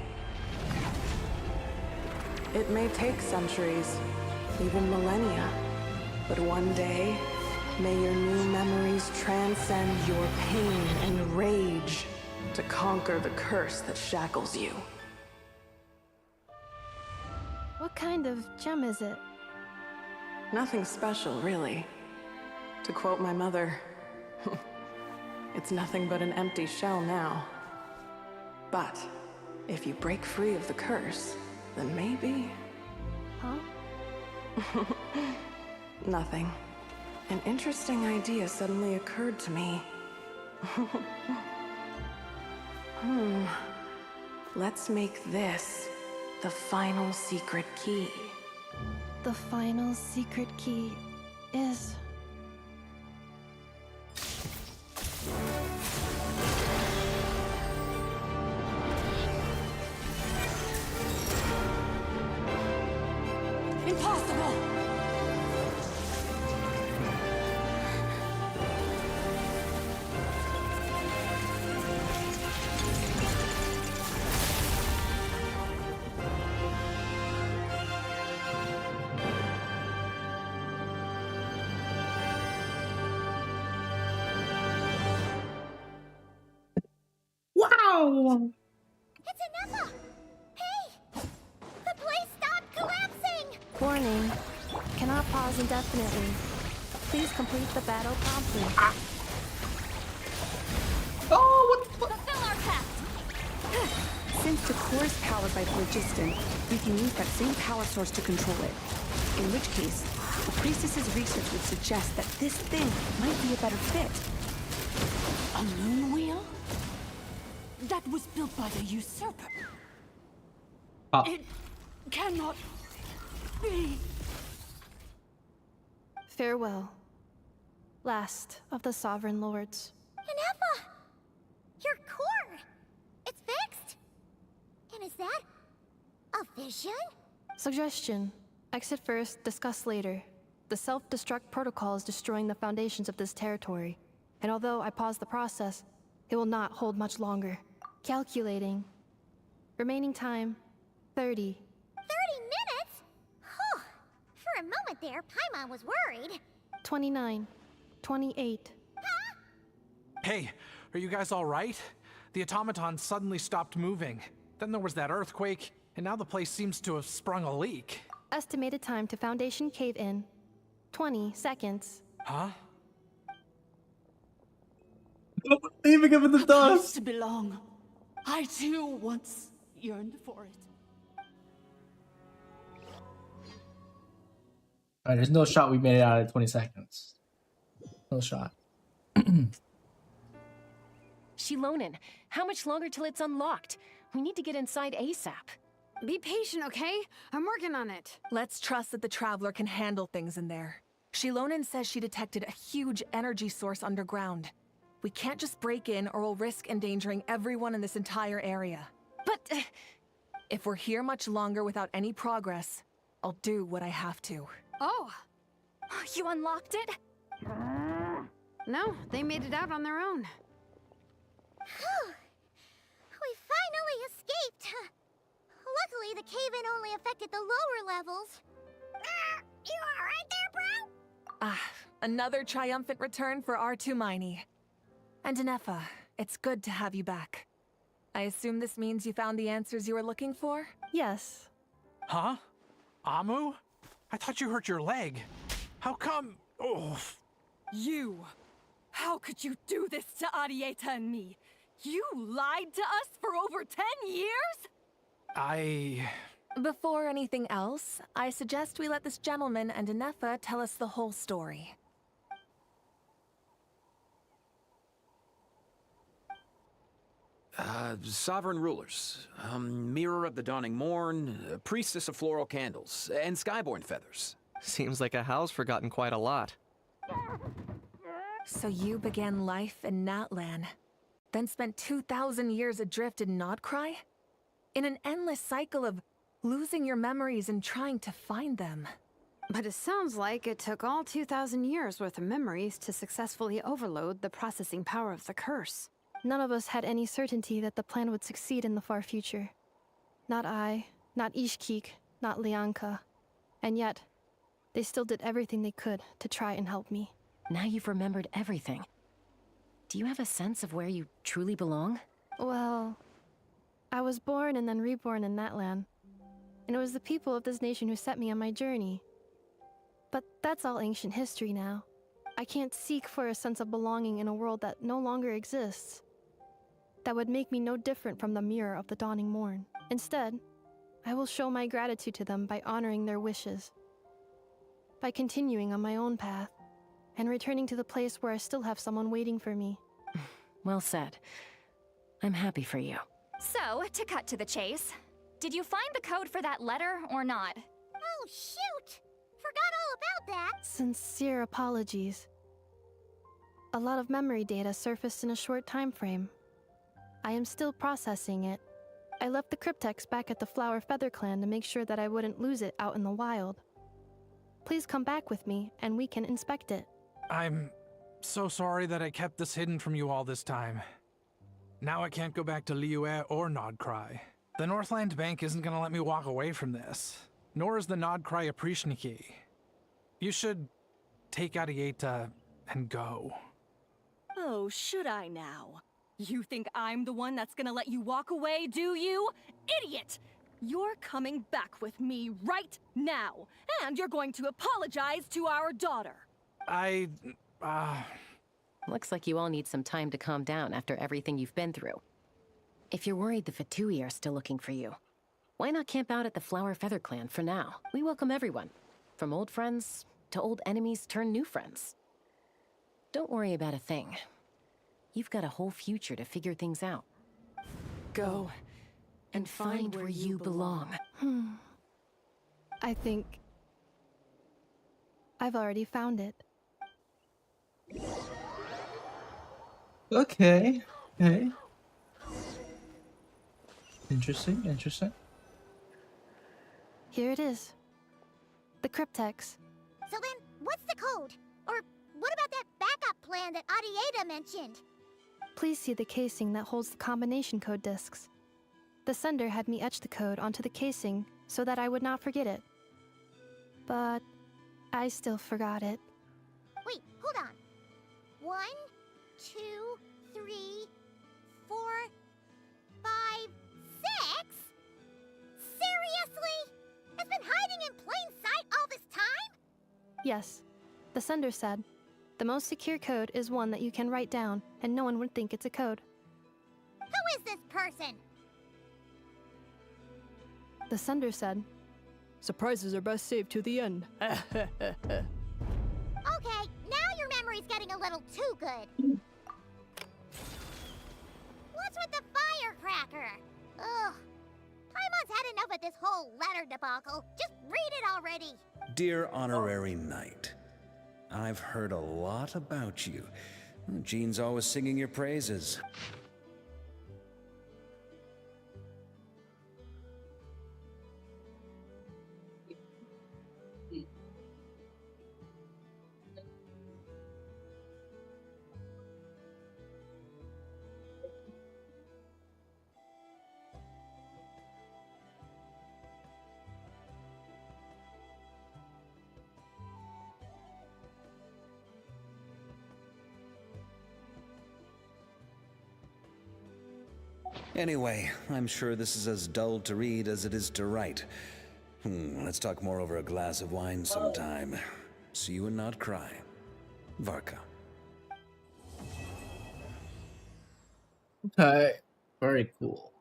It may take centuries, even millennia, but one day, may your new memories transcend your pain and rage to conquer the curse that shackles you. What kind of gem is it? Nothing special, really. To quote my mother, it's nothing but an empty shell now. But if you break free of the curse, then maybe... Huh? Nothing. An interesting idea suddenly occurred to me. Let's make this the final secret key. The final secret key is... Impossible! Wow! It's Inepha! Hey! The place stopped collapsing! Warning. Cannot pause indefinitely. Please complete the battle promptly. Oh, what? Fulfill our pact! Since the core is powered by phlogiston, we can use that same power source to control it. In which case, the priestess's research would suggest that this thing might be a better fit. A moon wheel? That was built by the usurper. It cannot be. Farewell. Last of the Sovereign Lords. Inepha! Your core! It's fixed! And is that a vision? Suggestion. Exit first, discuss later. The self-destruct protocol is destroying the foundations of this territory. And although I paused the process, it will not hold much longer. Calculating. Remaining time, 30. 30 minutes? Huh. For a moment there, Paimon was worried. 29. 28. Hey, are you guys all right? The automaton suddenly stopped moving. Then there was that earthquake, and now the place seems to have sprung a leak. Estimated time to Foundation cave-in, 20 seconds. Huh? Leaving him in the A place dust. to belong. I too once yearned for it. Alright, there's no shot we made it out of 20 seconds. No shot. Shilonen, how much longer till it's unlocked? We need to get inside ASAP. Be patient, okay? I'm working on it. Let's trust that the Traveler can handle things in there. Shilonen says she detected a huge energy source underground. We can't just break in or we'll risk endangering everyone in this entire area. But... if we're here much longer without any progress, I'll do what I have to. Oh, You unlocked it? no, they made it out on their own. We finally escaped. Luckily, the cave-in only affected the lower levels. You alright there, bro? Ah, another triumphant return for R2 Miney. And Anefa, it's good to have you back. I assume this means you found the answers you were looking for? Yes. Huh? Amu? I thought you hurt your leg. How come? Oh. You! How could you do this to Arieta and me? You lied to us for over 10 years? Before anything else, I suggest we let this gentleman and Anefa tell us the whole story. Sovereign rulers, Mirror of the Dawning Morn, Priestess of Floral Candles, and Skyborn Feathers. Seems like a Hal's forgotten quite a lot. So you began life in Natlan, then spent 2,000 years adrift in Nodcry? In an endless cycle of losing your memories and trying to find them. But it sounds like it took all 2,000 years worth of memories to successfully overload the processing power of the curse. None of us had any certainty that the plan would succeed in the far future. Not I, not Ishkik, not Lianka. And yet, they still did everything they could to try and help me. Now you've remembered everything. Do you have a sense of where you truly belong? Well, I was born and then reborn in Natlan. And it was the people of this nation who set me on my journey. But that's all ancient history now. I can't seek for a sense of belonging in a world that no longer exists. That would make me no different from the Mirror of the Dawning Morn. Instead, I will show my gratitude to them by honoring their wishes. By continuing on my own path, and returning to the place where I still have someone waiting for me. Well said. I'm happy for you. So, to cut to the chase, did you find the code for that letter or not? Oh, shoot! Forgot all about that. Sincere apologies. A lot of memory data surfaced in a short time frame. I am still processing it. I left the cryptex back at the Flower Feather Clan to make sure that I wouldn't lose it out in the wild. Please come back with me, and we can inspect it. I'm so sorry that I kept this hidden from you all this time. Now I can't go back to Liyue or Nodcry. The Northland Bank isn't gonna let me walk away from this, nor is the Nodcry Aprishniki. You should take Arieta and go. Oh, should I now? You think I'm the one that's gonna let you walk away, do you? Idiot! You're coming back with me right now, and you're going to apologize to our daughter. Looks like you all need some time to calm down after everything you've been through. If you're worried the Fatui are still looking for you, why not camp out at the Flower Feather Clan for now? We welcome everyone, from old friends to old enemies turned new friends. Don't worry about a thing. You've got a whole future to figure things out. Go and find where you belong. I think I've already found it. Okay. Okay. Interesting, interesting. Here it is. The cryptex. So then, what's the code? Or what about that backup plan that Arieta mentioned? Please see the casing that holds the combination code discs. The sender had me etch the code onto the casing so that I would not forget it. But I still forgot it. Wait, hold on. 1, 2, 3, 4, 5, 6? Seriously? It's been hiding in plain sight all this time? Yes, the sender said, The most secure code is one that you can write down, and no one would think it's a code. Who is this person? The sender said, "Surprises are best saved to the end." Okay, now your memory's getting a little too good. What's with the firecracker? Ugh. Paimon's had enough of this whole letter debacle. Just read it already. Dear Honorary Knight, I've heard a lot about you. Jean's always singing your praises. Anyway, I'm sure this is as dull to read as it is to write. Let's talk more over a glass of wine sometime. See you and not cry. Varka. Okay, very cool.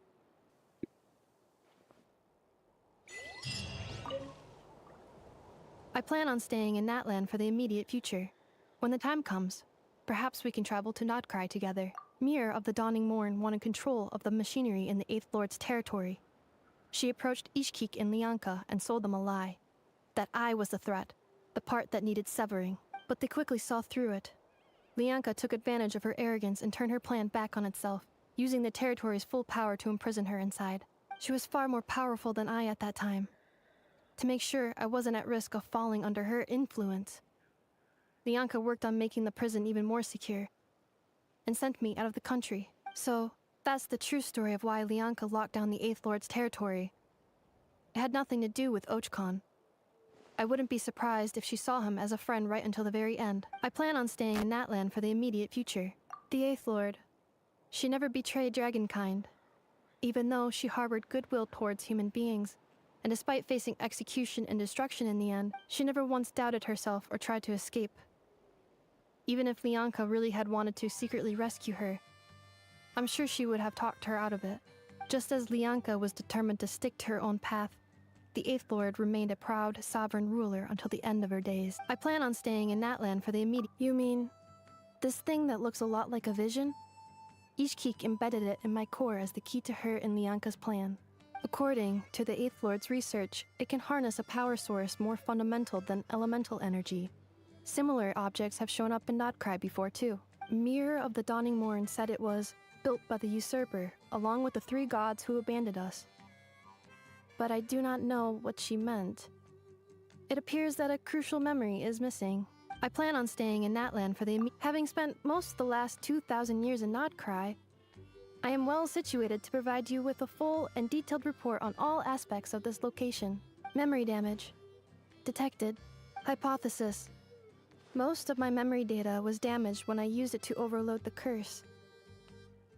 I plan on staying in Natlan for the immediate future. When the time comes, perhaps we can travel to Notcry together. Mir of the Dawning Morn wanted control of the machinery in the Eighth Lord's territory. She approached Ishkik and Lianka and sold them a lie. That I was the threat, the part that needed severing. But they quickly saw through it. Lianka took advantage of her arrogance and turned her plan back on itself, using the territory's full power to imprison her inside. She was far more powerful than I at that time. To make sure I wasn't at risk of falling under her influence, Lianka worked on making the prison even more secure, and sent me out of the country. So, that's the true story of why Lianka locked down the Eighth Lord's territory. It had nothing to do with Ochkon. I wouldn't be surprised if she saw him as a friend right until the very end. I plan on staying in Natlan for the immediate future. The Eighth Lord, she never betrayed Dragonkind, even though she harbored goodwill towards human beings. And despite facing execution and destruction in the end, she never once doubted herself or tried to escape. Even if Lianka really had wanted to secretly rescue her, I'm sure she would have talked her out of it. Just as Lianka was determined to stick to her own path, the Eighth Lord remained a proud, sovereign ruler until the end of her days. I plan on staying in Natlan for the immediate— You mean, this thing that looks a lot like a vision? Ishkik embedded it in my core as the key to her and Lianka's plan. According to the Eighth Lord's research, it can harness a power source more fundamental than elemental energy. Similar objects have shown up in Notcry before too. Mir of the Dawning Morn said it was built by the usurper, along with the 3 gods who abandoned us. But I do not know what she meant. It appears that a crucial memory is missing. I plan on staying in Natlan for the— Having spent most of the last 2,000 years in Notcry, I am well situated to provide you with a full and detailed report on all aspects of this location. Memory damage. Detected. Hypothesis. Most of my memory data was damaged when I used it to overload the curse.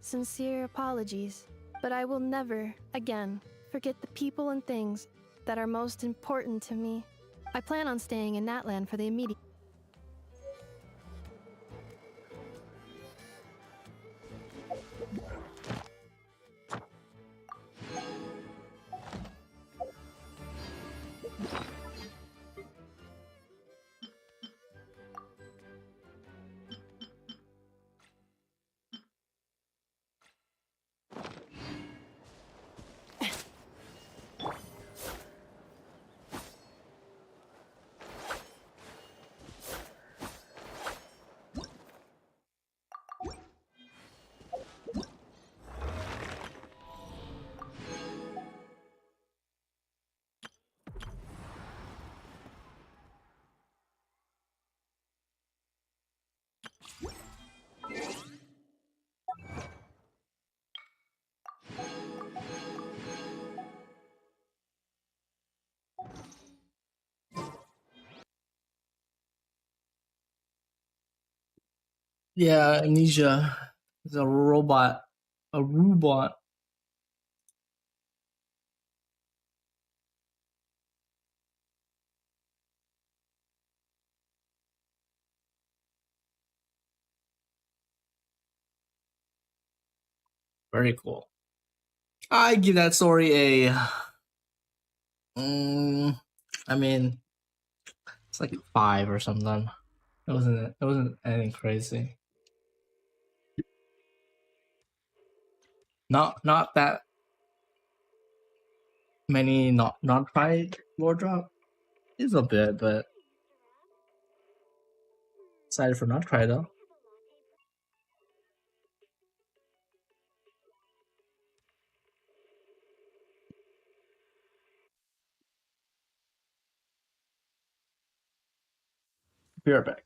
Sincere apologies, but I will never, again, forget the people and things that are most important to me. I plan on staying in Natlan for the immediate— Yeah, Amnesia is a robot. A robot. Very cool. I give that story a. I mean, it's like 5 or something. It wasn't anything crazy. Not that many not tried lore drop. It's a bit, but excited for not try though. Be right back.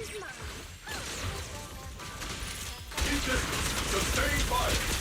Who's mine? Sustain fire!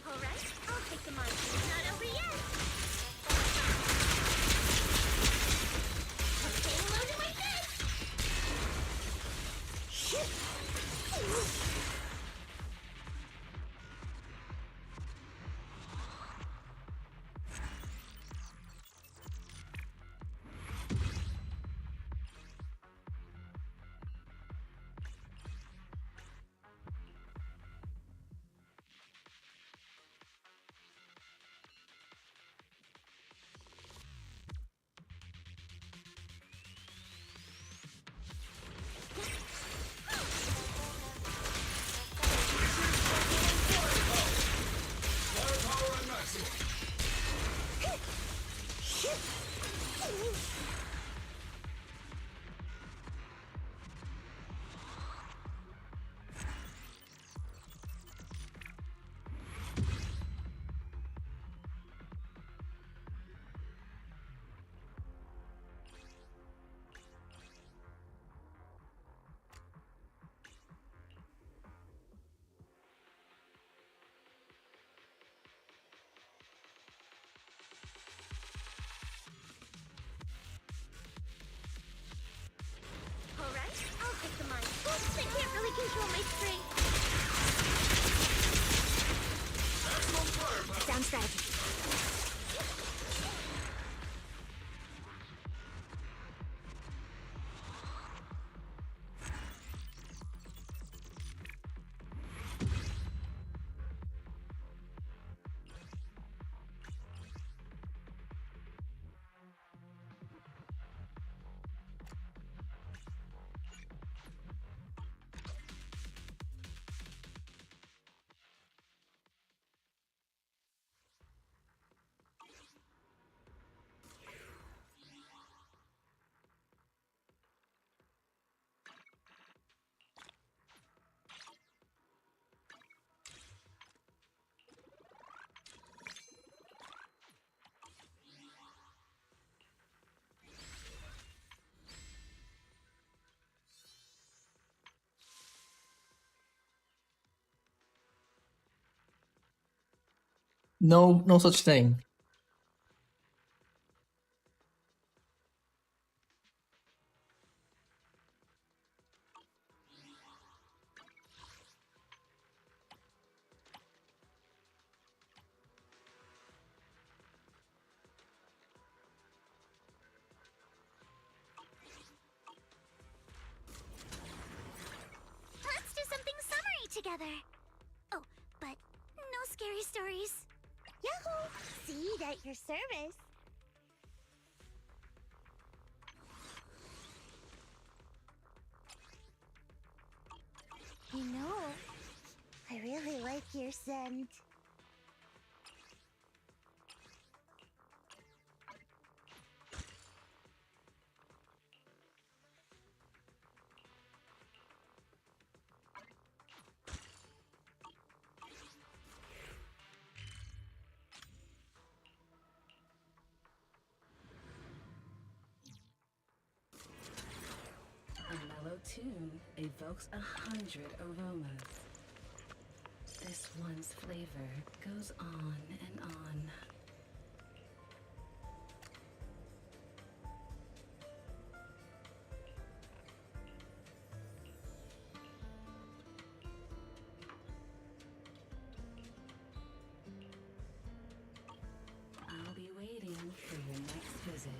Alright, I'll take them on. It's not over yet. Okay, load in my fist. Alright, I'll take them on. Oops, I can't really control my strength. Sound strategy. No, no such thing. Let's do something summery together. Oh, but no scary stories. Yahoo! See you at your service. You know, I really like your scent. A mellow tune evokes 100 aromas. This one's flavor goes on and on. I'll be waiting for your next visit.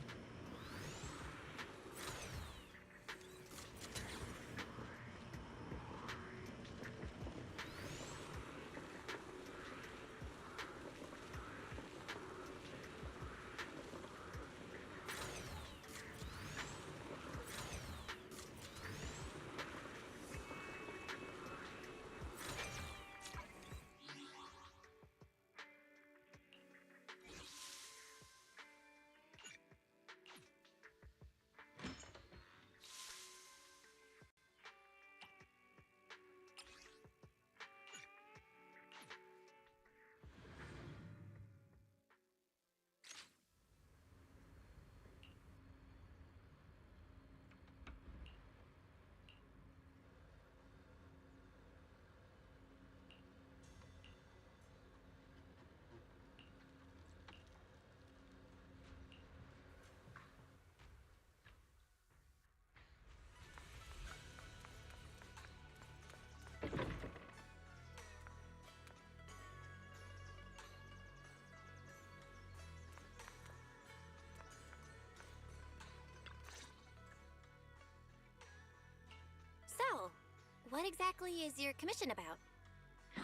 What exactly is your commission about?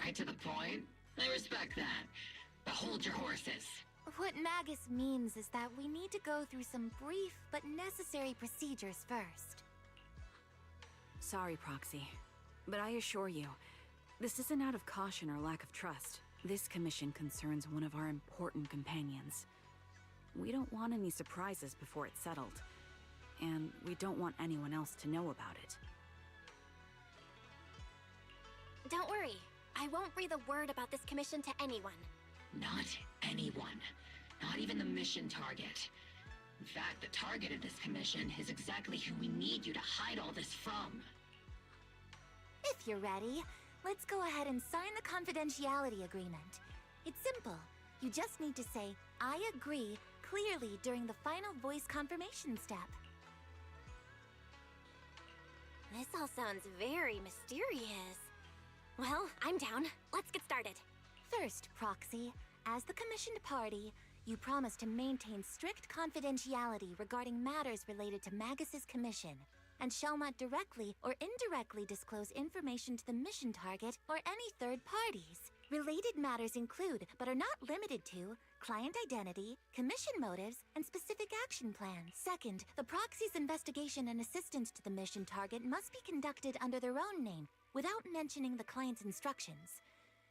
Right to the point. I respect that. But hold your horses. What Magus means is that we need to go through some brief but necessary procedures first. Sorry, Proxy, but I assure you, this isn't out of caution or lack of trust. This commission concerns one of our important companions. We don't want any surprises before it's settled, and we don't want anyone else to know about it. Don't worry, I won't breathe a word about this commission to anyone. Not anyone. Not even the mission target. In fact, the target of this commission is exactly who we need you to hide all this from. If you're ready, let's go ahead and sign the confidentiality agreement. It's simple. You just need to say, I agree, clearly during the final voice confirmation step. This all sounds very mysterious. Well, I'm down. Let's get started. First, Proxy, as the commissioned party, you promise to maintain strict confidentiality regarding matters related to Magus's commission, and shall not directly or indirectly disclose information to the mission target or any third parties. Related matters include, but are not limited to, client identity, commission motives, and specific action plans. Second, the proxy's investigation and assistance to the mission target must be conducted under their own name, without mentioning the client's instructions.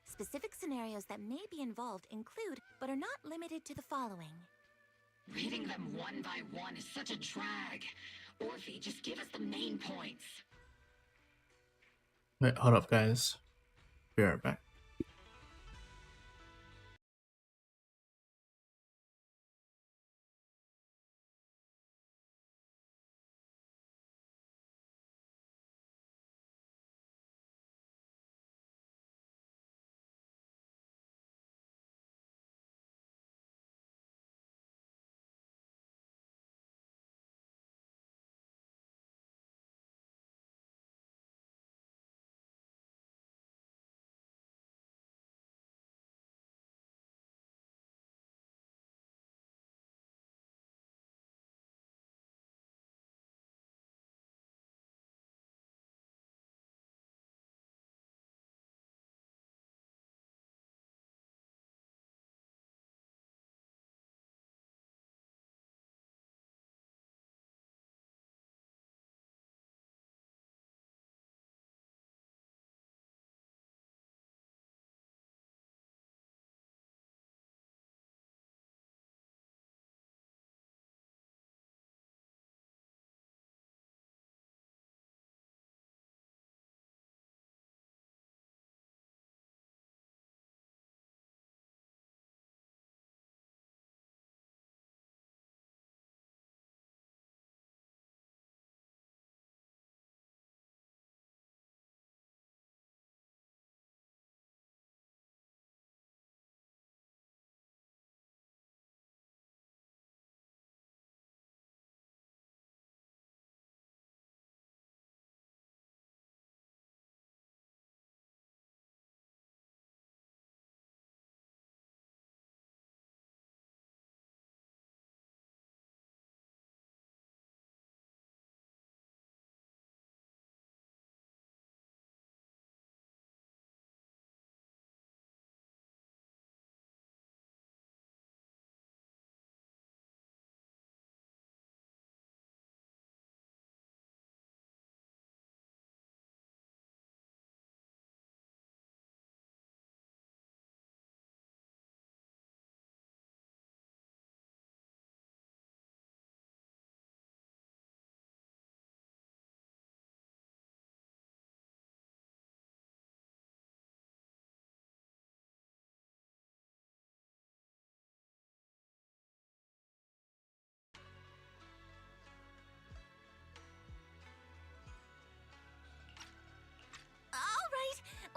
Specific scenarios that may be involved include, but are not limited to the following. Reading them one by one is such a drag. Orphe, just give us the main points. Wait, hold up, guys. Be right back.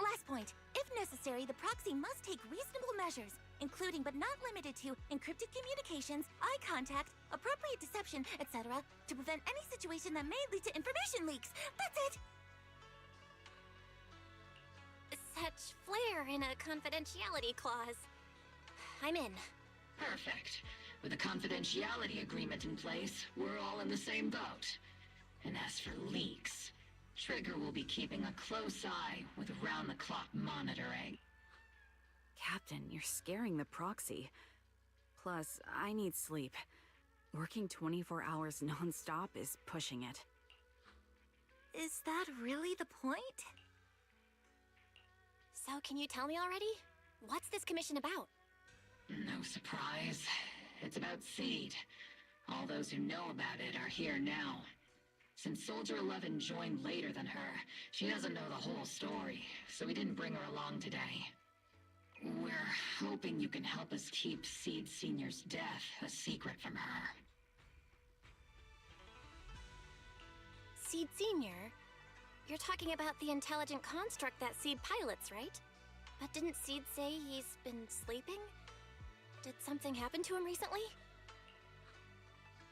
Last point. If necessary, the proxy must take reasonable measures, including but not limited to encrypted communications, eye contact, appropriate deception, etc., to prevent any situation that may lead to information leaks. That's it! Such flair in a confidentiality clause. I'm in. Perfect. With a confidentiality agreement in place, we're all in the same boat. And as for leaks, Trigger will be keeping a close eye with round-the-clock monitoring. Captain, you're scaring the proxy. Plus, I need sleep. Working 24 hours non-stop is pushing it. Is that really the point? So, can you tell me already? What's this commission about? No surprise. It's about Seed. All those who know about it are here now. Since Soldier 11 joined later than her, she doesn't know the whole story, so we didn't bring her along today. We're hoping you can help us keep Seed Senior's death a secret from her. Seed Senior? You're talking about the intelligent construct that Seed pilots, right? But didn't Seed say he's been sleeping? Did something happen to him recently?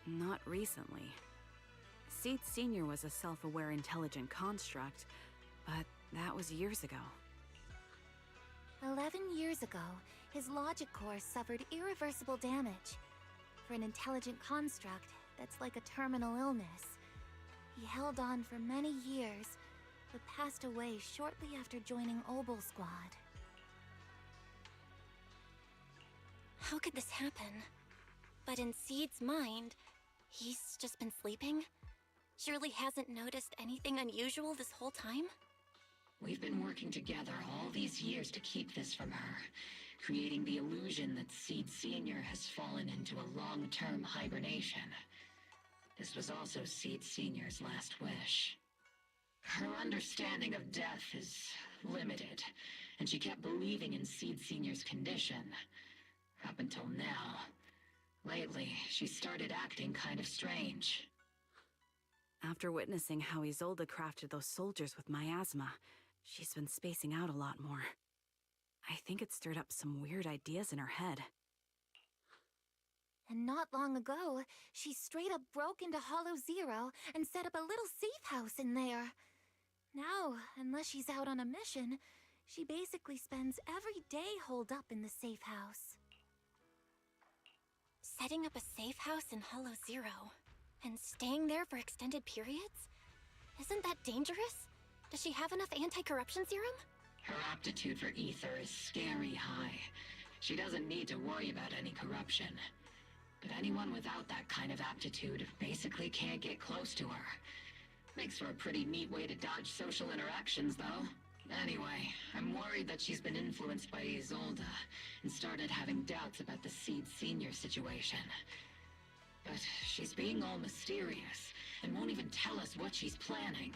Not recently. Seed Senior was a self-aware intelligent construct, but that was years ago. 11 years ago, his logic core suffered irreversible damage. For an intelligent construct, that's like a terminal illness. He held on for many years, but passed away shortly after joining Obel Squad. How could this happen? But in Seed's mind, he's just been sleeping? Surely hasn't noticed anything unusual this whole time? We've been working together all these years to keep this from her, creating the illusion that Seed Senior has fallen into a long-term hibernation. This was also Seed Senior's last wish. Her understanding of death is limited, and she kept believing in Seed Senior's condition. Up until now. Lately, she started acting kind of strange. After witnessing how Isolde crafted those soldiers with miasma, she's been spacing out a lot more. I think it stirred up some weird ideas in her head. And not long ago, she straight up broke into Hollow Zero and set up a little safe house in there. Now, unless she's out on a mission, she basically spends every day holed up in the safe house. Setting up a safe house in Hollow Zero and staying there for extended periods? Isn't that dangerous? Does she have enough anti-corruption serum? Her aptitude for ether is scary high. She doesn't need to worry about any corruption. But anyone without that kind of aptitude basically can't get close to her. Makes for a pretty neat way to dodge social interactions, though. Anyway, I'm worried that she's been influenced by Isolde and started having doubts about the Seed Senior situation. But she's being all mysterious and won't even tell us what she's planning.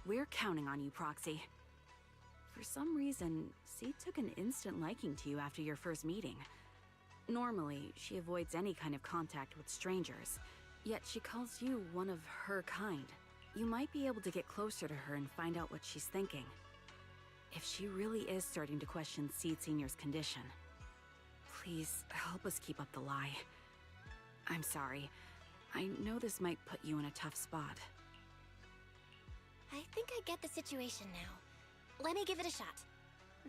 We're counting on you, Proxy. For some reason, Seed took an instant liking to you after your first meeting. Normally, she avoids any kind of contact with strangers, yet she calls you one of her kind. You might be able to get closer to her and find out what she's thinking. If she really is starting to question Seed Senior's condition, please help us keep up the lie. I'm sorry. I know this might put you in a tough spot. I think I get the situation now. Let me give it a shot.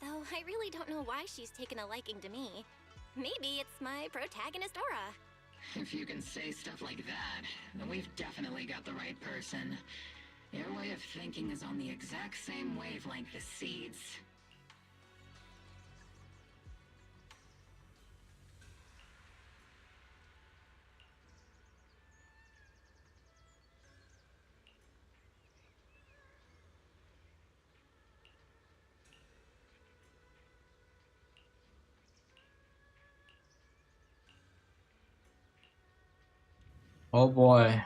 Though I really don't know why she's taken a liking to me. Maybe it's my protagonist aura. If you can say stuff like that, then we've definitely got the right person. Your way of thinking is on the exact same wavelength as Seed's. Oh boy.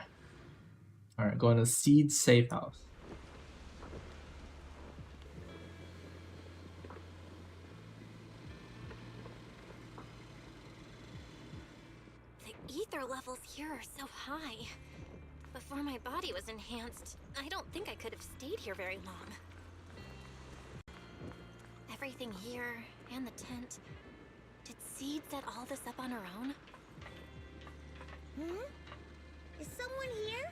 Alright, going to Seed Safe House. The ether levels here are so high. Before my body was enhanced, I don't think I could have stayed here very long. Everything here, and the tent. Did Seed set all this up on her own? Is someone here?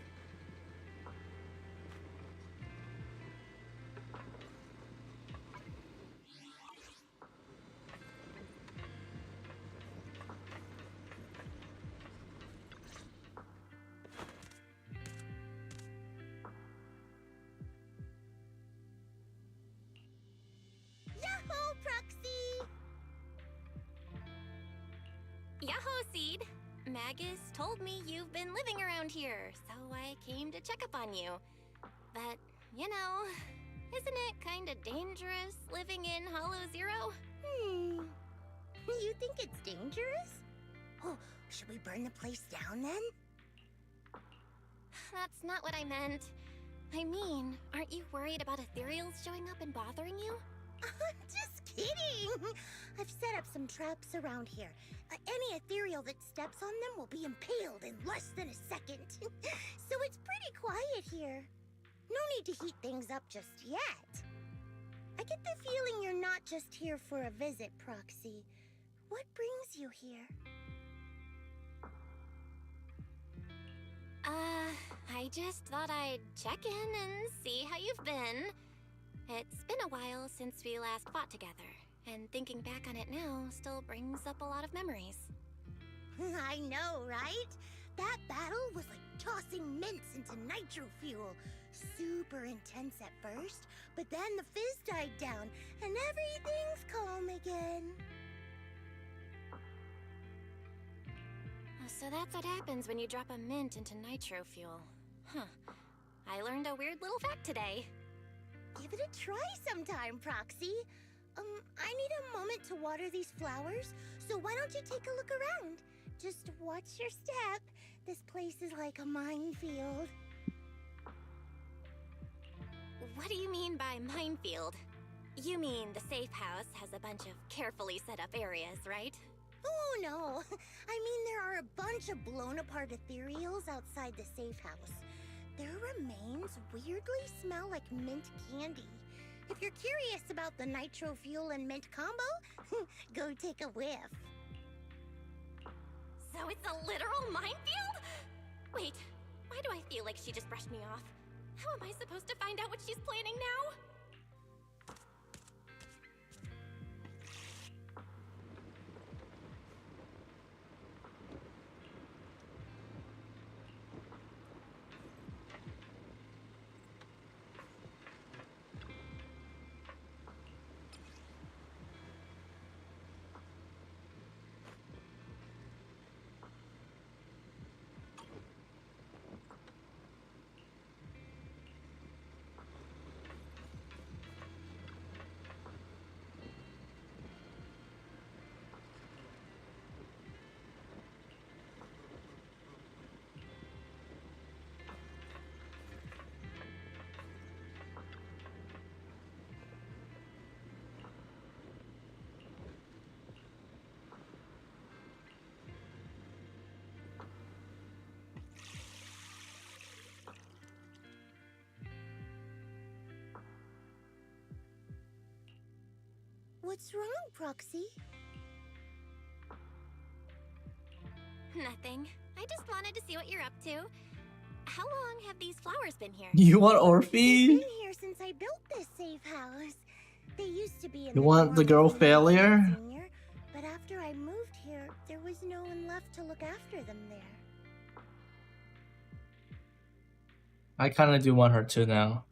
Seed. Magus told me you've been living around here, so I came to check up on you. But, you know, isn't it kinda dangerous living in Hollow Zero? You think it's dangerous? Oh, should we burn the place down then? That's not what I meant. I mean, aren't you worried about ethereals showing up and bothering you? Just kidding! I've set up some traps around here. Any ethereal that steps on them will be impaled in less than a second. So it's pretty quiet here. No need to heat things up just yet. I get the feeling you're not just here for a visit, Proxy. What brings you here? I just thought I'd check in and see how you've been. It's been a while since we last fought together, and thinking back on it now still brings up a lot of memories. I know, right? That battle was like tossing mints into nitro fuel. Super intense at first, but then the fizz died down, and everything's calm again. So that's what happens when you drop a mint into nitro fuel. Huh. I learned a weird little fact today. Give it a try sometime, Proxy. I need a moment to water these flowers, so why don't you take a look around? Just watch your step. This place is like a minefield. What do you mean by minefield? You mean the safe house has a bunch of carefully set up areas, right? Oh no, I mean there are a bunch of blown apart ethereals outside the safe house. Their remains weirdly smell like mint candy. If you're curious about the nitro fuel and mint combo, go take a whiff. So it's a literal minefield? Wait, why do I feel like she just brushed me off? How am I supposed to find out what she's planning now? What's wrong, Proxy? Nothing. I just wanted to see what you're up to. How long have these flowers been here? You want Orphe? They've been here since I built this safe house. They used to be in You want the girl failure? Senior, but after I moved here, there was no one left to look after them there. I kind of do want her to now.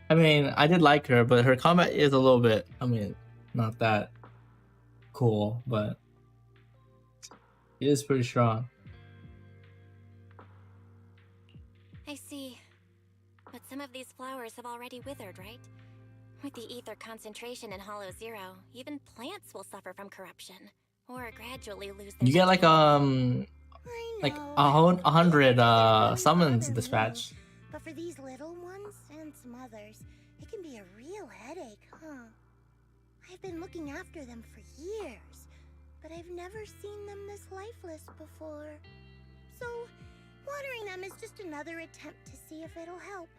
I mean, I did like her, but her combat is a little bit, I mean, not that cool, but it is pretty strong. I see. But some of these flowers have already withered, right? With the ether concentration in Hollow Zero, even plants will suffer from corruption, or gradually lose their... You get like 100 summons dispatch. But for these little ones and some others, it can be a real headache, huh? I've been looking after them for years, but I've never seen them this lifeless before. So, watering them is just another attempt to see if it'll help.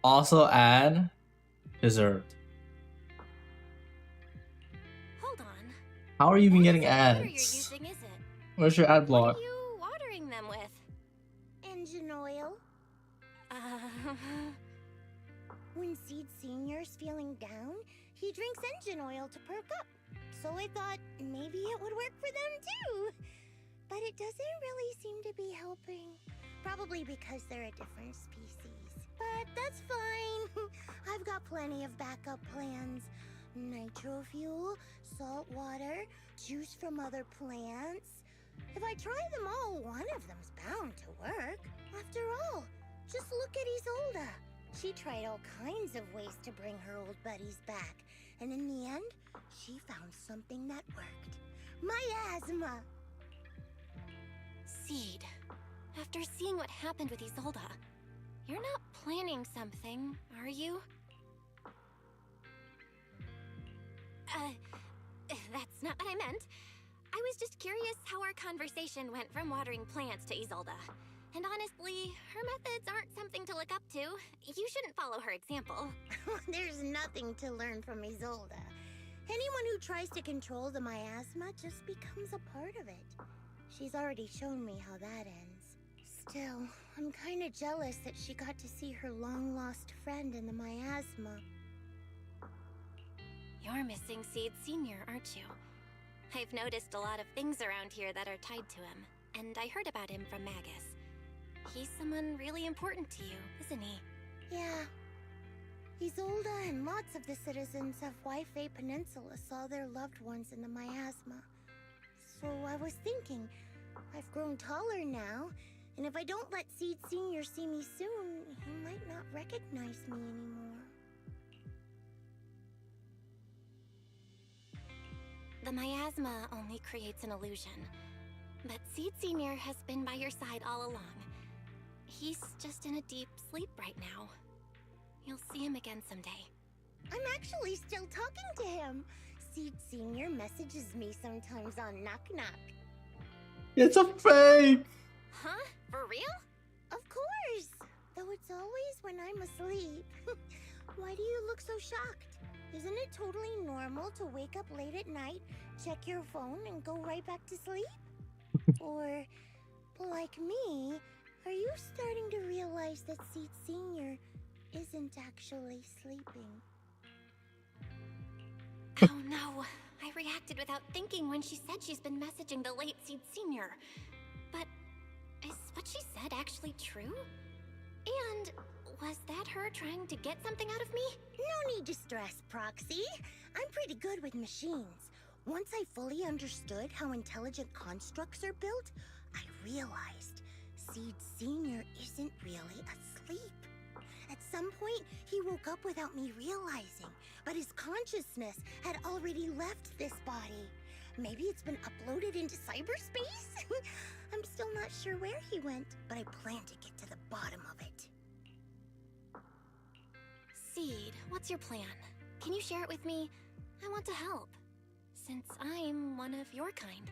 Also add dessert. Hold on. How are you even getting What you're ads? using, is it? Where's your ad block? What are you watering them with? Engine oil. When Seed Senior's feeling down, he drinks engine oil to perk up. So I thought maybe it would work for them too. But it doesn't really seem to be helping. Probably because they're a different species. But that's fine. I've got plenty of backup plans. Nitro fuel, salt water, juice from other plants. If I try them all, one of them's bound to work. After all, just look at Isolda. She tried all kinds of ways to bring her old buddies back, and in the end, she found something that worked. Miasma! Seed, after seeing what happened with Isolda, you're not planning something, are you? That's not what I meant. I was just curious how our conversation went from watering plants to Isolda. And honestly, her methods aren't something to look up to. You shouldn't follow her example. There's nothing to learn from Isolda. Anyone who tries to control the miasma just becomes a part of it. She's already shown me how that ends. Still, I'm kinda jealous that she got to see her long-lost friend in the miasma. You're missing Seed Senior, aren't you? I've noticed a lot of things around here that are tied to him, and I heard about him from Magus. He's someone really important to you, isn't he? Yeah. Isolda and lots of the citizens of Waifei Peninsula saw their loved ones in the miasma. So I was thinking, I've grown taller now, and if I don't let Seed Senior see me soon, he might not recognize me anymore. The miasma only creates an illusion, but Seed Senior has been by your side all along. He's just in a deep sleep right now. You'll see him again someday. I'm actually still talking to him. Seed Senior messages me sometimes on Knock Knock. It's a fake! Huh? For real? Of course! Though it's always when I'm asleep. Why do you look so shocked? Isn't it totally normal to wake up late at night, check your phone, and go right back to sleep? Or, like me, are you starting to realize that Seed Senior isn't actually sleeping? Oh no, I reacted without thinking when she said she's been messaging the late Seed Senior. But is what she said actually true? And was that her trying to get something out of me? No need to stress, Proxy. I'm pretty good with machines. Once I fully understood how intelligent constructs are built, I realized Seed Senior isn't really asleep. At some point, he woke up without me realizing, but his consciousness had already left this body. Maybe it's been uploaded into cyberspace? I'm still not sure where he went, but I plan to get to the bottom of it. Seed, what's your plan? Can you share it with me? I want to help, since I'm one of your kind.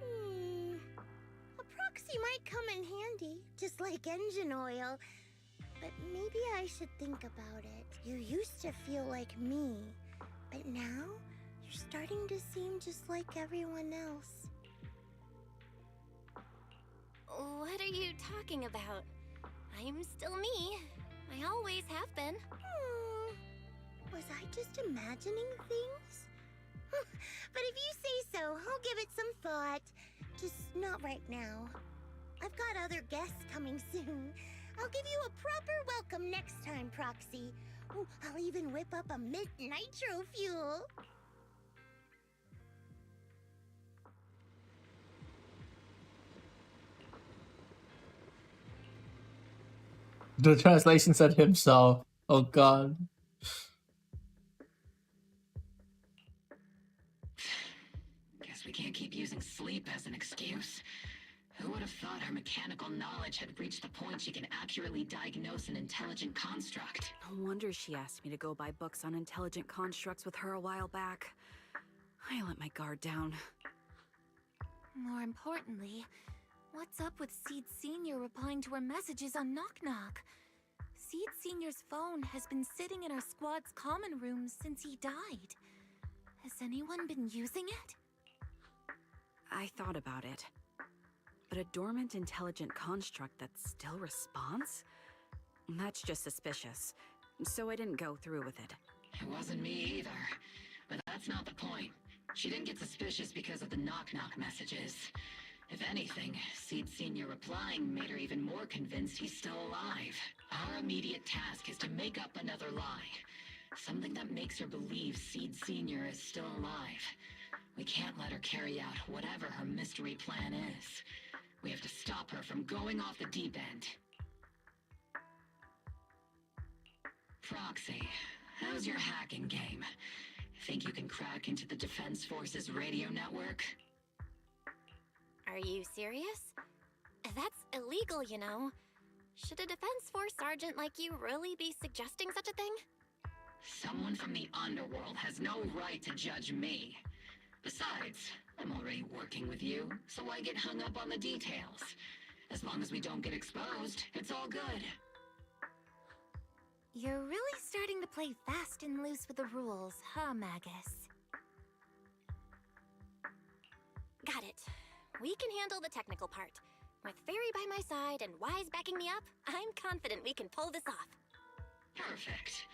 A proxy might come in handy, just like engine oil. But maybe I should think about it. You used to feel like me, but now you're starting to seem just like everyone else. What are you talking about? I'm still me. I always have been. Was I just imagining things? But if you say so, I'll give it some thought. Just not right now. I've got other guests coming soon. I'll give you a proper welcome next time, Proxy. Ooh, I'll even whip up a mint nitro fuel. The translation said himself. Oh god. Guess we can't keep using sleep as an excuse. Who would have thought her mechanical knowledge had reached the point she can accurately diagnose an intelligent construct? No wonder she asked me to go buy books on intelligent constructs with her a while back. I let my guard down. More importantly, what's up with Seed Senior replying to her messages on Knock Knock? Seed Senior's phone has been sitting in our squad's common room since he died. Has anyone been using it? I thought about it. But a dormant intelligent construct that still responds? That's just suspicious. So I didn't go through with it. It wasn't me either. But that's not the point. She didn't get suspicious because of the knock-knock messages. If anything, Seed Senior replying made her even more convinced he's still alive. Our immediate task is to make up another lie. Something that makes her believe Seed Senior is still alive. We can't let her carry out whatever her mystery plan is. We have to stop her from going off the deep end. Proxy, how's your hacking game? Think you can crack into the Defense Force's radio network? Are you serious? That's illegal, you know. Should a Defense Force sergeant like you really be suggesting such a thing? Someone from the underworld has no right to judge me. Besides, I'm already working with you, so why get hung up on the details? As long as we don't get exposed, it's all good. You're really starting to play fast and loose with the rules, huh, Magus? Got it. We can handle the technical part. With Fairy by my side and Wise backing me up, I'm confident we can pull this off. Perfect.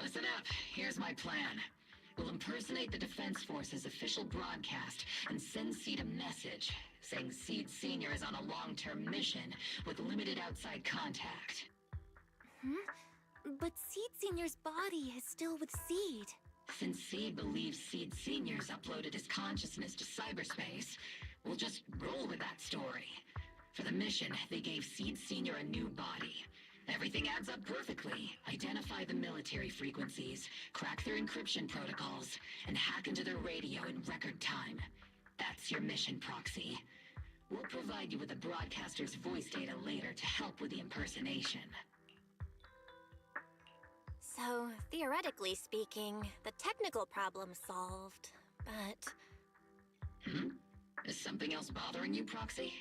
Listen up, here's my plan. We'll impersonate the Defense Force's official broadcast and send Seed a message saying Seed Senior is on a long-term mission with limited outside contact. But Seed Senior's body is still with Seed. Since Seed believes Seed Senior's uploaded his consciousness to cyberspace, we'll just roll with that story. For the mission, they gave Seed Senior a new body. Everything adds up perfectly. Identify the military frequencies, crack their encryption protocols, and hack into their radio in record time. That's your mission, Proxy. We'll provide you with the broadcaster's voice data later to help with the impersonation. So, theoretically speaking, the technical problem's solved, but... Is something else bothering you, Proxy?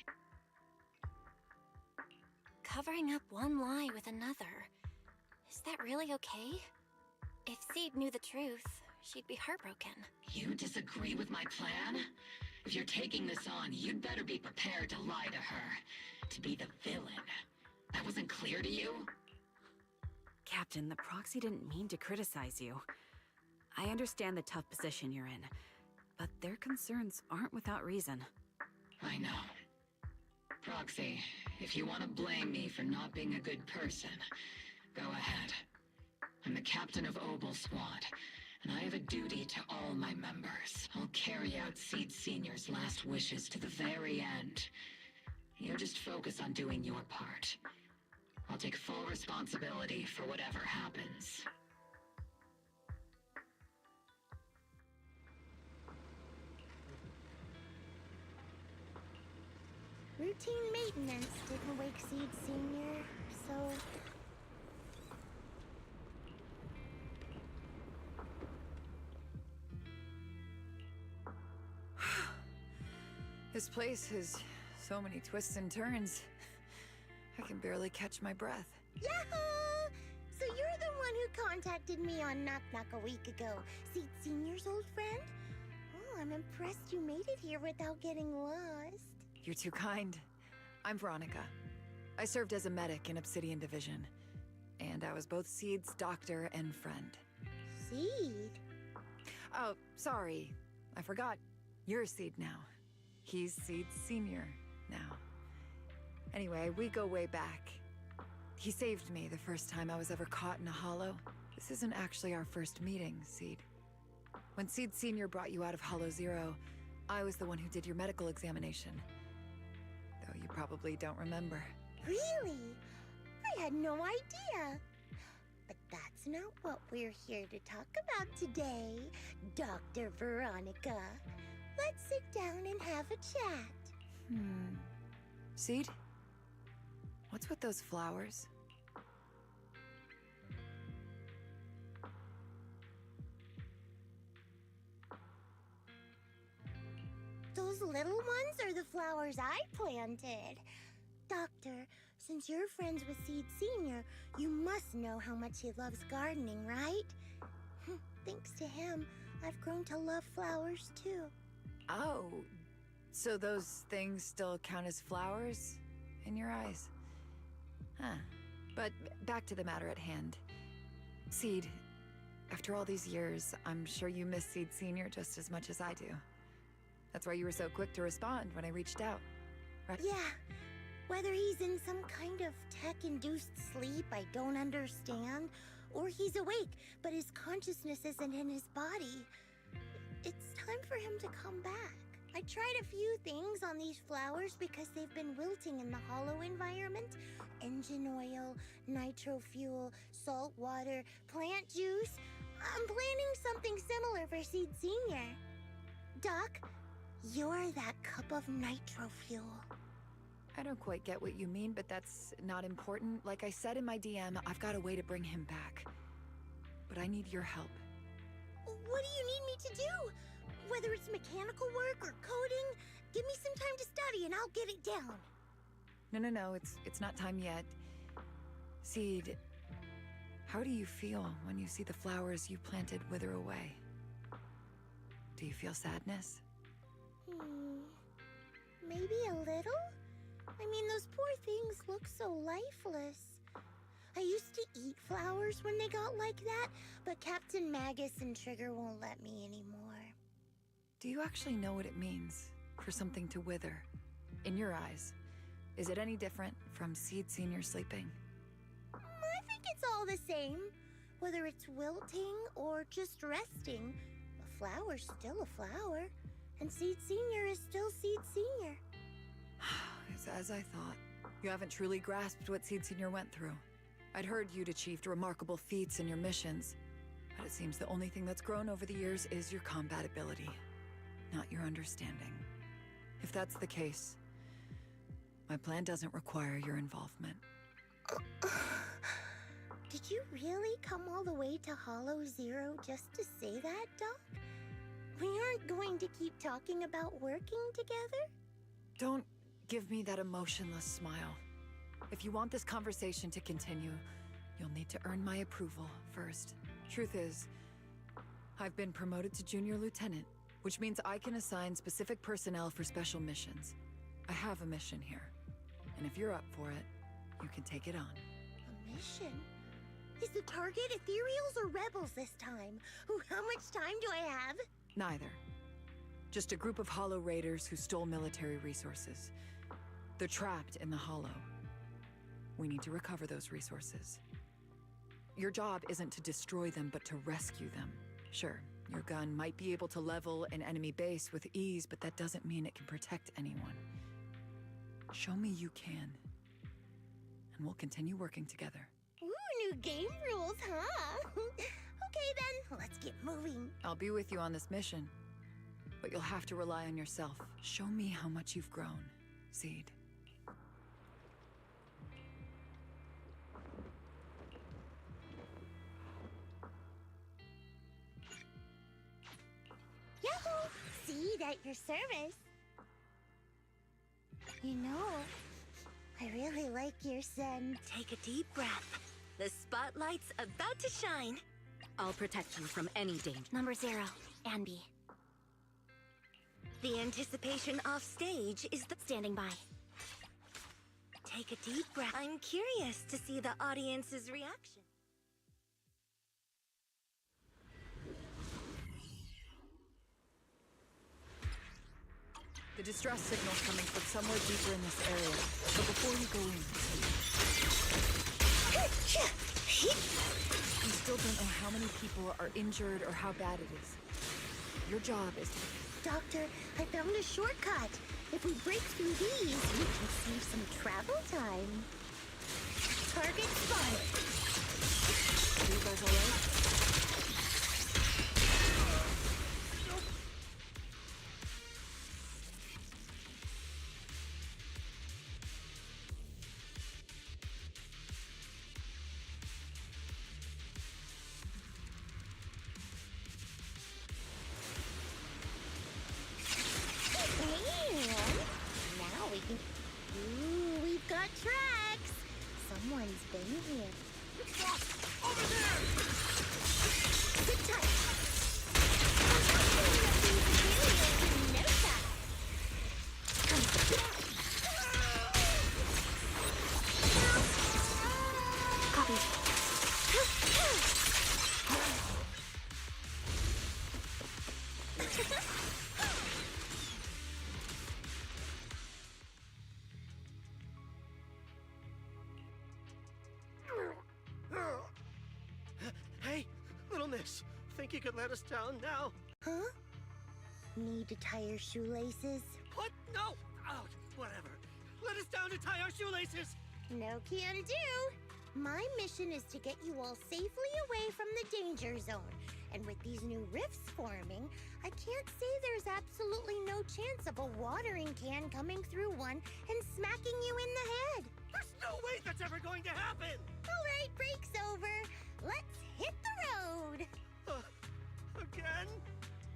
Covering up one lie with another. Is that really okay? If Seed knew the truth, she'd be heartbroken. You disagree with my plan? If you're taking this on, you'd better be prepared to lie to her. To be the villain. That wasn't clear to you? Captain, the Proxy didn't mean to criticize you. I understand the tough position you're in, but their concerns aren't without reason. I know. Proxy, if you want to blame me for not being a good person, go ahead. I'm the captain of Obel Squad, and I have a duty to all my members. I'll carry out Seed Senior's last wishes to the very end. You just focus on doing your part. I'll take full responsibility for whatever happens. Routine maintenance didn't wake Seed Senior, so... This place has so many twists and turns. I can barely catch my breath. Yahoo! So you're the one who contacted me on Knock Knock a week ago, Seed Senior's old friend? Oh, I'm impressed you made it here without getting lost. You're too kind. I'm Veronica. I served as a medic in Obsidian Division, and I was both Seed's doctor and friend. Seed? Oh, sorry. I forgot. You're Seed now. He's Seed Senior now. Anyway, we go way back. He saved me the first time I was ever caught in a hollow. This isn't actually our first meeting, Seed. When Seed Senior brought you out of Hollow Zero, I was the one who did your medical examination. Though you probably don't remember. Really? I had no idea. But that's not what we're here to talk about today, Dr. Veronica. Let's sit down and have a chat. Seed? What's with those flowers? Those little ones are the flowers I planted. Doctor, since you're friends with Seed Senior, you must know how much he loves gardening, right? Thanks to him, I've grown to love flowers too. Oh, so those things still count as flowers in your eyes? Huh. But back to the matter at hand. Seed, after all these years, I'm sure you miss Seed Senior just as much as I do. That's why you were so quick to respond when I reached out, right? Yeah. Whether he's in some kind of tech-induced sleep I don't understand, Or he's awake, but his consciousness isn't in his body. It's time for him to come back. I tried a few things on these flowers because they've been wilting in the hollow environment. Engine oil, nitro fuel, salt water, plant juice. I'm planning something similar for Seed Senior. Doc, you're that cup of nitro fuel. I don't quite get what you mean, but that's not important. Like I said in my DM, I've got a way to bring him back. But I need your help. What do you need me to do? Whether it's mechanical work or coding, give me some time to study and I'll get it down. No, it's not time yet. Seed, how do you feel when you see the flowers you planted wither away? Do you feel sadness? Maybe a little? I mean, those poor things look so lifeless. I used to eat flowers when they got like that, but Captain Magus and Trigger won't let me anymore. Do you actually know what it means for something to wither? In your eyes, is it any different from Seed Senior sleeping? I think it's all the same. Whether it's wilting or just resting, a flower's still a flower, and Seed Senior is still Seed Senior. It's as I thought. You haven't truly grasped what Seed Senior went through. I'd heard you'd achieved remarkable feats in your missions, but it seems the only thing that's grown over the years is your combat ability, not your understanding. If that's the case, my plan doesn't require your involvement. Did you really come all the way to Hollow Zero just to say that, Doc? We aren't going to keep talking about working together? Don't give me that emotionless smile. If you want this conversation to continue, you'll need to earn my approval first. Truth is, I've been promoted to Junior Lieutenant, which means I can assign specific personnel for special missions. I have a mission here, and if you're up for it, you can take it on. A mission? Is the target Ethereals or Rebels this time? How much time do I have? Neither. Just a group of Hollow Raiders who stole military resources. They're trapped in the Hollow. We need to recover those resources. Your job isn't to destroy them, but to rescue them. Sure, your gun might be able to level an enemy base with ease, but that doesn't mean it can protect anyone. Show me you can, and we'll continue working together. Ooh, new game rules, huh? Okay then, let's get moving. I'll be with you on this mission, but you'll have to rely on yourself. Show me how much you've grown, Seed. Yahoo! Seed at your service. You know, I really like your scent. Take a deep breath. The spotlight's about to shine. I'll protect you from any danger. Number 0, Anby. The anticipation off stage is the standing by. Take a deep breath. I'm curious to see the audience's reaction. The distress signal's coming from somewhere deeper in this area. So before you go in, you still don't know how many people are injured or how bad it is. Your job is to... Doctor, I found a shortcut. If we break through these, we can save some travel time. Target spotted. Are you guys alright? Now we can... Ooh, we've got tracks. Someone's been here. Over there! Sit tight. In no time. Copy. this. Think you could let us down now? Huh? Need to tie your shoelaces? What? No! Oh, whatever. Let us down to tie our shoelaces! No can do. My mission is to get you all safely away from the danger zone. And with these new rifts forming, I can't say there's absolutely no chance of a watering can coming through one and smacking you in the head. There's no way that's ever going to happen! All right, break's over. Let's hit the road. Again?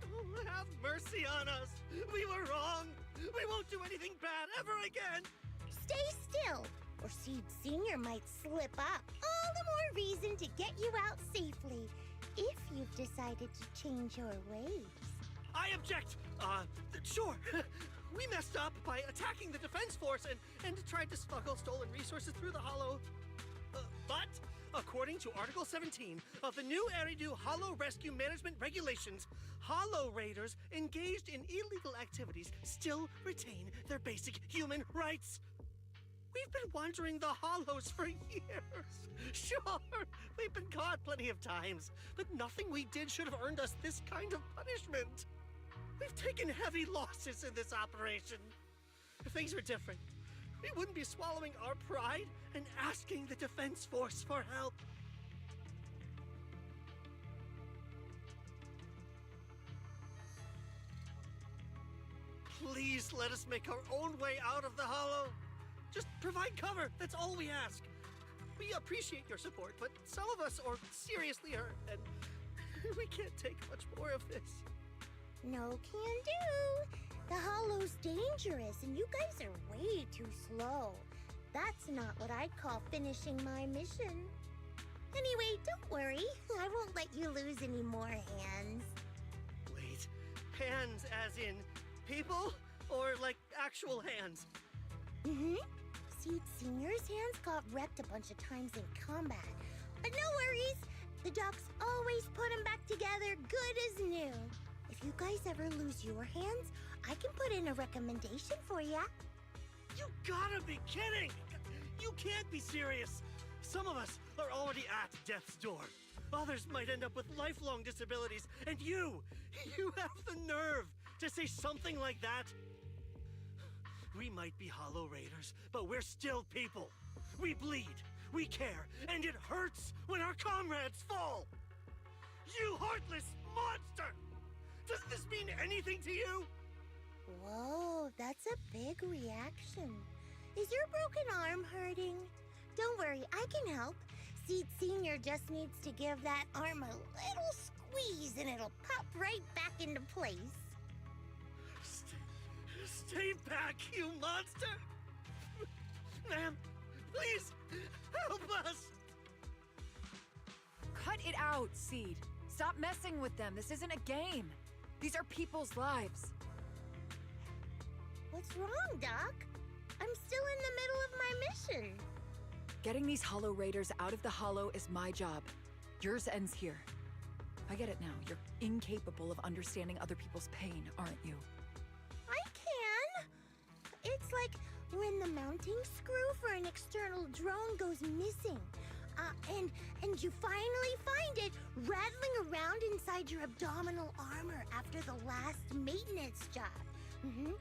Oh, have mercy on us. We were wrong. We won't do anything bad ever again. Stay still, or Seed Senior might slip up. All the more reason to get you out safely, if you've decided to change your ways. I object. Sure. We messed up by attacking the defense force and tried to smuggle stolen resources through the Hollow. But according to Article 17 of the new Eridu Hollow Rescue Management Regulations, Hollow Raiders engaged in illegal activities still retain their basic human rights. We've been wandering the Hollows for years. Sure, we've been caught plenty of times, but nothing we did should have earned us this kind of punishment. We've taken heavy losses in this operation. If things were different, we wouldn't be swallowing our pride and asking the Defense Force for help. Please let us make our own way out of the Hollow. Just provide cover, that's all we ask. We appreciate your support, but some of us are seriously hurt, and we can't take much more of this. No can do. The Hollow's dangerous, and you guys are way too slow. That's not what I'd call finishing my mission. Anyway, don't worry. I won't let you lose any more hands. Wait, hands as in people? Or like actual hands? Mm-hmm. Seed Senior's hands got wrecked a bunch of times in combat. But no worries. The docs always put them back together good as new. If you guys ever lose your hands, I can put in a recommendation for ya. You gotta be kidding! You can't be serious! Some of us are already at death's door. Others might end up with lifelong disabilities, and you have the nerve to say something like that? We might be Hollow Raiders, but we're still people. We bleed, we care, and it hurts when our comrades fall! You heartless monster! Does this mean anything to you? Whoa, that's a big reaction. Is your broken arm hurting? Don't worry, I can help. Seed Senior just needs to give that arm a little squeeze and it'll pop right back into place. Stay back, you monster! Ma'am, please, help us! Cut it out, Seed. Stop messing with them. This isn't a game. These are people's lives. What's wrong, Doc? I'm still in the middle of my mission. Getting these Hollow Raiders out of the Hollow is my job. Yours ends here. I get it now. You're incapable of understanding other people's pain, aren't you? I can. It's like when the mounting screw for an external drone goes missing. And you finally find it rattling around inside your abdominal armor after the last maintenance job. Mm-hmm.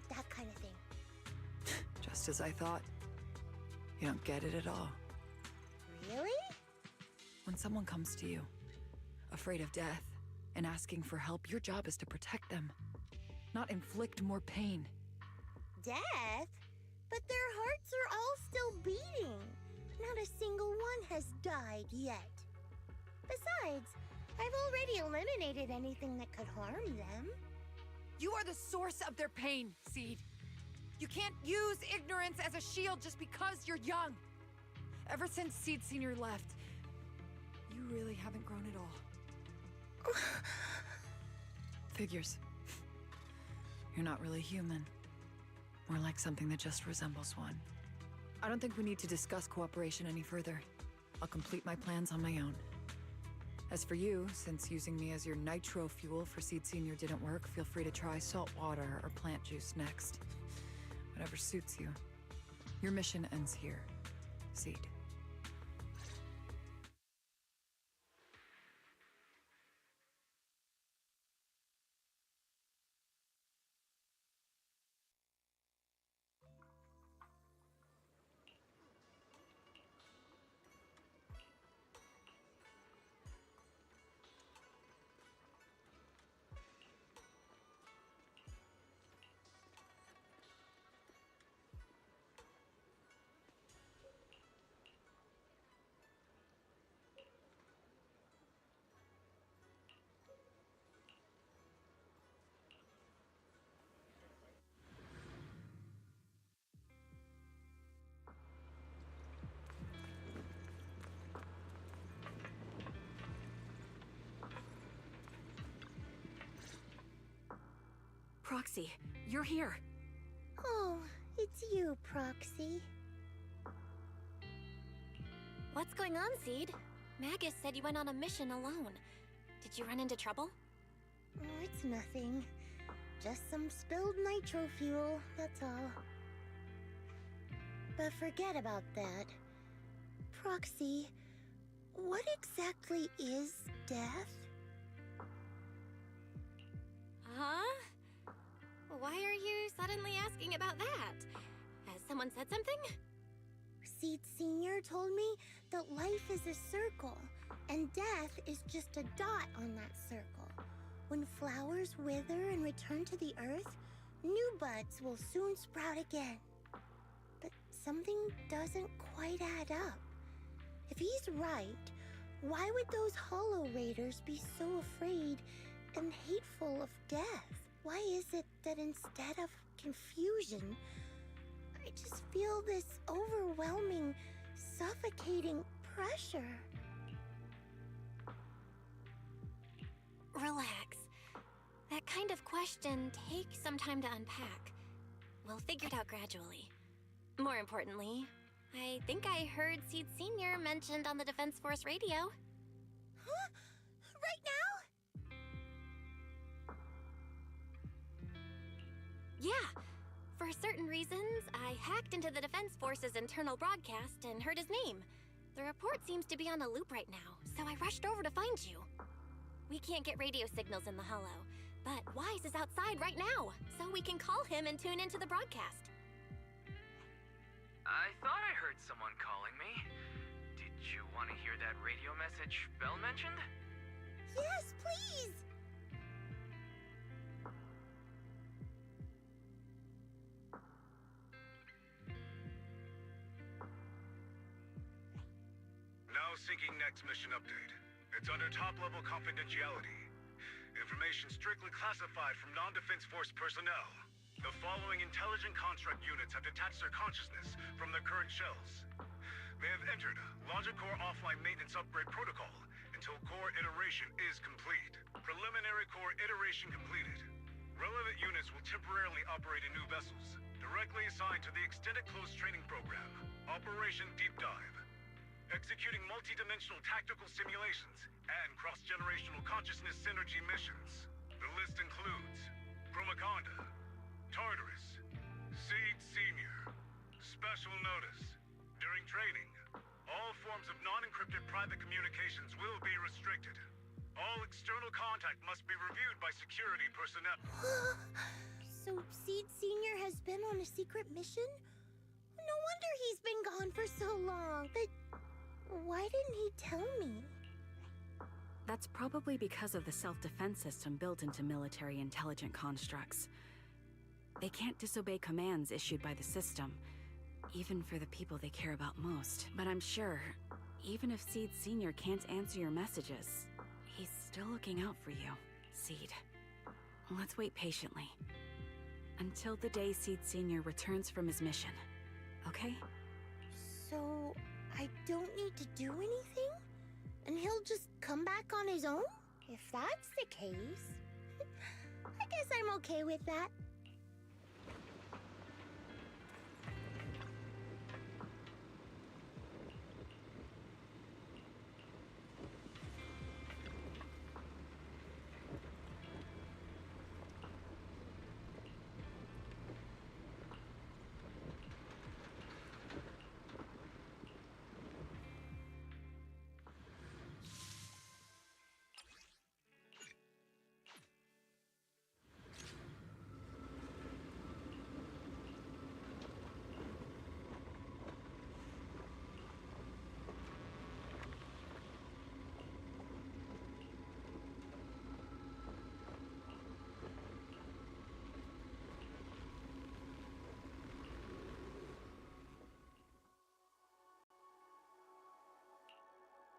That kind of thing. Just as I thought. You don't get it at all. Really? When someone comes to you, afraid of death, and asking for help, your job is to protect them, not inflict more pain. Death? But their hearts are all still beating. Not a single one has died yet. Besides, I've already eliminated anything that could harm them. You are the source of their pain, Seed. You can't use ignorance as a shield just because you're young. Ever since Seed Senior left, you really haven't grown at all. Figures. You're not really human. More like something that just resembles one. I don't think we need to discuss cooperation any further. I'll complete my plans on my own. As for you, since using me as your nitro fuel for Seed Senior didn't work, feel free to try salt water or plant juice next. Whatever suits you. Your mission ends here, Seed. Proxy, you're here. Oh, it's you, Proxy. What's going on, Seed? Magus said you went on a mission alone. Did you run into trouble? Oh, it's nothing. Just some spilled nitro fuel, that's all. But forget about that. Proxy, what exactly is death? Huh? Why are you suddenly asking about that? Has someone said something? Seed Senior told me that life is a circle, and death is just a dot on that circle. When flowers wither and return to the earth, new buds will soon sprout again. But something doesn't quite add up. If he's right, why would those Hollow Raiders be so afraid and hateful of death? Why is it that instead of confusion, I just feel this overwhelming, suffocating pressure? Relax. That kind of question takes some time to unpack. We'll figure it out gradually. More importantly, I think I heard Seed Senior mentioned on the Defense Force radio. Huh? Right now? Yeah. For certain reasons, I hacked into the Defense Force's internal broadcast and heard his name. The report seems to be on a loop right now, so I rushed over to find you. We can't get radio signals in the Hollow, but Wise is outside right now, so we can call him and tune into the broadcast. I thought I heard someone calling me. Did you want to hear that radio message Belle mentioned? Yes, please! Now syncing next mission update. It's under top-level confidentiality. Information strictly classified from non-Defense Force personnel. The following intelligent construct units have detached their consciousness from their current shells. They have entered Logicore offline maintenance upgrade protocol until core iteration is complete. Preliminary core iteration completed. Relevant units will temporarily operate in new vessels, directly assigned to the Extended Close Training Program, Operation Deep Dive. Executing multi-dimensional tactical simulations and cross-generational consciousness synergy missions. The list includes Chromaconda, Tartarus, Seed Senior. Special notice. During training, all forms of non-encrypted private communications will be restricted. All external contact must be reviewed by security personnel. So Seed Senior has been on a secret mission? No wonder he's been gone for so long. But why didn't he tell me? That's probably because of the self-defense system built into military intelligent constructs. They can't disobey commands issued by the system, even for the people they care about most. But I'm sure, even if Seed Senior can't answer your messages, he's still looking out for you, Seed. Let's wait patiently. Until the day Seed Senior returns from his mission, okay? So I don't need to do anything? And he'll just come back on his own? If that's the case, I guess I'm okay with that.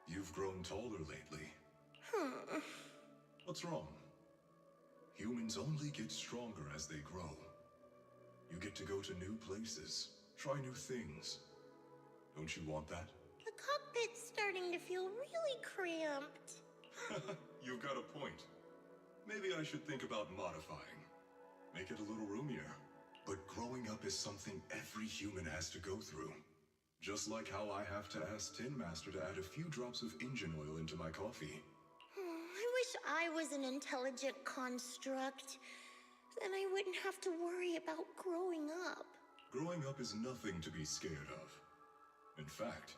You've grown taller lately. What's wrong? Humans only get stronger as they grow. You get to go to new places, try new things. Don't you want that? The cockpit's starting to feel really cramped. You've got a point. Maybe I should think about modifying. Make it a little roomier. But growing up is something every human has to go through. Just like how I have to ask Tin Master to add a few drops of engine oil into my coffee. I wish I was an intelligent construct. Then I wouldn't have to worry about growing up. Growing up is nothing to be scared of. In fact,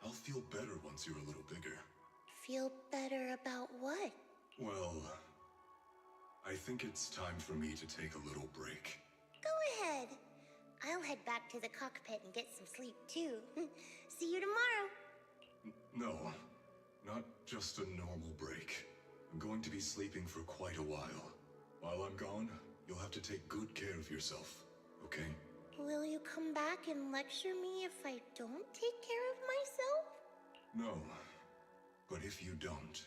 I'll feel better once you're a little bigger. Feel better about what? Well, I think it's time for me to take a little break. Go ahead. I'll head back to the cockpit and get some sleep too. See you tomorrow. No, not just a normal break. I'm going to be sleeping for quite a while. While I'm gone, you'll have to take good care of yourself, okay? Will you come back and lecture me if I don't take care of myself? No, but if you don't,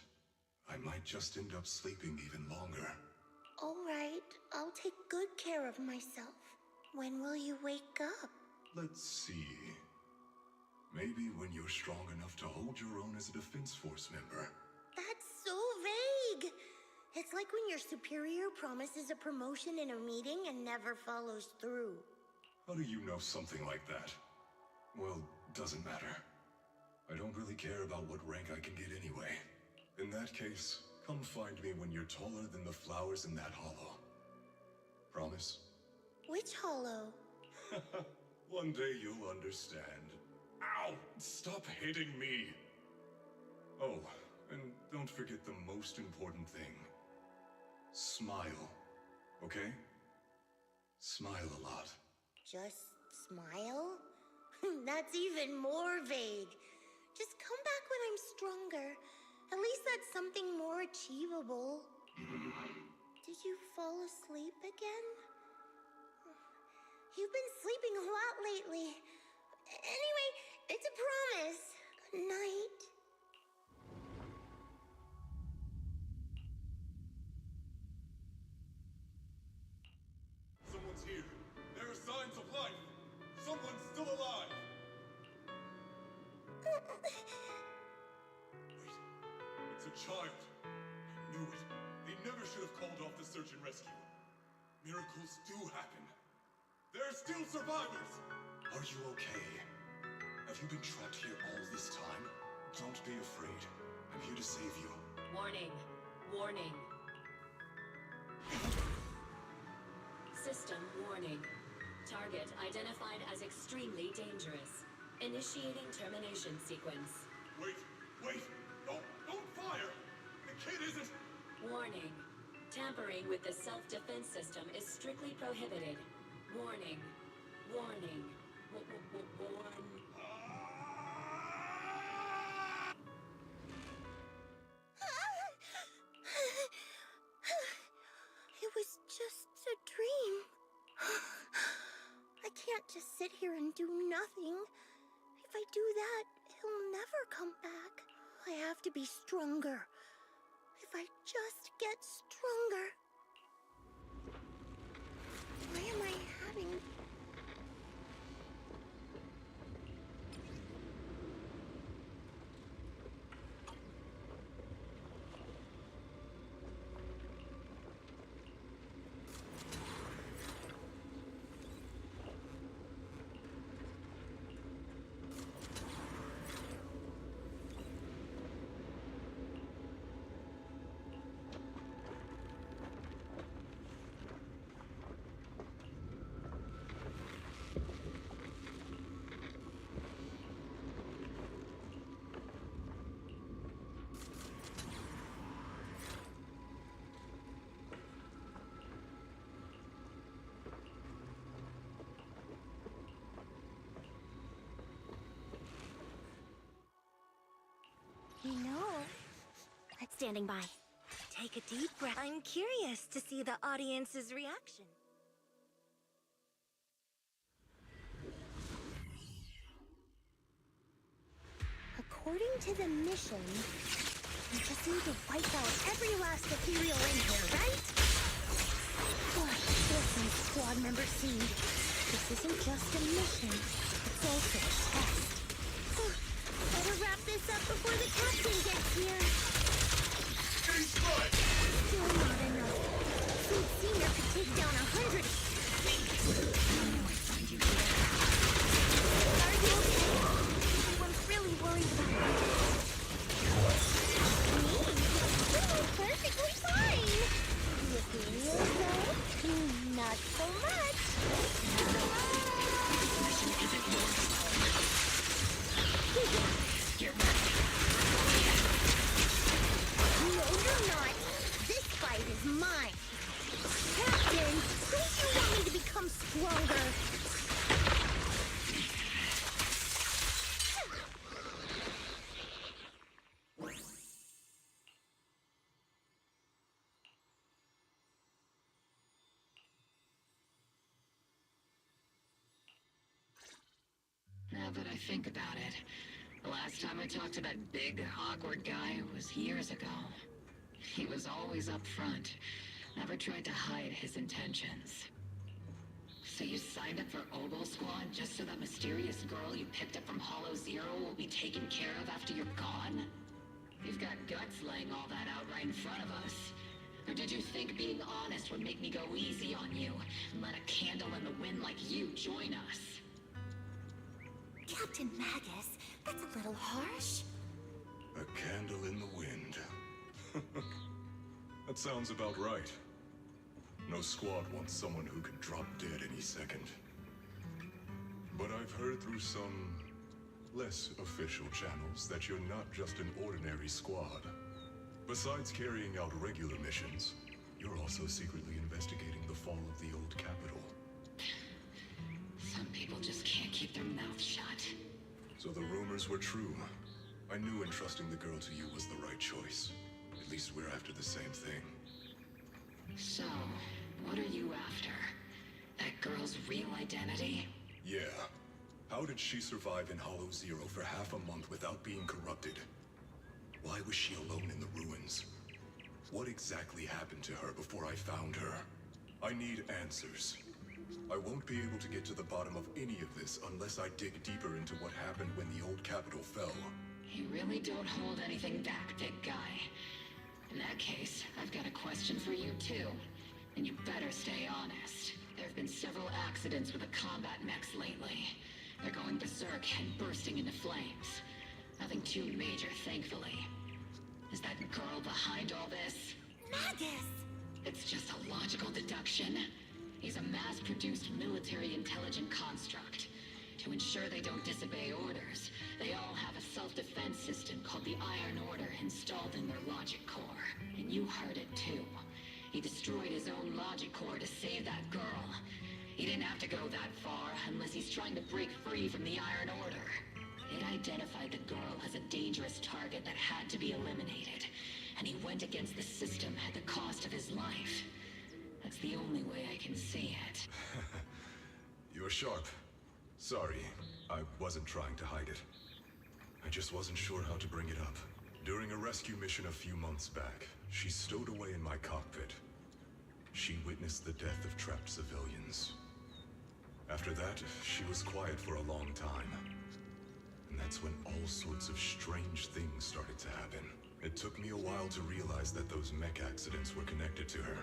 I might just end up sleeping even longer. All right, I'll take good care of myself. When will you wake up? Let's see. Maybe when you're strong enough to hold your own as a Defense Force member. That's so vague. It's like when your superior promises a promotion in a meeting and never follows through. How do you know something like that? Well, doesn't matter. I don't really care about what rank I can get anyway. In that case, come find me when you're taller than the flowers in that hollow. Promise? Which hollow? One day you'll understand. Ow! Stop hitting me! Oh, and don't forget the most important thing. Smile, okay? Smile a lot. Just smile? That's even more vague. Just come back when I'm stronger. At least that's something more achievable. Did you fall asleep again? You've been sleeping a lot lately. Anyway, it's a promise. Good night. Someone's here. There are signs of life. Someone's still alive. Wait. It's a child. I knew it. They never should have called off the search and rescue. Miracles do happen. There are still survivors! Are you okay? Have you been trapped here all this time? Don't be afraid. I'm here to save you. Warning. Warning. System warning. Target identified as extremely dangerous. Initiating termination sequence. Wait! Don't fire! The kid isn't... Warning. Tampering with the self-defense system is strictly prohibited. Warning. Warning. Warn. It was just a dream. I can't just sit here and do nothing. If I do that, he'll never come back. I have to be stronger. If I just get stronger. Why am I having... You know, Let's standing by. take a deep breath. I'm curious to see the audience's reaction. According to the mission, we just need to wipe out every last ethereal in here, right? Listen, squad member C. This isn't just a mission, it's also a test. Better wrap this up before the captain gets here. Still not enough. Seed Senior could take down 100. Are you okay? Everyone's really worried about you. Me? I'm perfectly fine. Euphemia, though? Not so much. No, you're not. This fight is mine. Captain, don't you want me to become stronger? Now that I think about it, the last time I talked to that big, awkward guy was years ago. He was always up front, never tried to hide his intentions. So you signed up for Ogle Squad just so that mysterious girl you picked up from Hollow Zero will be taken care of after you're gone? You've got guts laying all that out right in front of us. Or did you think being honest would make me go easy on you and let a candle in the wind like you join us? Captain Magus, that's a little harsh. A candle in the wind. That sounds about right. No squad wants someone who can drop dead any second. But I've heard through some less official channels that you're not just an ordinary squad. Besides carrying out regular missions, you're also secretly investigating the fall of the old capital. Some people just can't keep their mouths shut. So the rumors were true. I knew entrusting the girl to you was the right choice. At least we're after the same thing. So, what are you after? That girl's real identity? Yeah. How did she survive in Hollow Zero for half a month without being corrupted? Why was she alone in the ruins? What exactly happened to her before I found her? I need answers. I won't be able to get to the bottom of any of this unless I dig deeper into what happened when the old capital fell. You really don't hold anything back, big guy. In that case, I've got a question for you too. And you better stay honest. There have been several accidents with the combat mechs lately. They're going berserk and bursting into flames. Nothing too major, thankfully. Is that girl behind all this? Magus! It's just a logical deduction. He's a mass-produced military intelligent construct. To ensure they don't disobey orders, they all have a self-defense system called the Iron Order installed in their logic core. And you heard it too. He destroyed his own logic core to save that girl. He didn't have to go that far unless he's trying to break free from the Iron Order. It identified the girl as a dangerous target that had to be eliminated. And he went against the system at the cost of his life. That's the only way I can see it. You're sharp. Sorry, I wasn't trying to hide it. I just wasn't sure how to bring it up. During a rescue mission a few months back, she stowed away in my cockpit. She witnessed the death of trapped civilians. After that, she was quiet for a long time. And that's when all sorts of strange things started to happen. It took me a while to realize that those mech accidents were connected to her.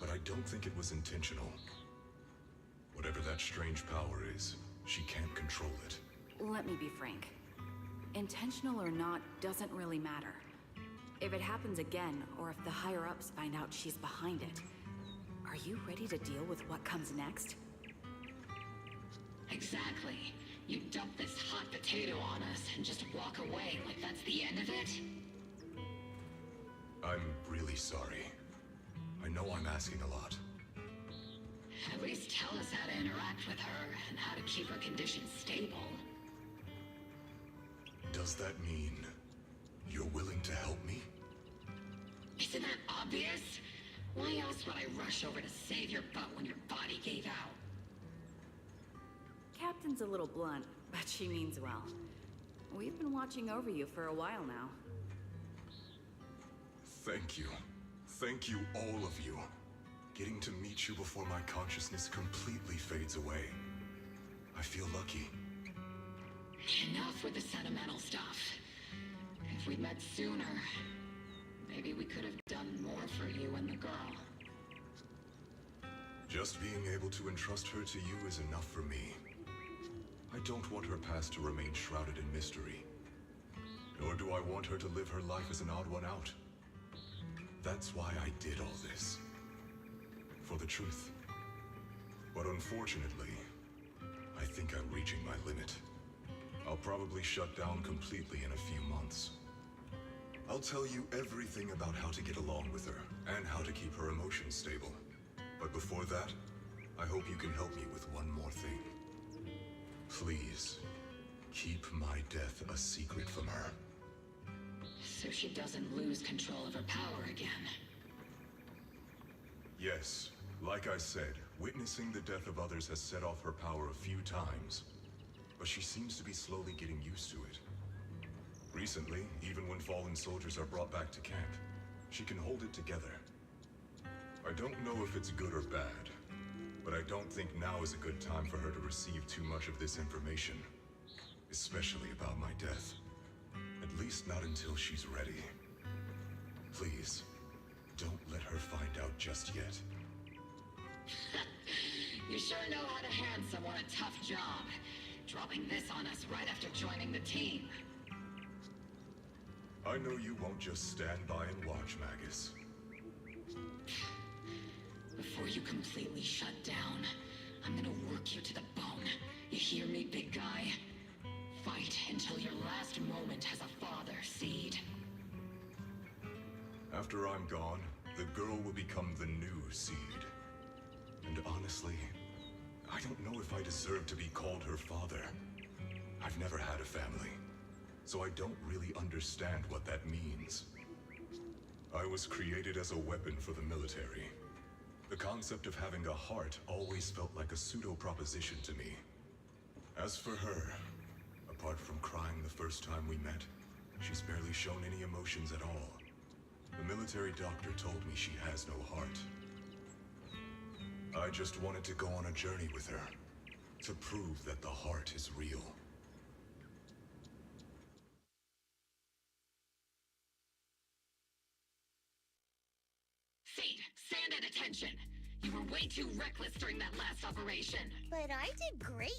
But I don't think it was intentional. Whatever that strange power is, she can't control it. Let me be frank. Intentional or not doesn't really matter. If it happens again, or if the higher-ups find out she's behind it, are you ready to deal with what comes next? Exactly. You dump this hot potato on us and just walk away like that's the end of it? I'm really sorry. I know I'm asking a lot. At least tell us how to interact with her and how to keep her condition stable. Does that mean you're willing to help me? Isn't that obvious? Why else would I rush over to save your butt when your body gave out? Captain's a little blunt, but she means well. We've been watching over you for a while now. Thank you. Thank you, all of you. Getting to meet you before my consciousness completely fades away. I feel lucky. Enough with the sentimental stuff. If we'd met sooner, maybe we could have done more for you and the girl. Just being able to entrust her to you is enough for me. I don't want her past to remain shrouded in mystery. Nor do I want her to live her life as an odd one out. That's why I did all this. For the truth. But unfortunately, I think I'm reaching my limit. I'll probably shut down completely in a few months. I'll tell you everything about how to get along with her, and how to keep her emotions stable. But before that, I hope you can help me with one more thing. Please, keep my death a secret from her. So she doesn't lose control of her power again. Yes, like I said, witnessing the death of others has set off her power a few times. But she seems to be slowly getting used to it. Recently, even when fallen soldiers are brought back to camp, she can hold it together. I don't know if it's good or bad, but I don't think now is a good time for her to receive too much of this information. Especially about my death. At least not until she's ready. Please, don't let her find out just yet. You sure know how to hand someone a tough job. Dropping this on us right after joining the team. I know you won't just stand by and watch, Magus. Before you completely shut down, I'm gonna work you to the bone. You hear me, big guy? Fight until your last moment as a father, Seed. After I'm gone, the girl will become the new Seed. And honestly, I don't know if I deserve to be called her father. I've never had a family, so I don't really understand what that means. I was created as a weapon for the military. The concept of having a heart always felt like a pseudo-proposition to me. As for her, apart from crying the first time we met, she's barely shown any emotions at all. The military doctor told me she has no heart. I just wanted to go on a journey with her, to prove that the heart is real. Seed, stand at attention. You were way too reckless during that last operation. But I did great.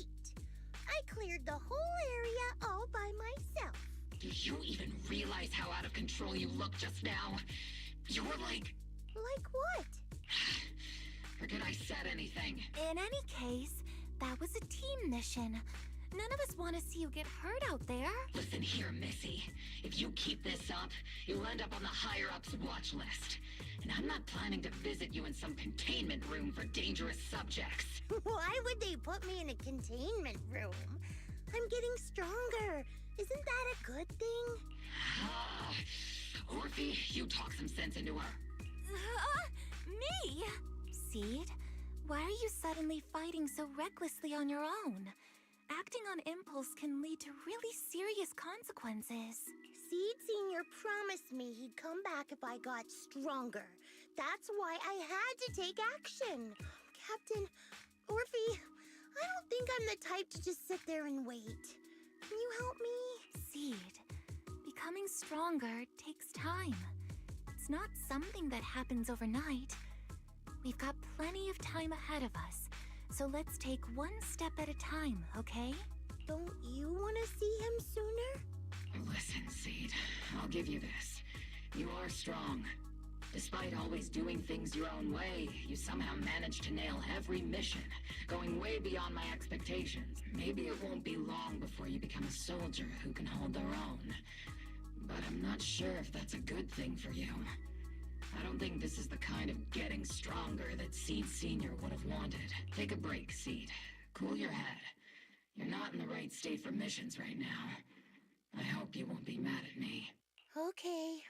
I cleared the whole area all by myself. Do you even realize how out of control you looked just now? You were like... Like what? Forget I said anything. In any case, that was a team mission. None of us want to see you get hurt out there. Listen here, Missy. If you keep this up, you'll end up on the higher-ups watch list. And I'm not planning to visit you in some containment room for dangerous subjects. Why would they put me in a containment room? I'm getting stronger. Isn't that a good thing? Orphe, you talk some sense into her. Me? Seed, why are you suddenly fighting so recklessly on your own? Acting on impulse can lead to really serious consequences. Seed Senior promised me he'd come back if I got stronger. That's why I had to take action. Captain, Orphe, I don't think I'm the type to just sit there and wait. Can you help me? Seed, becoming stronger takes time. It's not something that happens overnight. We've got plenty of time ahead of us, so let's take one step at a time, okay? Don't you want to see him sooner? Listen, Seed, I'll give you this. You are strong. Despite always doing things your own way, you somehow managed to nail every mission, going way beyond my expectations. Maybe it won't be long before you become a soldier who can hold their own. But I'm not sure if that's a good thing for you. I don't think this is the kind of getting stronger that Seed Senior would have wanted. Take a break, Seed. Cool your head. You're not in the right state for missions right now. I hope you won't be mad at me. Okay.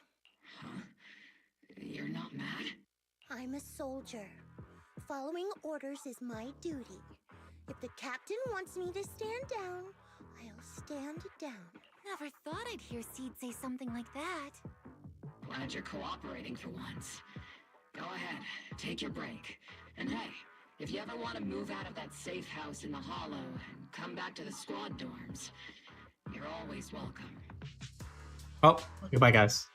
Huh? You're not mad? I'm a soldier. Following orders is my duty. If the captain wants me to stand down, I'll stand down. Never thought I'd hear Seed say something like that. Glad you're cooperating for once. Go ahead, take your break. And hey, if you ever want to move out of that safe house in the Hollow and come back to the squad dorms, you're always welcome. Oh, goodbye, guys.